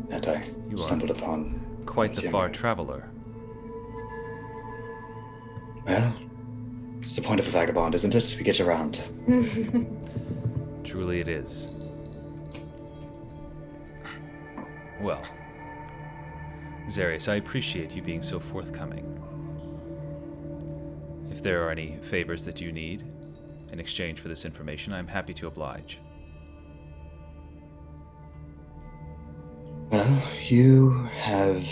That I You are stumbled upon. Quite as the young. far traveler. Well, it's the point of a vagabond, isn't it? We get around. Truly it is. Well, Zarius, I appreciate you being so forthcoming. If there are any favors that you need in exchange for this information, I'm happy to oblige. Well, you have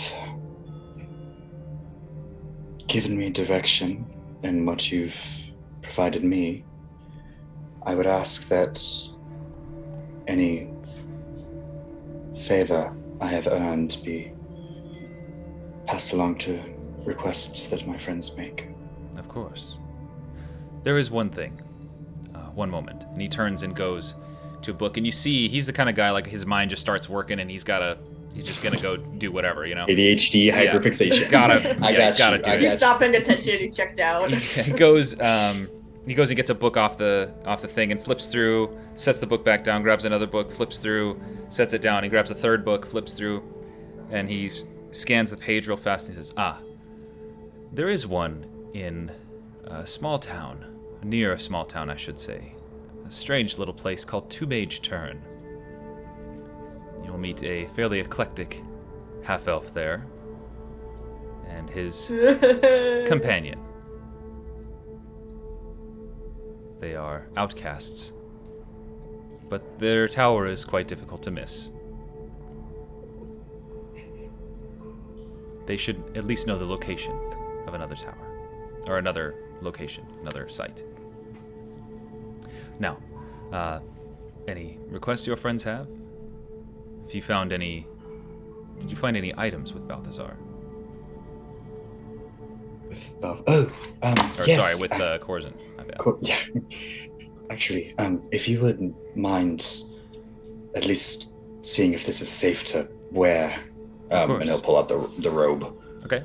given me direction in what you've provided me. I would ask that any favor I have earned be passed along to requests that my friends make. Of course. There is one thing. One moment. And he turns and goes to a book, and you see he's the kind of guy, like, his mind just starts working, and he's just gonna go do whatever, you know? ADHD, hyperfixation. He's gotta do it. He's not paying attention. He checked out. He goes and gets a book off the thing and flips through, sets the book back down, grabs another book, flips through, sets it down. He grabs a third book, flips through, and he scans the page real fast, and he says, there is one in a small town, near a small town, I should say. A strange little place called Two Mage Turn. You'll meet a fairly eclectic half-elf there, and his companion. They are outcasts, but their tower is quite difficult to miss. They should at least know the location of another tower, or another location, another site. Now, any requests your friends have? If you found any, did you find any items with Balthazar? Yes. Sorry, with Corzin. My bad. Yeah. Actually, if you wouldn't mind at least seeing if this is safe to wear, and he'll pull out the robe. Okay.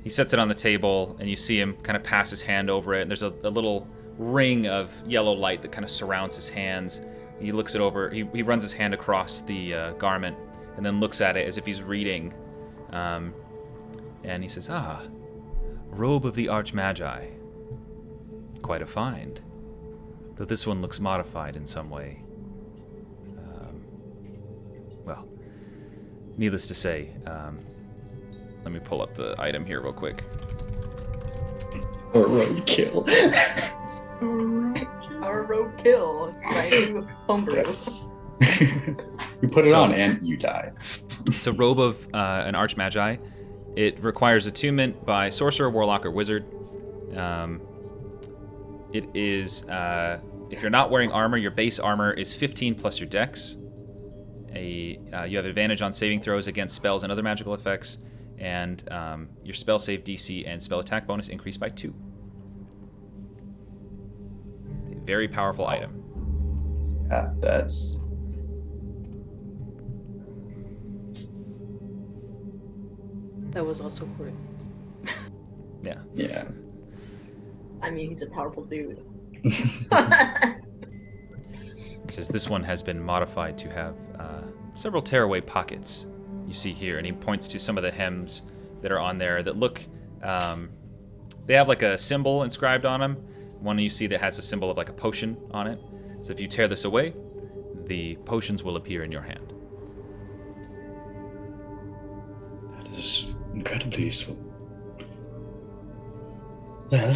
He sets it on the table, and you see him kind of pass his hand over it, and there's a little ring of yellow light that kind of surrounds his hands. He looks it over, he runs his hand across the garment, and then looks at it as if he's reading. And he says, Robe of the Archmagi. Quite a find. Though this one looks modified in some way. Well, needless to say, let me pull up the item here real quick. A roadkill. Our roadkill. Right? Homebrew. You put it on and you die. It's a robe of an Archmagi. It requires attunement by sorcerer, warlock, or wizard. It is, if you're not wearing armor, your base armor is 15 plus your dex. You have advantage on saving throws against spells and other magical effects, and your spell save DC and spell attack bonus increase by 2. A very powerful item. Yeah, that's... That was also worth it. Yeah. Yeah. I mean, he's a powerful dude. It says this one has been modified to have several tearaway pockets you see here, and he points to some of the hems that are on there that look, they have like a symbol inscribed on them. One you see that has a symbol of like a potion on it. So if you tear this away, the potions will appear in your hand. That is incredibly useful. Well,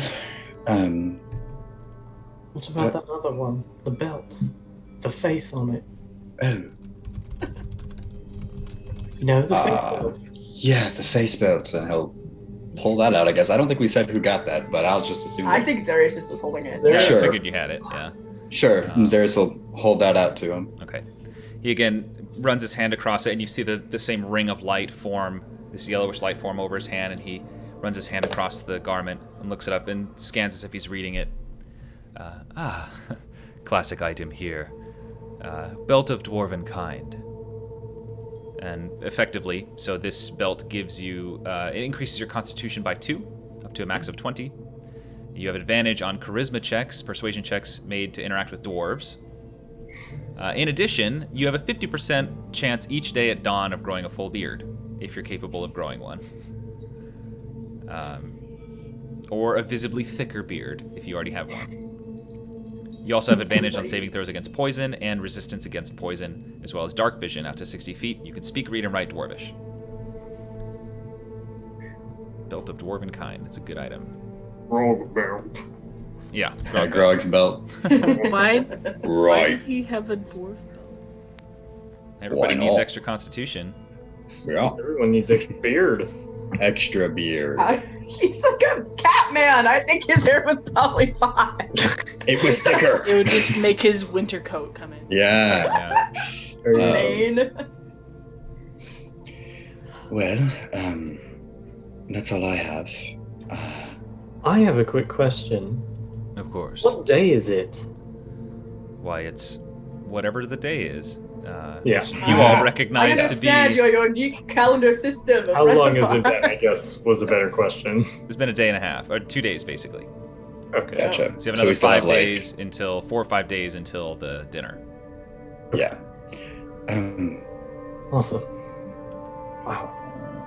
What about that other one? The belt. The face on it. Oh. You know, the face belt. Yeah, the face belt, and he'll pull that out, I guess. I don't think we said who got that, but I was just assuming. I think Xerius just was holding it. Yeah, Sure. I figured you had it, yeah. Sure, Xerius will hold that out to him. Okay. He again runs his hand across it, and you see the same ring of light form, this yellowish light form over his hand, and he runs his hand across the garment and looks it up and scans as if he's reading it. Classic item here. Belt of Dwarven Kind. And effectively, so this belt gives you, it increases your constitution by 2, up to a max of 20. You have advantage on charisma checks, persuasion checks made to interact with dwarves. In addition, you have a 50% chance each day at dawn of growing a full beard, if you're capable of growing one. Or a visibly thicker beard, if you already have one. You also have advantage on saving throws against poison and resistance against poison, as well as dark vision out to 60 feet. You can speak, read, and write Dwarvish. Belt of Dwarven Kind. It's a good item. Rogue belt. Yeah. Grog's belt. Why Right. did he have a dwarf belt? Everybody Why needs not? extra constitution. Yeah. Everyone needs a beard. Extra beard. He's like a cat man. I think his hair was probably fine. It was thicker. It would just make his winter coat come in. Yeah. Yeah. Rain. Well, that's all I have. I have a quick question. Of course. What day is it? Why, it's whatever the day is. Yeah. Which you all recognize I to be. understand your unique calendar system. of How long has it rectifying. been, I guess, was a better question. It's been a day and a half, or 2 days basically. Okay. Gotcha. So you have we another still 5 have, like- days until 4 or 5 days until the dinner. Yeah. Awesome. Wow.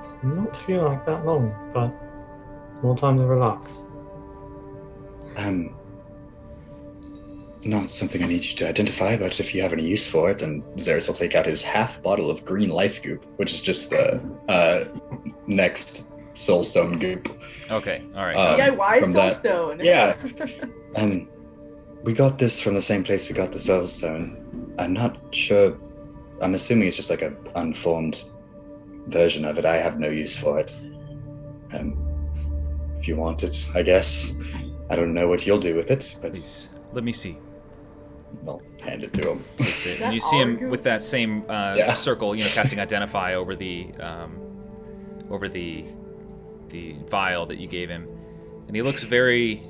Does not feel like that long, but more time to relax. not something I need you to identify, but if you have any use for it, then Xeris will take out his half bottle of green life goop, which is just the next soulstone goop. Okay, all right. DIY from that- soulstone. Yeah. We got this from the same place we got the soulstone. I'm not sure. I'm assuming it's just like an unformed version of it. I have no use for it. If you want it, I guess. I don't know what you'll do with it, but Please, let me see. I'll hand it to him. Takes it, That and you see him argue- with that same circle, casting Identify over the vial that you gave him, and he looks very,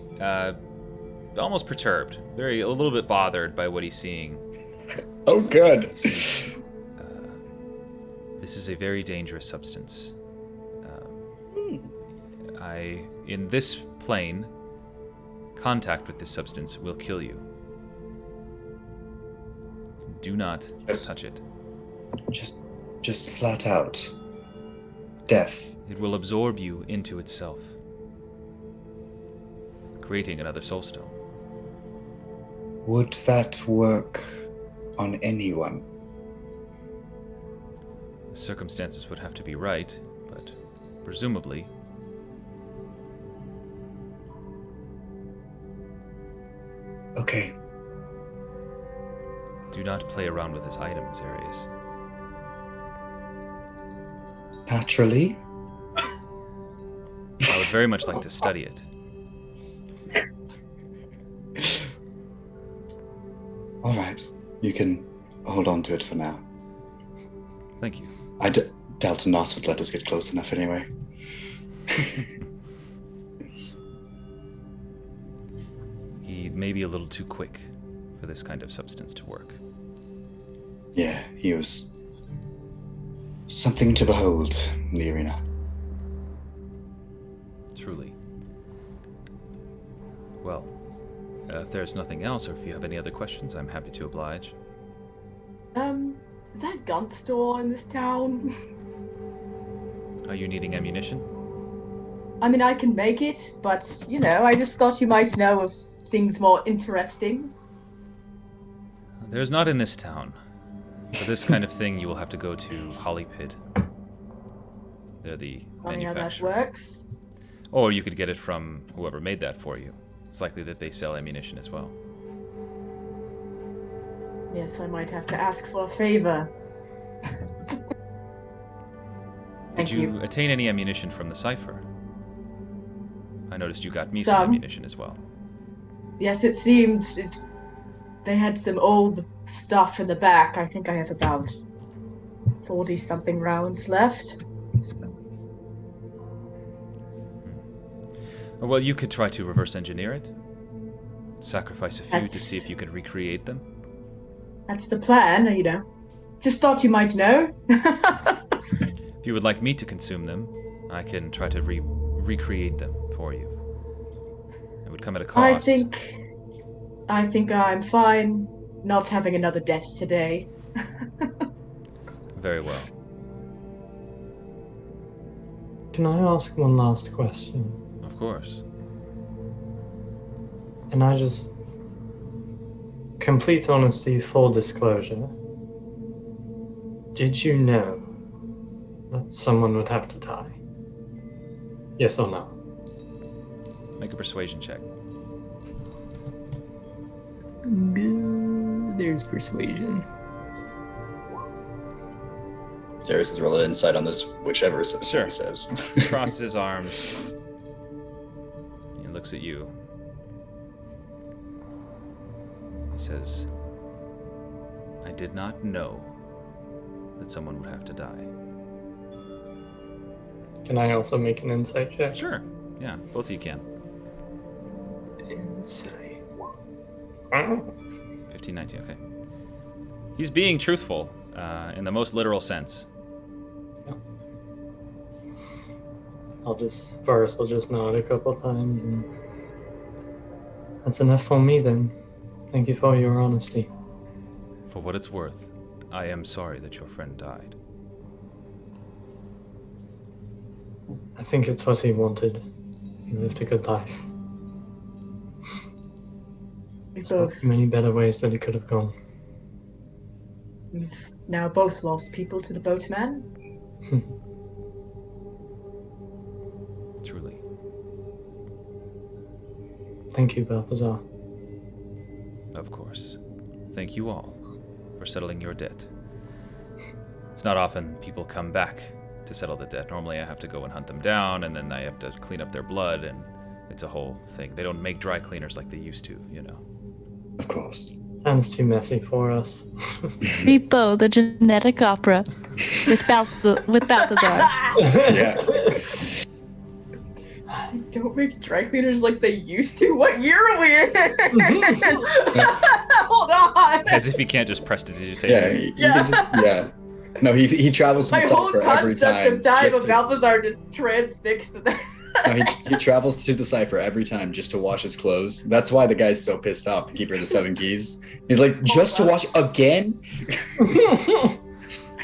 almost perturbed, a little bit bothered by what he's seeing. Oh, good. He says, this is a very dangerous substance. In this plane, contact with this substance will kill you. Do not Yes. touch it. Just flat out. Death. It will absorb you into itself, creating another soulstone. Would that work on anyone? The circumstances would have to be right, but presumably. Okay. Do not play around with his items, Arius. Naturally. I would very much like to study it. All right. You can hold on to it for now. Thank you. I doubt Nos would let us get close enough anyway. He may be a little too quick for this kind of substance to work. Yeah, he was something to behold in the arena. Truly. Well, if there's nothing else, or if you have any other questions, I'm happy to oblige. Is that a gun store in this town? Are you needing ammunition? I mean, I can make it, but, I just thought you might know of things more interesting. There's not in this town. For this kind of thing, you will have to go to Holly Pit. They're the Funny how that manufacturer. works. Or you could get it from whoever made that for you. It's likely that they sell ammunition as well. Yes, I might have to ask for a favor. Did Thank you you. attain any ammunition from the cipher? I noticed you got me some Some. ammunition as well. Yes, it seemed they had some old stuff in the back. I think I have about 40-something rounds left. Well, you could try to reverse engineer it. Sacrifice a few to That's- see if you could recreate them. That's the plan, Just thought you might know. If you would like me to consume them, I can try to recreate them for you. It would come at a cost. I think I'm fine not having another debt today. Very well. Can I ask one last question? Of course. And I just... Complete honesty, full disclosure. Did you know that someone would have to die? Yes or no? Make a persuasion check. There's persuasion. Darius is rolling insight on this, whichever Sure. he says. Crosses his arms. He looks at you. He says, I did not know that someone would have to die. Can I also make an insight check? Sure. Yeah, both of you can. Insight. 15, 19, okay. He's being truthful in the most literal sense. Varus will just nod a couple times, and that's enough for me then. Thank you for your honesty. For what it's worth, I am sorry that your friend died. I think it's what he wanted. He lived a good life. We So both many better ways that it could have gone. we've now both lost people to the boatman. Truly. Thank you, Balthazar. Of course. Thank you all for settling your debt. It's not often people come back to settle the debt. Normally I have to go and hunt them down, and then I have to clean up their blood, and it's a whole thing. They don't make dry cleaners like they used to, you know. Of course. Sounds too messy for us. Repo, the genetic opera, with Balthazar. Yeah. Don't make dry cleaners like they used to. What year are we in? Hold on. As if he can't just prestidigitate. Yeah. You can just, yeah. No, he travels to My the whole cipher every concept time. of time just of to- Balthazar just transfixed to that. No, he travels to the cipher every time just to wash his clothes. That's why the guy's so pissed off, the keeper of the seven keys. He's like, just to wash again?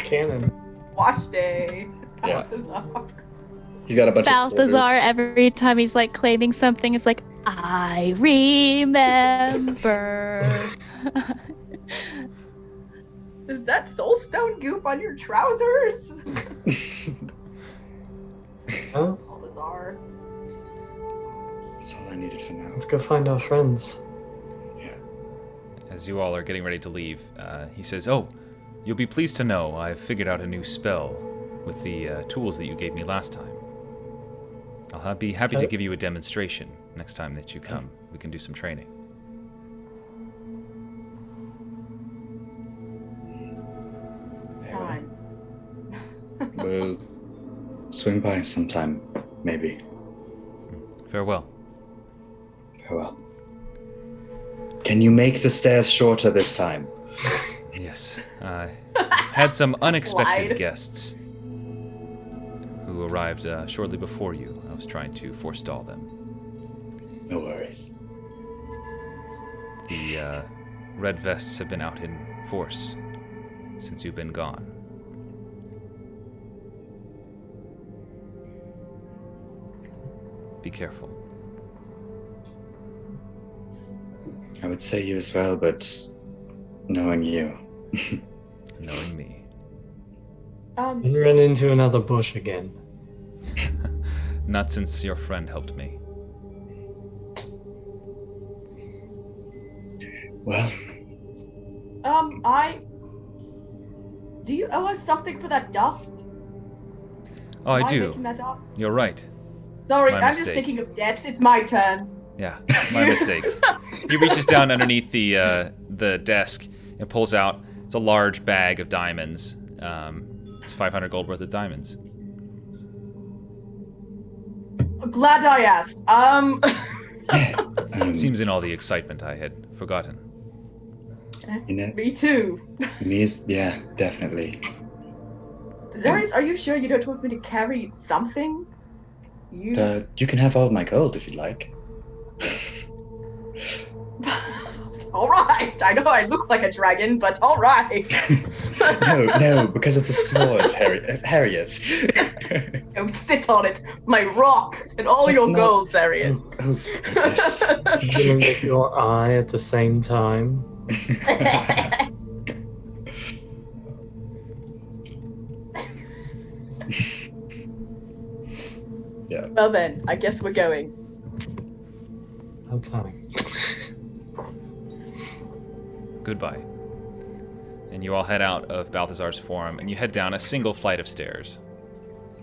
Canon. Wash day. Yeah. Balthazar. He's got a bunch of Balthazar, orders. every time he's like claiming something, is like, I remember. Is that soulstone goop on your trousers? Huh? Balthazar. That's all I needed for now. Let's go find our friends. As you all are getting ready to leave, he says, "Oh, you'll be pleased to know I've figured out a new spell with the tools that you gave me last time. I'll be happy to give you a demonstration next time that you come. We can do some training." Fine. We'll swing by sometime, maybe. Farewell. Farewell. Can you make the stairs shorter this time? Yes, I had some unexpected Slide. guests who arrived shortly before you. I was trying to forestall them. No worries. The red vests have been out in force since you've been gone. Be careful. I would say you as well, but knowing you. Knowing me. And run into another bush again. Not since your friend helped me. Well, Do you owe us something for that dust? Oh, I Am do. making that up? You're right. Sorry, My I'm just mistake. thinking of debts. It's my turn. Yeah, my mistake. He reaches down underneath the desk and pulls out. It's a large bag of diamonds. It's 500 gold worth of diamonds. Glad I asked. Seems in all the excitement I had forgotten. That's You know- me too. me is, yeah, definitely. Zarius, are you sure you don't want me to carry something? You can have all my gold if you'd like. All right. I know I look like a dragon, but all right. No, because of the swords, Harriet. Go sit on it, my rock, and all That's your not- gold, Zarius. Oh goodness. You gonna get your eye at the same time? Yeah. Well then, I guess we're going. How time. Goodbye. And you all head out of Balthazar's forum, and you head down a single flight of stairs.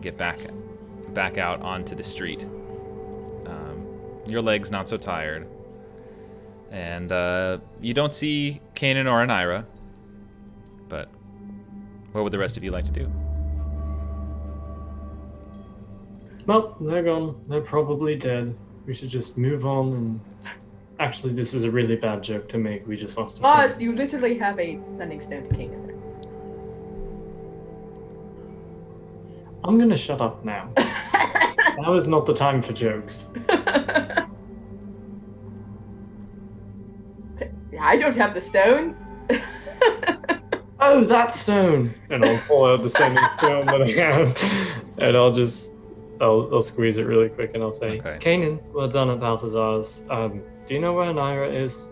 Get back out onto the street. Your leg's not so tired. And you don't see Kanan or Anira. But what would the rest of you like to do? Well, they're gone. They're probably dead. We should just move on and... Actually, this is a really bad joke to make. We just lost a friend. Plus, you literally have a sending stone to King in there. I'm gonna shut up now. Now is not the time for jokes. I don't have the stone. Oh, that stone! And I'll pull out the sending stone that I have, and I'll squeeze it really quick, and I'll say, Okay. Kanan, well done at Balthazar's. Do you know where Anira is?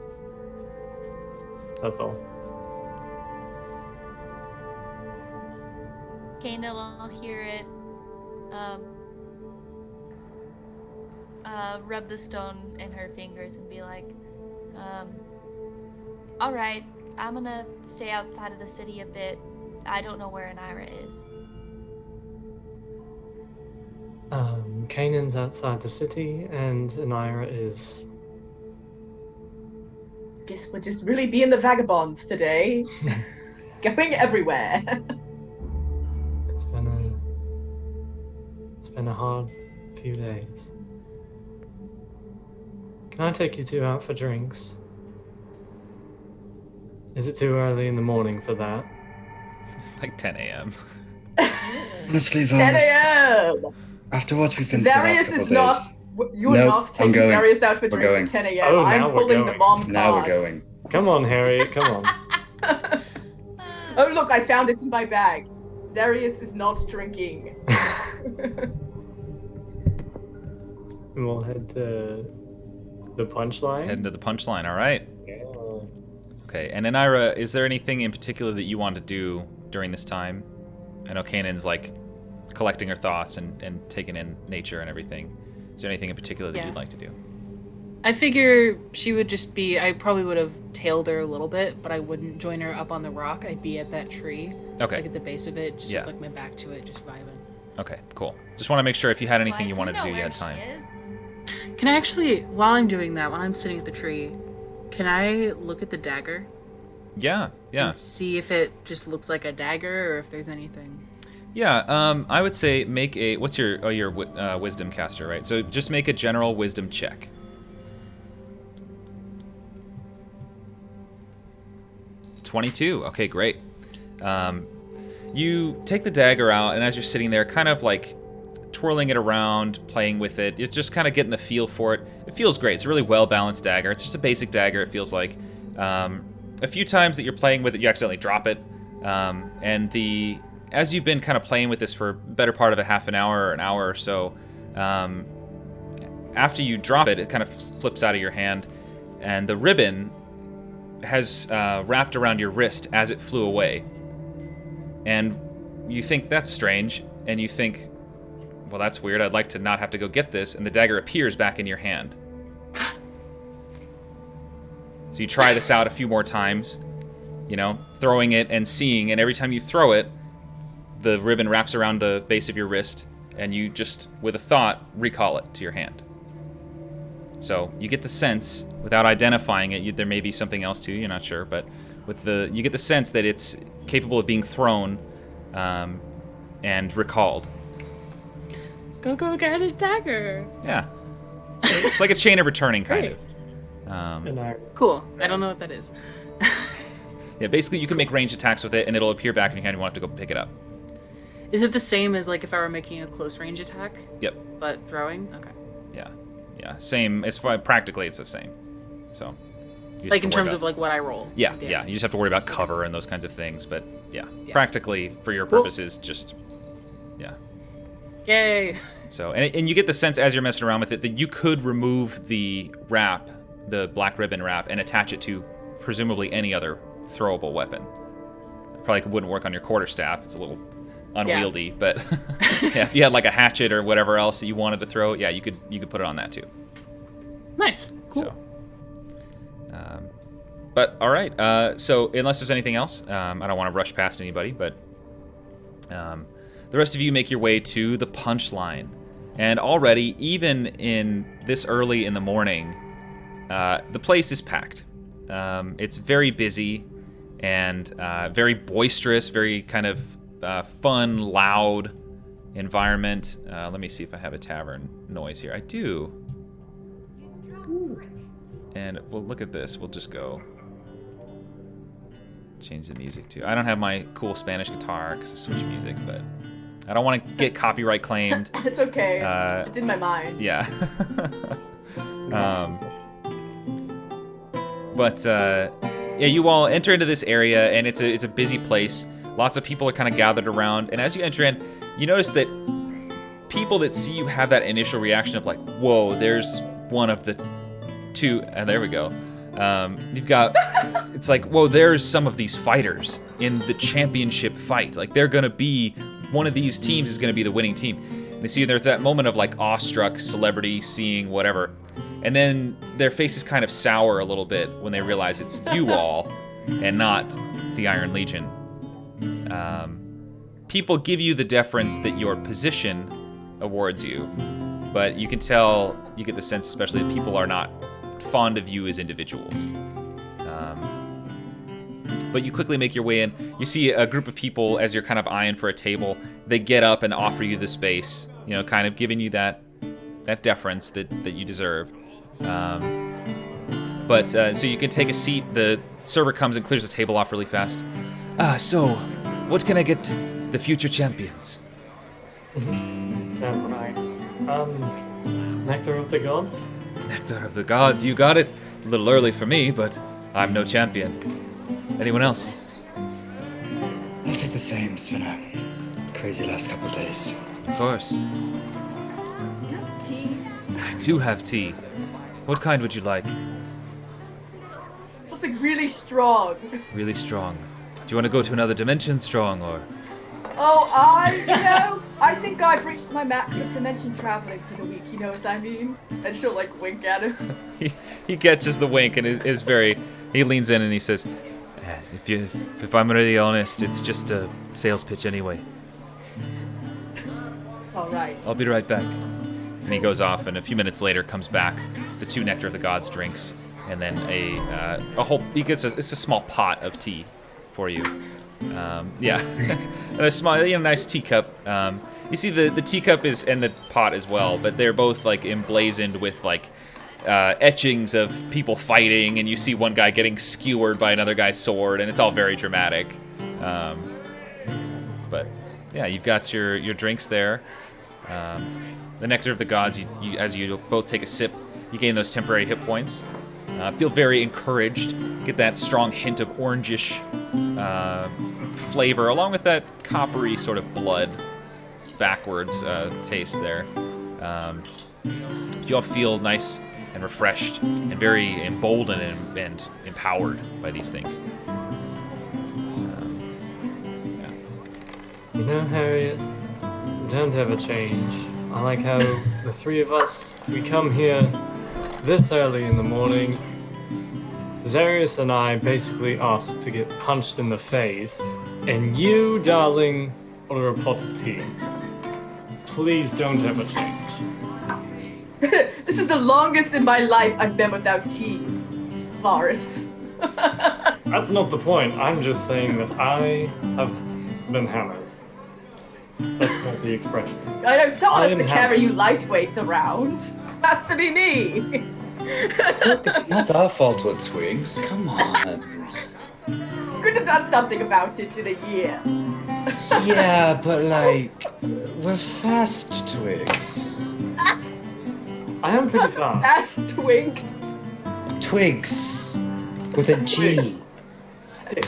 That's all. Kana will hear it. Rub the stone in her fingers and be like, all right, I'm gonna stay outside of the city a bit. I don't know where Anira is. Kanan's outside the city, and Anira is... Guess we'll just really be in the Vagabonds today. Going everywhere. It's been a hard few days. Can I take you two out for drinks? Is it too early in the morning for that? It's like 10 a.m. Honestly, 10 Varus, a.m. after what we've been through the last Zarius couple is of not. days, You're Nope, not I'm taking going. Zarius out for We're drinks going. at 10 a.m. Oh, now I'm we're pulling the going. mom card. now we're going. Come on, Harriet, come on. Oh, look, I found it in my bag. Zarius is not drinking. And we'll head to the punchline. Heading to the punchline, all right. Yeah. Okay, and Anira, is there anything in particular that you want to do during this time? I know Kanan's like collecting her thoughts and taking in nature and everything. Is there anything in particular that you'd like to do? I figure she would just be, I probably would have tailed her a little bit, but I wouldn't join her up on the rock. I'd be at that tree. Okay. Like at the base of it, just Yeah. with like my back to it, just vibing. Okay, cool. Just want to make sure if you had anything Well, I you do wanted to know do, you where had she time. is. Can I actually, while I'm doing that, when I'm sitting at the tree, can I look at the dagger? Yeah. And see if it just looks like a dagger or if there's anything. Yeah, I would say make a, what's your wisdom caster, right? So just make a general wisdom check. $22. Okay, great. You take the dagger out, and as you're sitting there, kind of like twirling it around, playing with it, you're just kind of getting the feel for it. It feels great. It's a really well-balanced dagger. It's just a basic dagger, it feels like. A few times that you're playing with it, you accidentally drop it. As you've been kind of playing with this for better part of a half an hour or an hour or so, after you drop it, it kind of flips out of your hand, and the ribbon has wrapped around your wrist as it flew away. And you think that's strange, and you think, well, that's weird. I'd like to not have to go get this, and the dagger appears back in your hand. So you try this out a few more times, you know, throwing it and seeing, and every time you throw it, the ribbon wraps around the base of your wrist, and you just, with a thought, recall it to your hand. So you get the sense, without identifying it, there may be something else too, you're not sure, but you get the sense that it's capable of being thrown and recalled. Go get a dagger. Yeah. It's like a chain of returning, kind Great. of. And I, Cool. I don't know what that is. Yeah, basically you can make ranged attacks with it, and it'll appear back in your hand. You won't have to go pick it up. Is it the same as like if I were making a close range attack? Yep. But throwing? Okay. Yeah. Same. As far practically, it's the same. So. you Like have in to worry terms about- of like what I roll. Yeah. damage. Yeah. You just have to worry about cover and those kinds of things, but yeah. Yeah. Practically, for your Cool. purposes, just. Yeah. Yay. So, and you get the sense as you're messing around with it that you could remove the wrap, the black ribbon wrap, and attach it to presumably any other throwable weapon. It probably wouldn't work on your quarterstaff. It's a little unwieldy, but yeah, if you had like a hatchet or whatever else that you wanted to throw, yeah, you could put it on that too. Nice. Cool. So, but all right. So unless there's anything else, I don't want to rush past anybody, but the rest of you make your way to the punchline. And already, even in this early in the morning, the place is packed. It's very busy and very boisterous, very kind of fun, loud environment. Let me see if I have a tavern noise here. I do. And we'll look at this. We'll just go change the music to. I don't have my cool Spanish guitar because I switch music, but I don't want to get copyright claimed. It's okay. Uh, It's in my mind. Yeah. Yeah, you all enter into this area, and it's a busy place. Lots of people are kind of gathered around, and as you enter in, you notice that people that see you have that initial reaction of like, whoa, there's one of the two, and there we go. You've got, it's like, whoa, there's some of these fighters in the championship fight. Like, they're gonna be, one of these teams is gonna be the winning team. And they see there's that moment of like awestruck celebrity seeing whatever. And then their faces kind of sour a little bit when they realize it's you all and not the Iron Legion. People give you the deference that your position awards you, but you can tell, you get the sense especially that people are not fond of you as individuals. But you quickly make your way in. You see a group of people as you're kind of eyeing for a table. They get up and offer you the space, you know, kind of giving you that deference that you deserve. So you can take a seat. The server comes and clears the table off really fast. So what can I get the future champions? Right. Nectar of the Gods? Nectar of the Gods, you got it. A little early for me, but I'm no champion. Anyone else? I'll take the same. It's been a crazy last couple of days. Of course. Tea. I do have tea. What kind would you like? Something really strong. Really strong. Do you want to go to another dimension strong, or? Oh, I think I've reached my max of dimension traveling for the week, you know what I mean? And she'll like wink at him. He catches the wink and is very, he leans in and he says, if I'm really honest, it's just a sales pitch anyway. Alright. I'll be right back. And he goes off, and a few minutes later comes back, the 2 Nectar of the Gods drinks, and then a whole, it's a small pot of tea for you. And a small, nice teacup. You see the teacup is, and the pot as well, but they're both like emblazoned with like etchings of people fighting, and you see one guy getting skewered by another guy's sword, and it's all very dramatic. But yeah, you've got your drinks there. The Nectar of the Gods, you as you both take a sip, you gain those temporary hit points. Feel very encouraged. Get that strong hint of orangish flavor, along with that coppery sort of blood backwards taste there. You all feel nice and refreshed and very emboldened and empowered by these things. You know, Harriet, don't ever change. I like how the 3 of us, we come here this early in the morning. Zarius and I basically asked to get punched in the face, and you, darling, order a pot of tea. Please don't ever change. This is the longest in my life I've been without tea, Varys. That's not the point. I'm just saying that I have been hammered. That's not the expression. I know someone has to I'm carry happy. you lightweights around. Has to be me. Look, it's not our fault we're twigs. Come on. Could have done something about it in a year. Yeah, but like, we're fast twigs. I am pretty fast. Ass twinks. Twigs. With a G. Stick.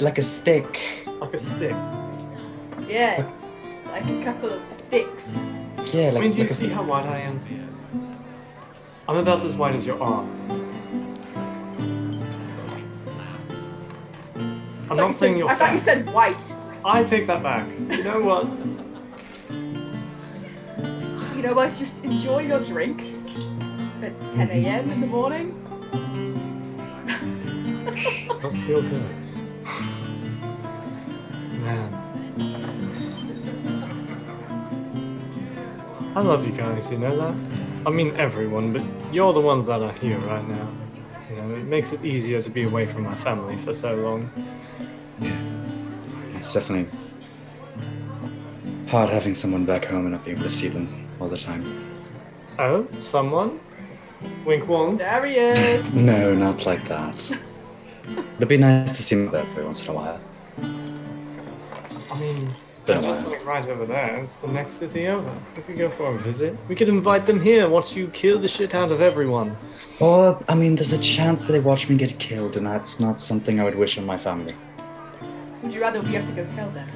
Like a stick. Like a stick. Yeah, like a couple of sticks. Yeah, I like, mean, do you like a see how wide I am? I'm about as wide as your arm. I'm not saying you're I thought you fat. said white. I take that back. You know what? You know what? Just enjoy your drinks at 10 a.m. in the morning. Does feel good. Man. I love you guys, you know that? I mean everyone, but you're the ones that are here right now. You know, it makes it easier to be away from my family for so long. It's definitely hard having someone back home and not being able to see them all the time. Oh, someone? Wink wonk. There he is. No, not like that. It'd be nice to see them every once in a while. I mean, Been they're a just while. like right over there. It's the next city over. We could go for a visit. We could invite them here, watch you kill the shit out of everyone. Or, I mean, there's a chance that they watch me get killed, and that's not something I would wish on my family. Would you rather we have to go tell them?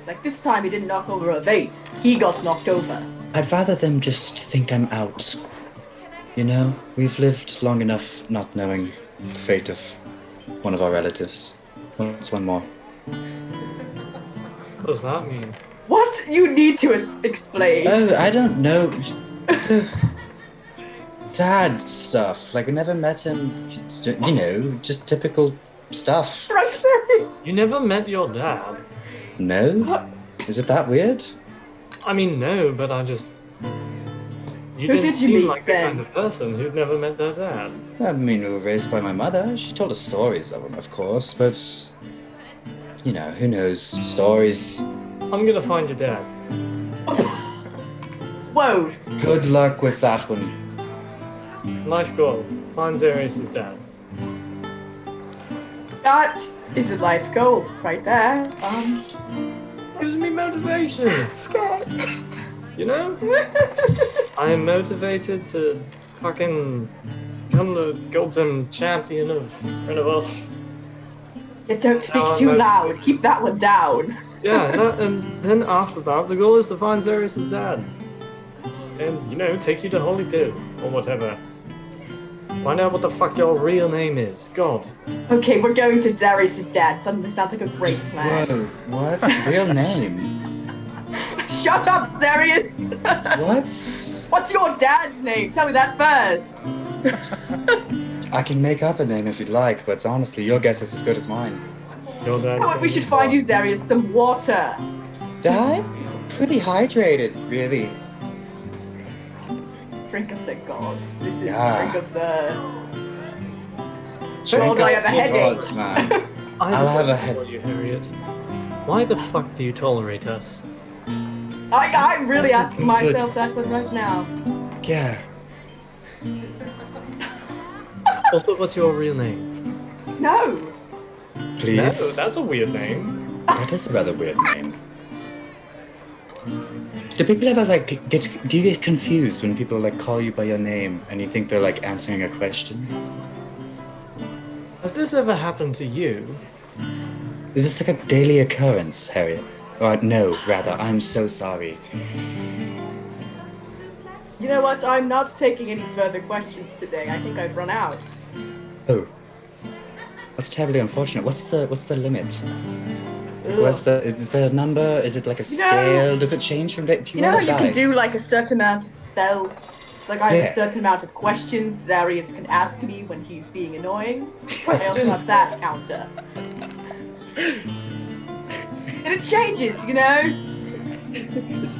Like this time he didn't knock over a vase. He got knocked over. I'd rather them just think I'm out. You know, we've lived long enough not knowing the fate of one of our relatives. What's one more? What does that mean? What? You need to explain. Oh, I don't know. Dad stuff. Like, we never met him. You know, just typical stuff. Right, sorry. You never met your dad? No? What? Is it that weird? I mean, no, but I just... You Who didn't did you seem meet like then? the kind of person who'd never met their dad. I mean, we were raised by my mother. She told us stories of him, of course, but... You know, who knows? Stories. I'm gonna find your dad. Whoa. Good luck with that one. Nice goal. Find Xerius' dad. That is a life goal right there. Gives me motivation. Scared. You know? I am motivated to fucking become the golden champion of Renovosh. Yeah, don't speak No, too no. loud. Keep that one down. Yeah, and then after that, the goal is to find Xerius' dad. And, you know, take you to Holy Pit, or whatever. Find out what the fuck your real name is. God. Okay, we're going to Xerius' dad. Suddenly sounds like a great plan. Whoa, what? Real name? Shut up, Xerius! What? What's your dad's name? Tell me that first. I can make up a name if you'd like, but honestly, your guess is as good as mine. Your dad's Oh, we name should is find God. you, Xerius, some water. Dad? Pretty hydrated, really. Drink of the gods. This is Yeah. drink of the... Drink God, I up have a your headache. gods, man. I'll have a head- for you, Harriet. Why the fuck do you tolerate us? I'm really That's asking good. myself that one right now. Yeah. Also, what's your real name? No. Please. No, that's a weird name. That is a rather weird name. Do people ever do you get confused when people call you by your name and you think they're answering a question? Has this ever happened to you? Is this a daily occurrence, Harriet? Or no, rather, I'm so sorry. You know what? I'm not taking any further questions today. I think I've run out. Oh. That's terribly unfortunate. What's the limit? Ugh. Is there a number? Is it like a scale? Does it change from day? Do You know how roll you can do dice? a certain amount of spells? It's like I have Yeah. a certain amount of questions Xerius can ask me when he's being annoying. I also Questions? have that counter. And it changes, you know? It's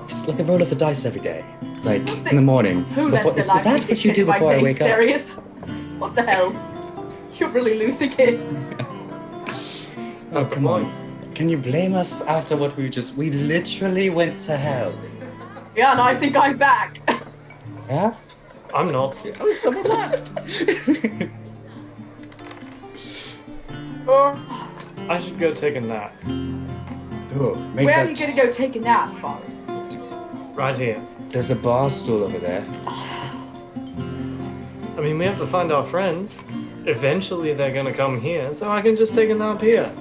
just like a roll of the dice every day. In the morning. Who lets Is their life that be what you do dictated by before I days, wake up? Xerius? What the hell? You're really losing it. Oh, That's the come on. point. Can you blame us after what we literally went to hell? Yeah, and I think I'm back. Yeah? I'm not. Oh, someone left! I should go take a nap. Oh, make Where that... are you gonna go take a nap, Forrest? Right here. There's a bar stool over there. I mean, we have to find our friends. Eventually they're gonna come here, so I can just take a nap here.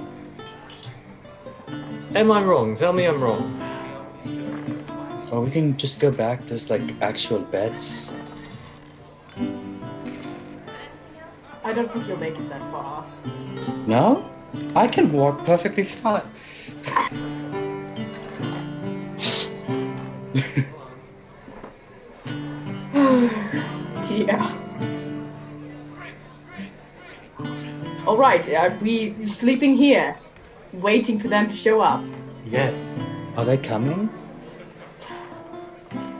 Am I wrong? Tell me I'm wrong. Or we can just go back. There's actual beds. I don't think you'll make it that far. No? I can walk perfectly fine. Yeah. All right, are we sleeping here, waiting for them to show up? Yes. Are they coming?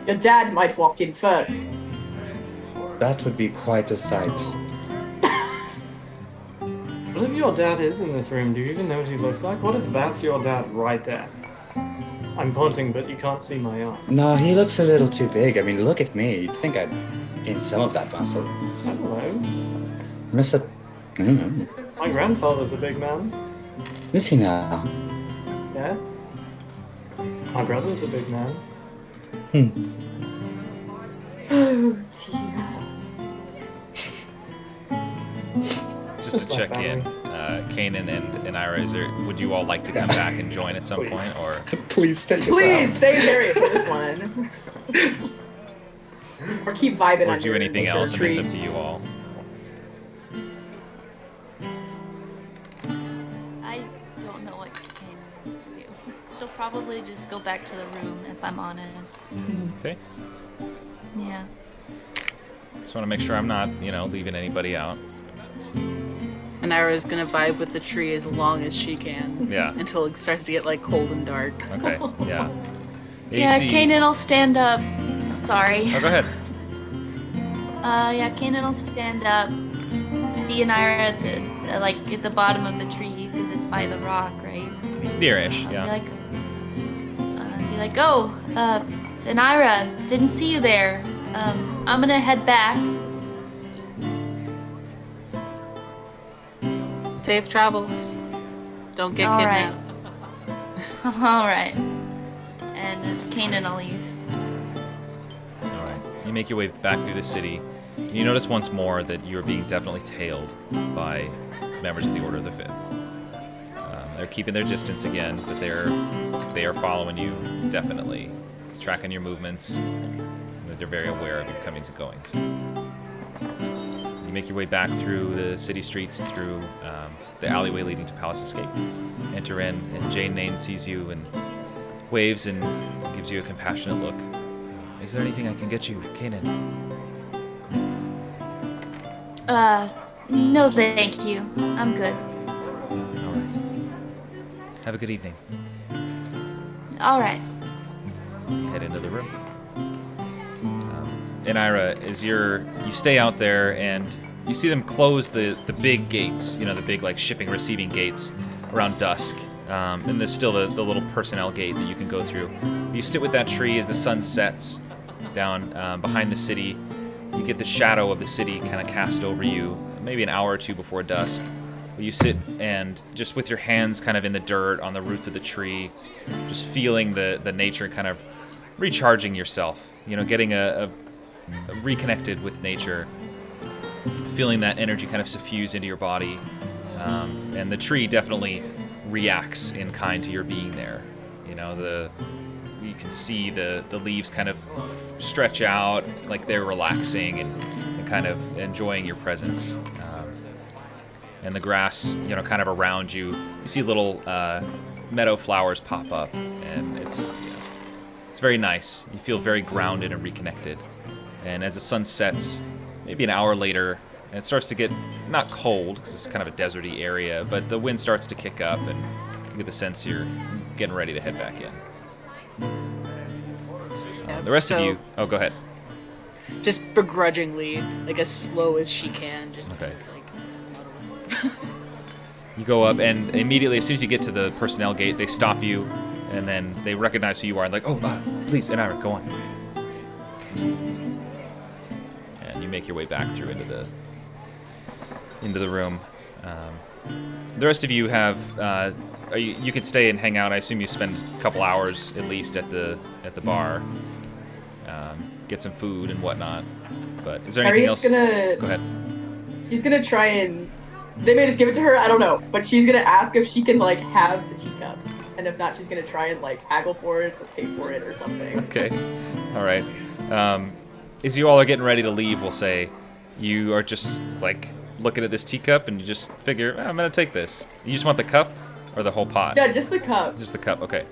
Your dad might walk in first. That would be quite a sight. What if your dad is in this room? Do you even know what he looks like? What if that's your dad right there? I'm pointing, but you can't see my arm. No, he looks a little too big. I mean, look at me. You'd think I'd gain some of that muscle. I don't know. Miss it. My grandfather's a big man. Is he now? Yeah. My brother's a big man. Oh dear. Just to check in, Kanan and Ira, would you all like to come back and join at some Please. point, or Please take us Please out. stay here for this one. Or keep vibing or on do your anything nature else. I mean, it's tree. up to you all. I don't know what Kane wants to do. She'll probably just go back to the room, if I'm honest. Okay. Yeah. Just want to make sure I'm not, leaving anybody out. And Ira's gonna vibe with the tree as long as she can. Yeah. Until it starts to get like cold and dark. Okay. Yeah. Yeah, AC. Kanan will stand up. Sorry. Oh, go ahead. Yeah, Kanan will stand up. See and Ira at the bottom of the tree because it's by the rock, right? It's nearish. I'll Yeah. be like, oh, Anira, didn't see you there. I'm gonna head back. Safe travels. Don't get All kidnapped. All right. And Kanan will leave. All right. You make your way back through the city. You notice once more that you are being definitely tailed by members of the Order of the Fifth. They're keeping their distance again, but they are following you definitely, tracking your movements. They're very aware of your comings and goings. You make your way back through the city streets, through the alleyway leading to Palace Escape. Enter in, and Jane Nain sees you and waves and gives you a compassionate look. Is there anything I can get you, Kanan? No, thank you. I'm good. All right. Have a good evening. All right. Head into the room. And Ira, you stay out there and you see them close the big gates, the big like shipping receiving gates around dusk. And there's still the little personnel gate that you can go through. You sit with that tree as the sun sets down behind the city. You get the shadow of the city kind of cast over you, maybe an hour or two before dusk. You sit and just with your hands kind of in the dirt on the roots of the tree, just feeling the nature, kind of recharging yourself, getting a reconnected with nature, feeling that energy kind of suffuse into your body. And the tree definitely reacts in kind to your being there. You can see the leaves kind of stretch out like they're relaxing and kind of enjoying your presence. And the grass, kind of around you, you see little meadow flowers pop up, and it's very nice. You feel very grounded and reconnected. And as the sun sets, maybe an hour later, and it starts to get not cold because it's kind of a deserty area, but the wind starts to kick up, and you get the sense you're getting ready to head back in. The rest of you, oh, go ahead. Just begrudgingly, like as slow as she can, just Okay. like. You go up, and immediately, as soon as you get to the personnel gate, they stop you, and then they recognize who you are, and like, oh, please, Anira, go on. And you make your way back through into the room. The rest of you have, you can stay and hang out. I assume you spend a couple hours at least at the bar, get some food and whatnot. But is there anything else? Go ahead. She's gonna try and. They may just give it to her, I don't know. But she's gonna ask if she can, have the teacup. And if not, she's gonna try and, haggle for it or pay for it or something. Okay. All right. As you all are getting ready to leave, we'll say, you are just, looking at this teacup and you just figure, I'm gonna take this. You just want the cup or the whole pot? Yeah, just the cup. Just the cup, okay.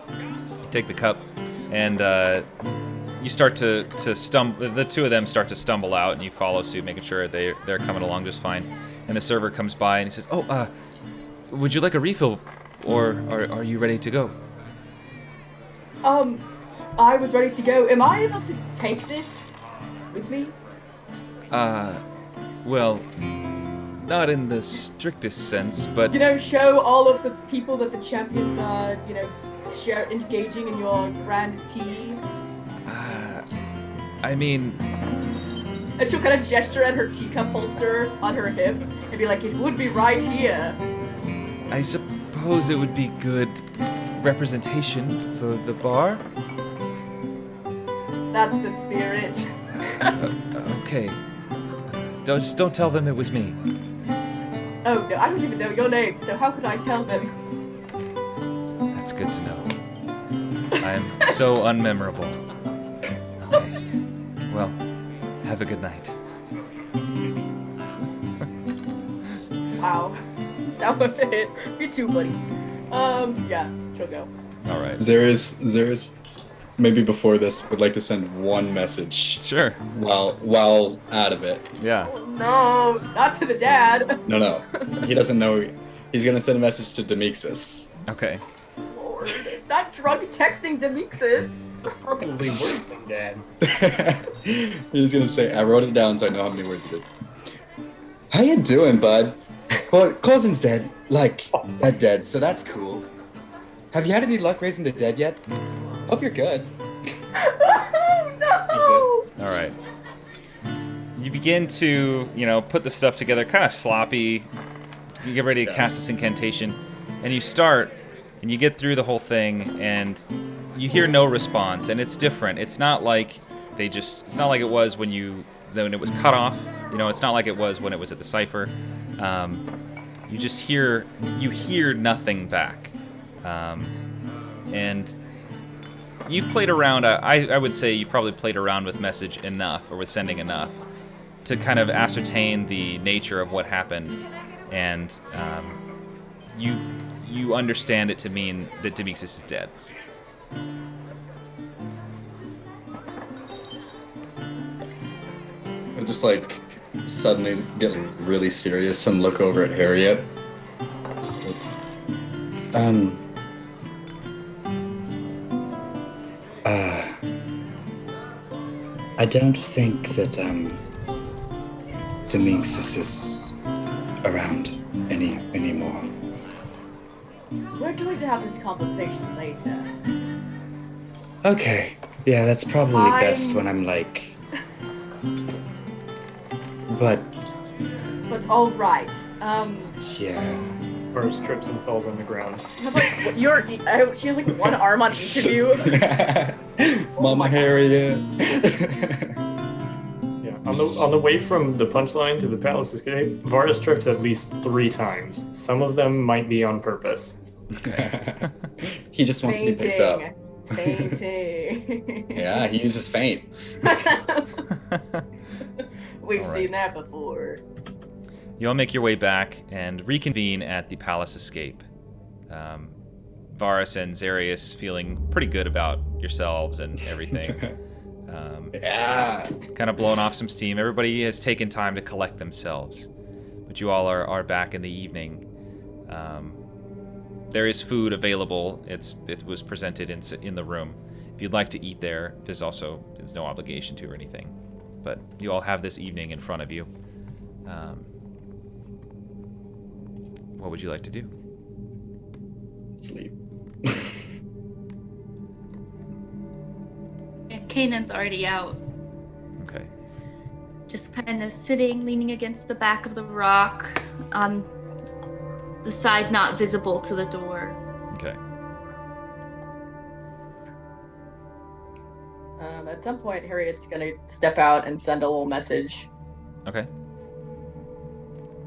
You take the cup and you start to stumble. The two of them start to stumble out, and you follow suit, making sure they're coming along just fine. And the server comes by and he says, "Oh, would you like a refill, or are you ready to go?" I was ready to go. Am I able to take this with me? Well, not in the strictest sense, but Show all of the people that the champions are, share engaging in your grand tea. I mean, And she'll kind of gesture at her teacup holster on her hip and be like, it would be right here. I suppose it would be good representation for the bar. That's the spirit. Okay. Don't tell them it was me. Oh, no, I don't even know your name, so how could I tell them? That's good to know. I am so unmemorable. Okay. Well, Have a good night. Wow. That was it. You too, buddy. Yeah, she'll go. All right. Zeris, maybe before this, would like to send one message Sure. while out of it. Yeah. Oh, no, not to the dad. No. He doesn't know. He's gonna send a message to Demixis. Okay. Lord, not drunk texting Demixis. Probably worse than Dad. He's gonna say, I wrote it down so I know how many words it is. How you doing, bud? Well, Corzin's dead. Like, dead, so that's cool. Have you had any luck raising the dead yet? Hope you're good. Oh, no! All right. You begin to, put the stuff together, kind of sloppy. You get ready to cast this incantation, and you start, and you get through the whole thing, and you hear no response, and it's different. It's not like it's not like it was when it was cut off. It's not like it was when it was at the cipher. You just hear nothing back. And you've played around, I would say you've probably played around with message enough, or with sending enough, to kind of ascertain the nature of what happened. And you understand it to mean that Demixis is dead. I'm just suddenly get really serious and look over at Harriet. I don't think that Demixis is around anymore. We're going to have this conversation later. Okay. Yeah, that's probably best when I'm But all right. yeah. First trips and falls on the ground. She has one arm on each of you. Mama Harriet. Yeah. On the way from the punchline to the palace escape, Varus trips at least 3 times. Some of them might be on purpose. He just wants to be picked up. Fainting. Yeah, he uses feint. We've All right. seen that before. You all make your way back and reconvene at the palace escape. Varus and Zarius feeling pretty good about yourselves and everything. Yeah. Kind of blowing off some steam. Everybody has taken time to collect themselves. But you all are back in the evening. There is food available. It was presented in the room. If you'd like to eat there, there's no obligation to or anything. But you all have this evening in front of you. What would you like to do? Sleep. Yeah, Kanan's already out. Okay. Just kind of sitting, leaning against the back of the rock on the side not visible to the door. Okay. At some point, Harriet's gonna step out and send a little message. Okay.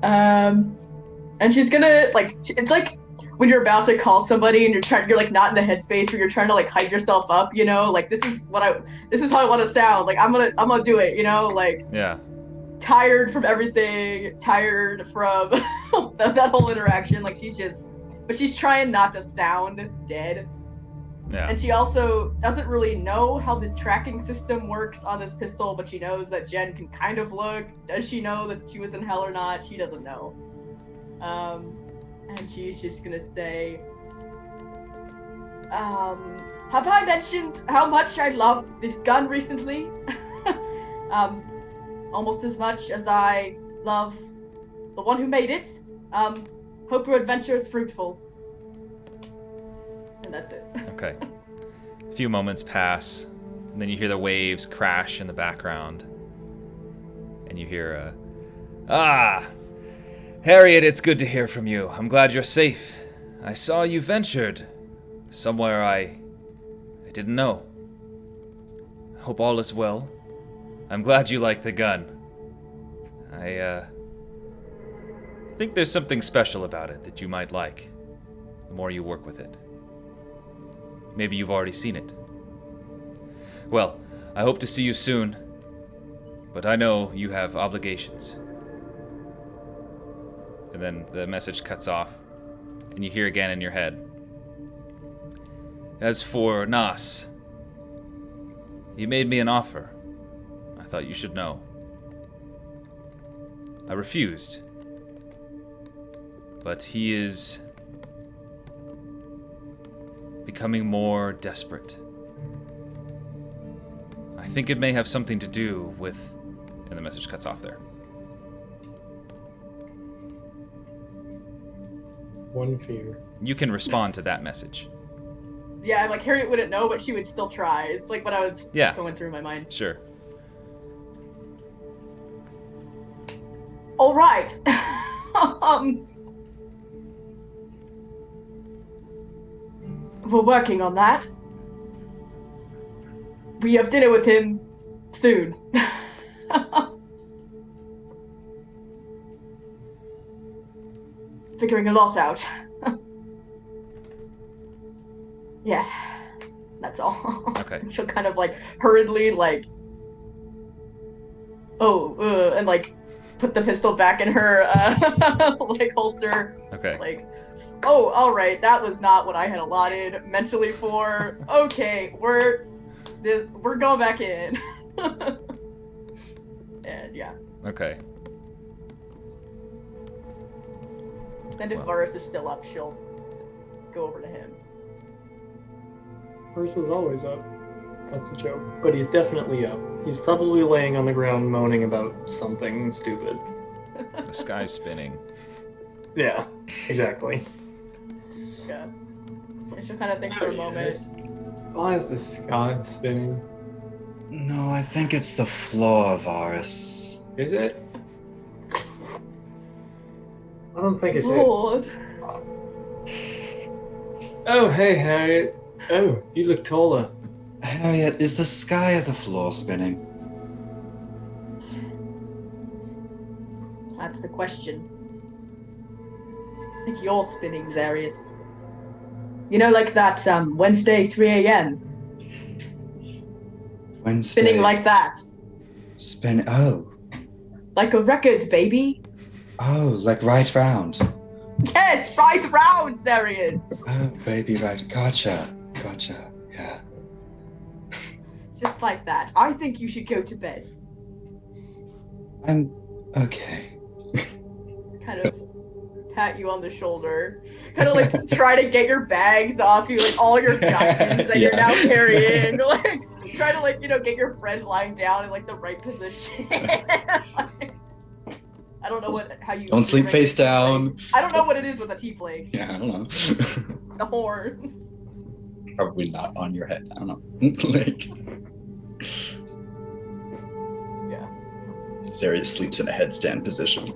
And she's gonna it's like when you're about to call somebody and you're not in the headspace where you're trying to hype yourself up, this is how I want to sound. I'm gonna do it, Yeah. tired from everything, tired from that whole interaction. But she's trying not to sound dead. Yeah. And she also doesn't really know how the tracking system works on this pistol, but she knows that Jen can kind of look. Does she know that she was in hell or not? She doesn't know. And she's just gonna say, have I mentioned how much I love this gun recently? Almost as much as I love the one who made it. Hope your adventure is fruitful. And that's it. Okay. A few moments pass, and then you hear the waves crash in the background. And you hear Harriet, it's good to hear from you. I'm glad you're safe. I saw you ventured somewhere I didn't know. Hope all is well. I'm glad you like the gun. I think there's something special about it that you might like the more you work with it. Maybe you've already seen it. Well, I hope to see you soon. but I know you have obligations. And then the message cuts off, and you hear again in your head. As for Nas, he made me an offer. I thought you should know. I refused. But he is becoming more desperate. I think it may have something to do with... And the message cuts off there. One fear. You can respond to that message. Yeah, like Harriet wouldn't know, but she would still try. It's like what I was going through my mind. Sure. All right. We're working on that. We have dinner with him soon. Figuring a lot out. Yeah, that's all. Okay. She'll kind of like hurriedly like, and like put the pistol back in her like holster. Okay. Like, oh, all right, that was not what I had allotted mentally for. Okay, we're going back in. And yeah. Okay. Then if Varus is still up, she'll go over to him. Varus is always up. That's a joke. But he's definitely up. He's probably laying on the ground moaning about something stupid. The sky's spinning. Yeah, exactly. Yeah. And she'll kind of think for a moment. Why is the sky spinning? No, I think it's the floor, Varus. Is it? I don't think it's Lord. it. Oh, hey, Harriet. Oh, you look taller. Harriet, is the sky or the floor spinning? That's the question. I think you're spinning, Zarius. You know, like that Wednesday 3 a.m. Wednesday. Spinning like that. Oh. Like a record, baby. Oh, like right round. Yes, right round, Zarius. Oh, baby, right. Gotcha. Yeah. Just like that. I think you should go to bed. I'm okay. Kind of pat you on the shoulder. Kind of like try to get your bags off you, like all your diamonds that you're now carrying. Like try to like, get your friend lying down in like the right position. Like, I don't know how you don't sleep face down. I don't know what it is with a tiefling. Yeah, I don't know. The horns. Probably not on your head. I don't know. Like, yeah. Zarius sleeps in a headstand position.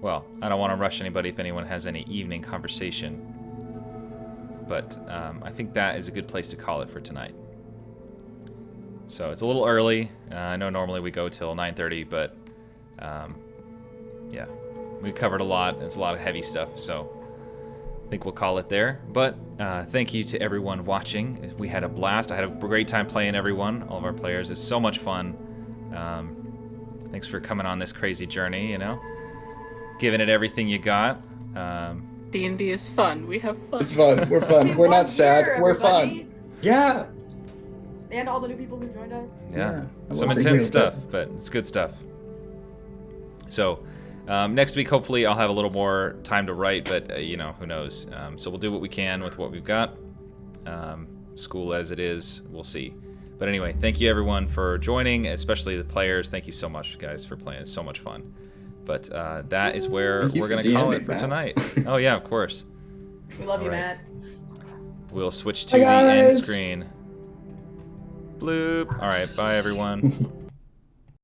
Well, I don't want to rush anybody if anyone has any evening conversation, but I think that is a good place to call it for tonight. So it's a little early. I know normally we go till 9:30, but yeah, we covered a lot. It's a lot of heavy stuff, so I think we'll call it there. But thank you to everyone watching. We had a blast. I had a great time playing everyone, all of our players. It's so much fun. Thanks for coming on this crazy journey, giving it everything you got. D&D is fun. We have fun. It's fun. We're fun. We're not sad. We're fun. Yeah. And all the new people who joined us. Yeah. Some intense stuff, but it's good stuff. So next week, hopefully, I'll have a little more time to write, but, who knows. So we'll do what we can with what we've got. School as it is, we'll see. But anyway, thank you, everyone, for joining, especially the players. Thank you so much, guys, for playing. It's so much fun. But that is where we're going to call it for tonight. Oh, yeah, of course. We love you, Matt. We'll switch to the end screen. Bloop. All right, bye, everyone.